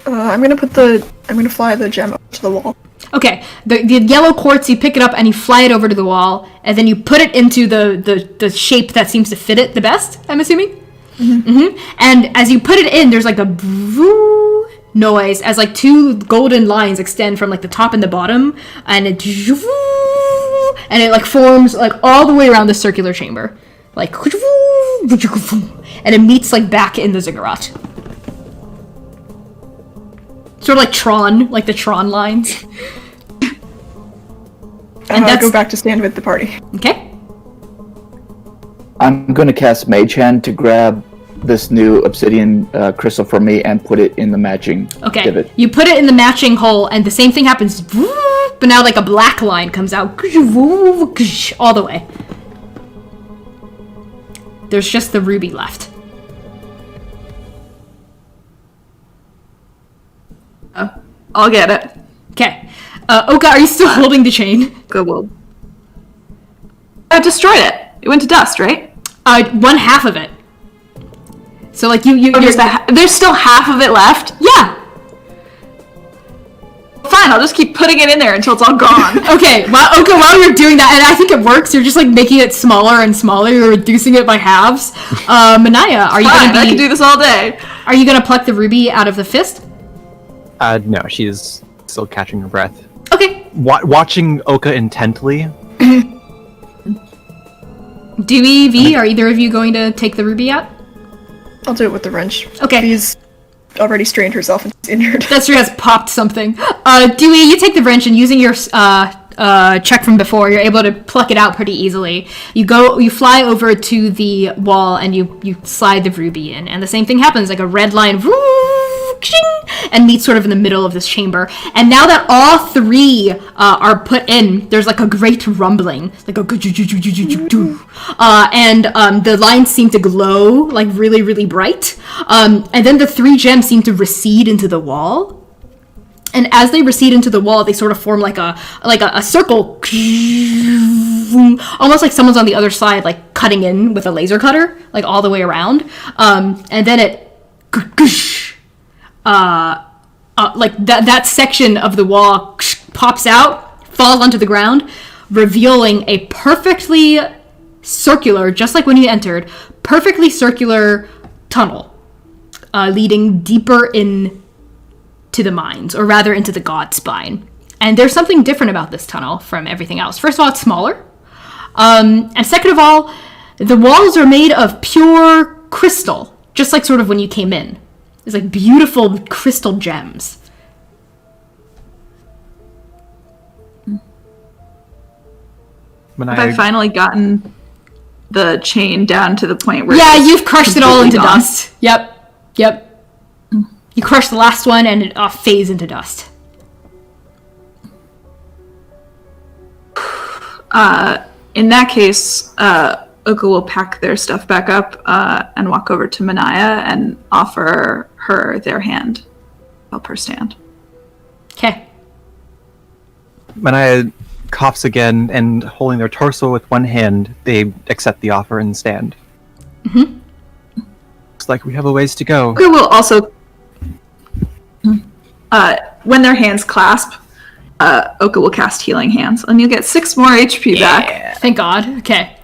gonna fly the gem up to the wall. Okay, the yellow quartz, you pick it up and you fly it over to the wall, and then you put it into the shape that seems to fit it the best, I'm assuming? And as you put it in, there's like a noise as like two golden lines extend from like the top and the bottom, and it like forms like all the way around the circular chamber, like, and it meets like back in the ziggurat, sort of like Tron, like the Tron lines. And I'll go back to stand with the party. Okay. I'm going to cast Mage Hand to grab this new obsidian crystal for me and put it in the matching divot. You put it in the matching hole, and the same thing happens, but now like a black line comes out all the way. There's just the ruby left. I'll get it. Okay. Oka, are you still holding the chain? Good. Well, I destroyed it. It went to dust, right? One half of it. So like there's still half of it left? Yeah. Fine, I'll just keep putting it in there until it's all gone. Okay, Oka, while you're doing that, and I think it works, you're just like making it smaller and smaller, you're reducing it by halves. Manaia, are you I can do this all day. Are you gonna pluck the ruby out of the fist? No, she's still catching her breath. Okay. Watching Oka intently. Dewey, V, are either of you going to take the ruby out? I'll do it with the wrench. Okay. She's already strained herself and she's injured. That's true, has popped something. Dewey, you take the wrench and using your check from before, you're able to pluck it out pretty easily. You fly over to the wall and you slide the ruby in, and the same thing happens, like a red line and meets sort of in the middle of this chamber. And now that all three are put in, there's like a great rumbling, like a and the lines seem to glow like really, really bright. And then the 3 gems seem to recede into the wall. And as they recede into the wall, they sort of form like a circle, almost like someone's on the other side, like cutting in with a laser cutter, like all the way around. And then it, like that section of the wall pops out, falls onto the ground, revealing a perfectly circular, just like when you entered, perfectly circular tunnel, leading deeper in to the mines, or rather into the Godspine. And there's something different about this tunnel from everything else. First of all, it's smaller. And second of all, the walls are made of pure crystal, just like sort of when you came in. It's like beautiful crystal gems. Have I finally gotten the chain down to the point where... Yeah, you've crushed it all into gone? dust. Yep. You crush the last one and it fades into dust. In that case, Uka will pack their stuff back up and walk over to Manaia and offer her their hand. Help her stand. Okay. Manaia coughs again, and holding their torso with one hand, they accept the offer and stand. Mm-hmm. Looks like we have a ways to go. Uka will also... when their hands clasp, Oka will cast Healing Hands, and you'll get 6 more HP back. Thank God. Okay.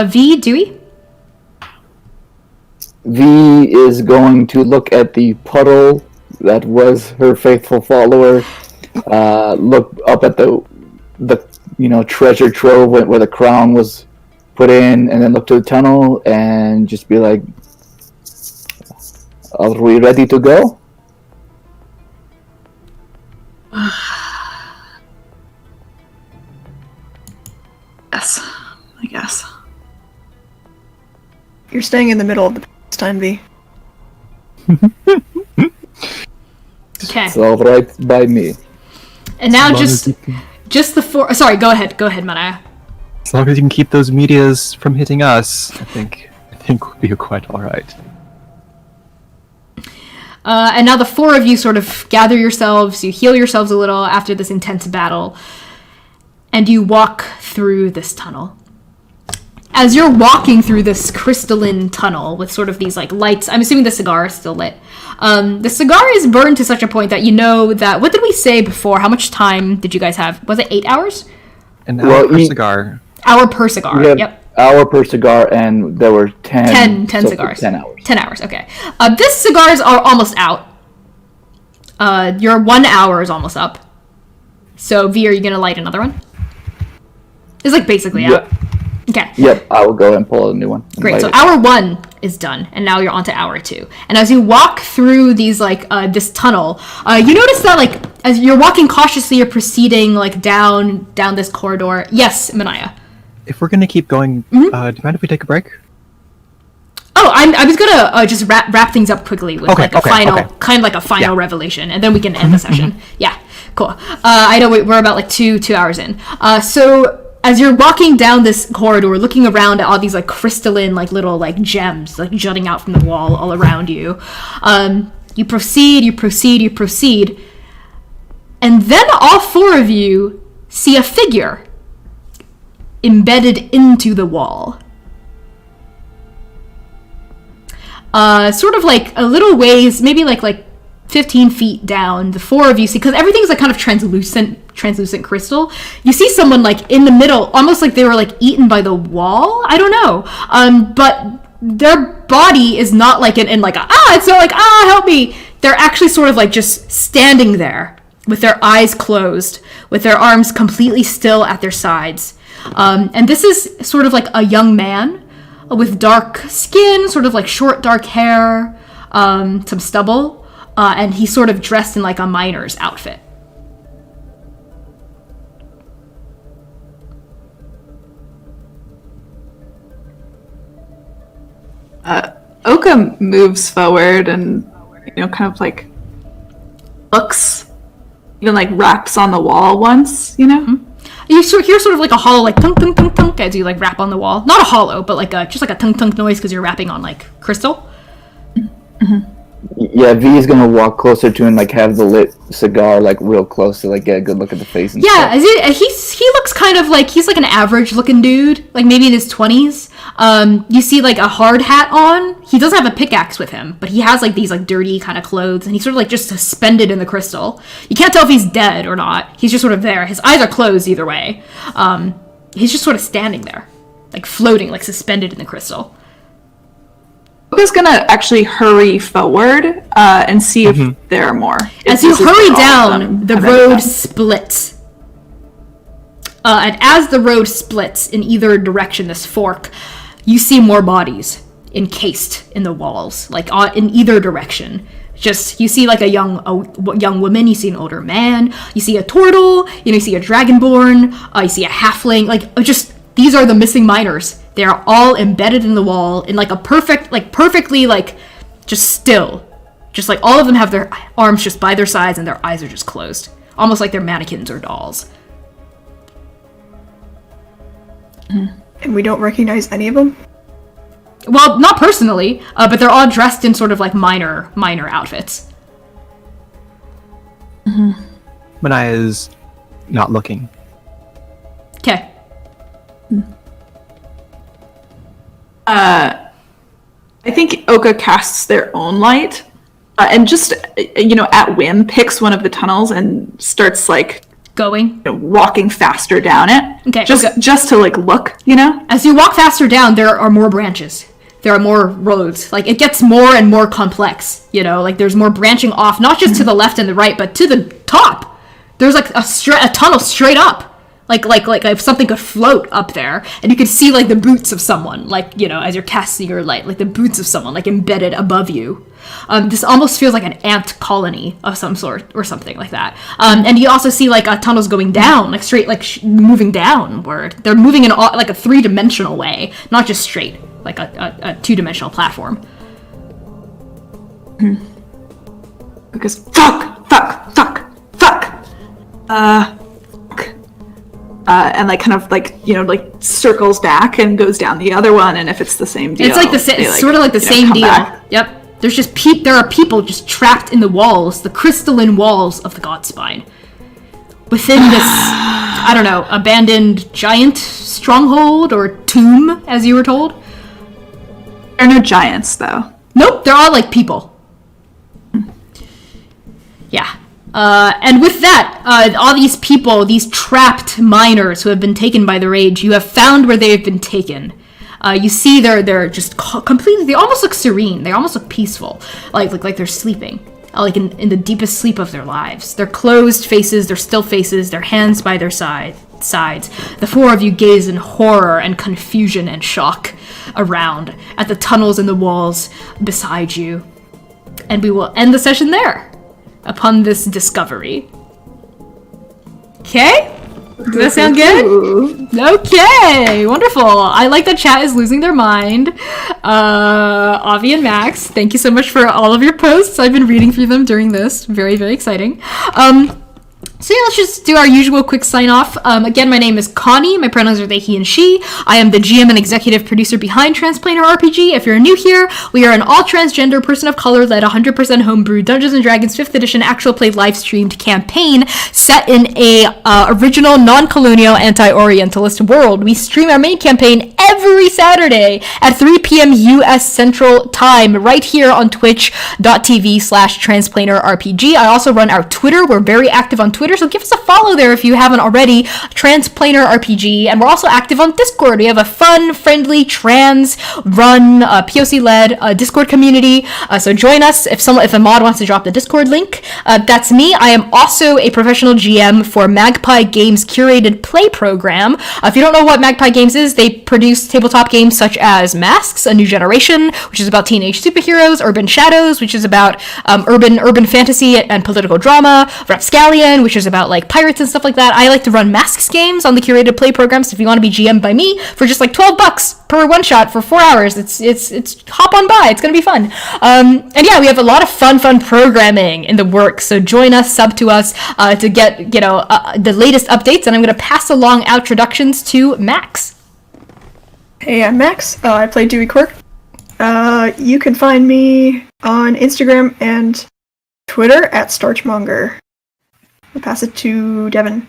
V, Dewey? V is going to look at the puddle that was her faithful follower, look up at the treasure trove where the crown was put in, and then look to the tunnel and just be like, are we ready to go? Yes, I guess. You're staying in the middle of the time, V. Okay. It's all right by me. And now As long just the 4... Sorry, go ahead, Manaia. As long as you can keep those medias from hitting us, I think we'll be quite all right. And now the 4 of you sort of gather yourselves, you heal yourselves a little after this intense battle, and you walk through this tunnel. As you're walking through this crystalline tunnel with sort of these like lights, I'm assuming the cigar is still lit. The cigar is burned to such a point that you know that, what did we say before? How much time did you guys have? Was it 8 hours? An hour per cigar. Hour per cigar, yep. Hour per cigar, and there were 10 cigars. 10 hours. 10 hours, okay. This cigars are almost out. Your 1 hour is almost up. So, V, are you going to light another one? It's like basically out. Okay. Yep, I will go ahead and pull a new one. Great, so hour 1 is done, and now you're on to hour 2. And as you walk through these, this tunnel, you notice that, like, as you're walking cautiously, you're proceeding, like, down this corridor. Yes, Manaia. If we're gonna keep going, do you mind if we take a break? Oh, I was gonna just wrap things up quickly with kind of like a final revelation, and then we can end the session. Yeah, cool. I know we're about like two hours in. So as you're walking down this corridor, looking around at all these like crystalline like little like gems like jutting out from the wall all around you, you proceed, and then all 4 of you see a figure embedded into the wall. Sort of like a little ways, maybe like 15 feet down, the 4 of you see, because everything's like kind of translucent crystal. You see someone like in the middle, almost like they were like eaten by the wall. I don't know. But their body is not like it's not like, help me. They're actually sort of like just standing there with their eyes closed, with their arms completely still at their sides. And this is sort of like a young man with dark skin, sort of like short dark hair, some stubble, and he's sort of dressed in like a miner's outfit. Oka moves forward and, kind of like looks, even like raps on the wall once, You hear sort of like a hollow, like tunk tunk tunk tunk as you like rap on the wall. Not a hollow, but like just like a tunk tunk noise because you're rapping on like crystal. Yeah, V is gonna walk closer to and like have the lit cigar like real close to like get a good look at the face. And Yeah, stuff. he looks kind of like he's like an average looking dude, like maybe in his 20s. You see like a hard hat on. He doesn't have a pickaxe with him, but he has like these like dirty kind of clothes, and he's sort of like just suspended in the crystal. You can't tell if he's dead or not. He's just sort of there. His eyes are closed either way. He's just sort of standing there, like floating, like suspended in the crystal. Oka's gonna actually hurry forward and see if there are more. As you hurry down, the road splits. And as the road splits in either direction, this fork, you see more bodies encased in the walls, like in either direction. Just, you see like a young woman, you see an older man, you see a turtle, you see a dragonborn, you see a halfling, these are the missing miners. They are all embedded in the wall in like a perfectly like just still. Just like all of them have their arms just by their sides and their eyes are just closed. Almost like they're mannequins or dolls. And we don't recognize any of them? Well, not personally, but they're all dressed in sort of like minor outfits. Manaia is not looking. Okay. I think Oka casts their own light and just, at whim, picks one of the tunnels and starts like Going. Walking faster down it. Okay. Just to like look, As you walk faster down, there are more branches. There are more roads. Like it gets more and more complex, like there's more branching off, not just to the left and the right, but to the top. There's like a tunnel straight up. Like if something could float up there, and you could see like the boots of someone, as you're casting your light, like the boots of someone, like embedded above you. This almost feels like an ant colony of some sort, or something like that. And you also see like tunnels going down, like straight, like moving downward. They're moving in like a 3-dimensional way, not just straight, like a 2-dimensional platform. Because fuck. And like kind of like circles back and goes down the other one, and if it's the same deal, it's like it's sort of like the same deal. Back. Yep. There's just there are people just trapped in the walls, the crystalline walls of the Godspine, within this I don't know, abandoned giant stronghold or tomb, as you were told. There are no giants though. Nope, they're all like people. Yeah. And with that, all these people, these trapped miners who have been taken by the rage, you have found where they have been taken. You see they're just completely, they almost look serene, they almost look peaceful, like they're sleeping, like in the deepest sleep of their lives. Their closed faces, their still faces, their hands by their sides. The four of you gaze in horror and confusion and shock around at the tunnels in the walls beside you. And we will end the session there. Upon this discovery. Okay? Does that sound good? Okay, wonderful. I like that chat is losing their mind. Avi and Max, thank you so much for all of your posts. I've been reading through them during this. Very, very exciting. So yeah, let's just do our usual quick sign off. Again, my name is Connie. My pronouns are they, he, and she. I am the GM and executive producer behind Transplanar RPG. If you're new here, we are an all-transgender, person of color led 100% homebrew Dungeons & Dragons 5th edition actual play live-streamed campaign set in a original non-colonial anti-orientalist world. We stream our main campaign every Saturday at 3 p.m. U.S. Central Time right here on twitch.tv/transplanarrpg. I also run our Twitter. We're very active on Twitter, so give us a follow there if you haven't already, Transplanar RPG. And we're also active on Discord. We have a fun, friendly, trans-run, POC-led Discord community. So join us if a mod wants to drop the Discord link. That's me. I am also a professional GM for Magpie Games' curated play program. If you don't know what Magpie Games is, they produce introduce tabletop games such as Masks, A New Generation, which is about teenage superheroes, Urban Shadows, which is about urban fantasy and political drama, Rapscallion, which is about like pirates and stuff like that. I like to run Masks games on the curated play program, so if you want to be GM by me for just like $12 per one shot for 4 hours, it's hop on by. It's gonna be fun. And yeah, we have a lot of fun programming in the works. So join us, sub to us to get the latest updates. And I'm gonna pass along introductions to Max. Hey, I'm Max. I play Dewey Quirk. You can find me on Instagram and Twitter at Starchmonger. I'll pass it to Devin.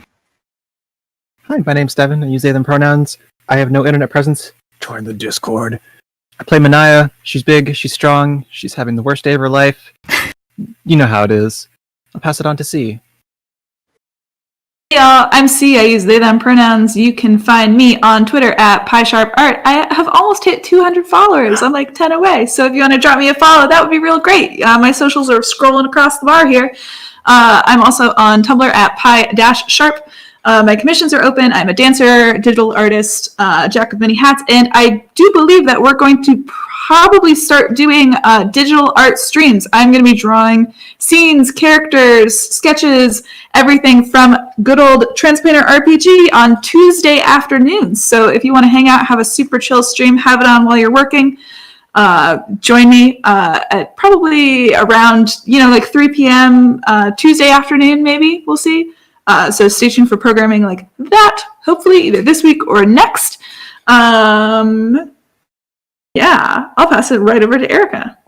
Hi, my name's Devin. I use they, them pronouns. I have no internet presence. Join the Discord. I play Manaia. She's big, she's strong, she's having the worst day of her life. You know how it is. I'll pass it on to C. Hey y'all, I'm C. I use they, them pronouns. You can find me on Twitter at PieSharpArt. I have almost hit 200 followers. I'm like 10 away. So if you want to drop me a follow, that would be real great. My socials are scrolling across the bar here. I'm also on Tumblr at pie-sharp. My commissions are open. I'm a dancer, digital artist, jack of many hats, and I do believe that we're going to probably start doing digital art streams. I'm going to be drawing scenes, characters, sketches, everything from good old Transplanar RPG on Tuesday afternoons. So if you want to hang out, have a super chill stream, have it on while you're working, join me at probably around, like 3 p.m. Tuesday afternoon, maybe. We'll see. So stay tuned for programming like that, hopefully either this week or next. Yeah, I'll pass it right over to Erica.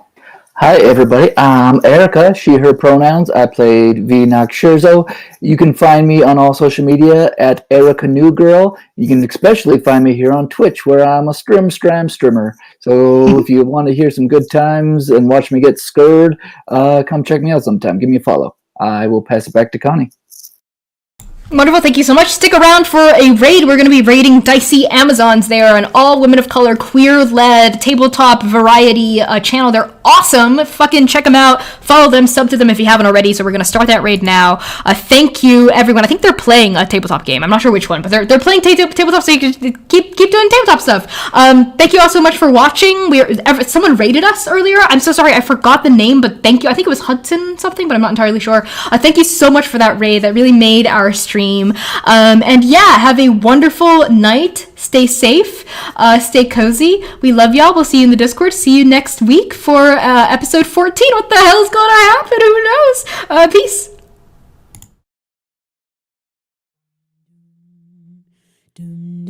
Hi, everybody. I'm Erica, she, her pronouns. I played V. Scherzo. You can find me on all social media at Erica New Girl. You can especially find me here on Twitch, where I'm a strimmer. So if you want to hear some good times and watch me get scared, come check me out sometime. Give me a follow. I will pass it back to Connie. Wonderful, thank you so much. Stick around for a raid. We're going to be raiding Dicey Amazons. They are an all women of color, queer-led, tabletop variety channel. They're awesome. Fucking check them out. Follow them, sub to them if you haven't already. So we're going to start that raid now. Thank you, everyone. I think they're playing a tabletop game. I'm not sure which one, but they're playing tabletop, so you can keep doing tabletop stuff. Thank you all so much for watching. Someone raided us earlier. I'm so sorry, I forgot the name, but thank you. I think it was Hudson something, but I'm not entirely sure. Thank you so much for that raid. That really made our stream. And yeah, have a wonderful night. Stay safe. Stay cozy. We love y'all. We'll see you in the Discord. See you next week for episode 14. What the hell is going to happen? Who knows? Peace. Dum,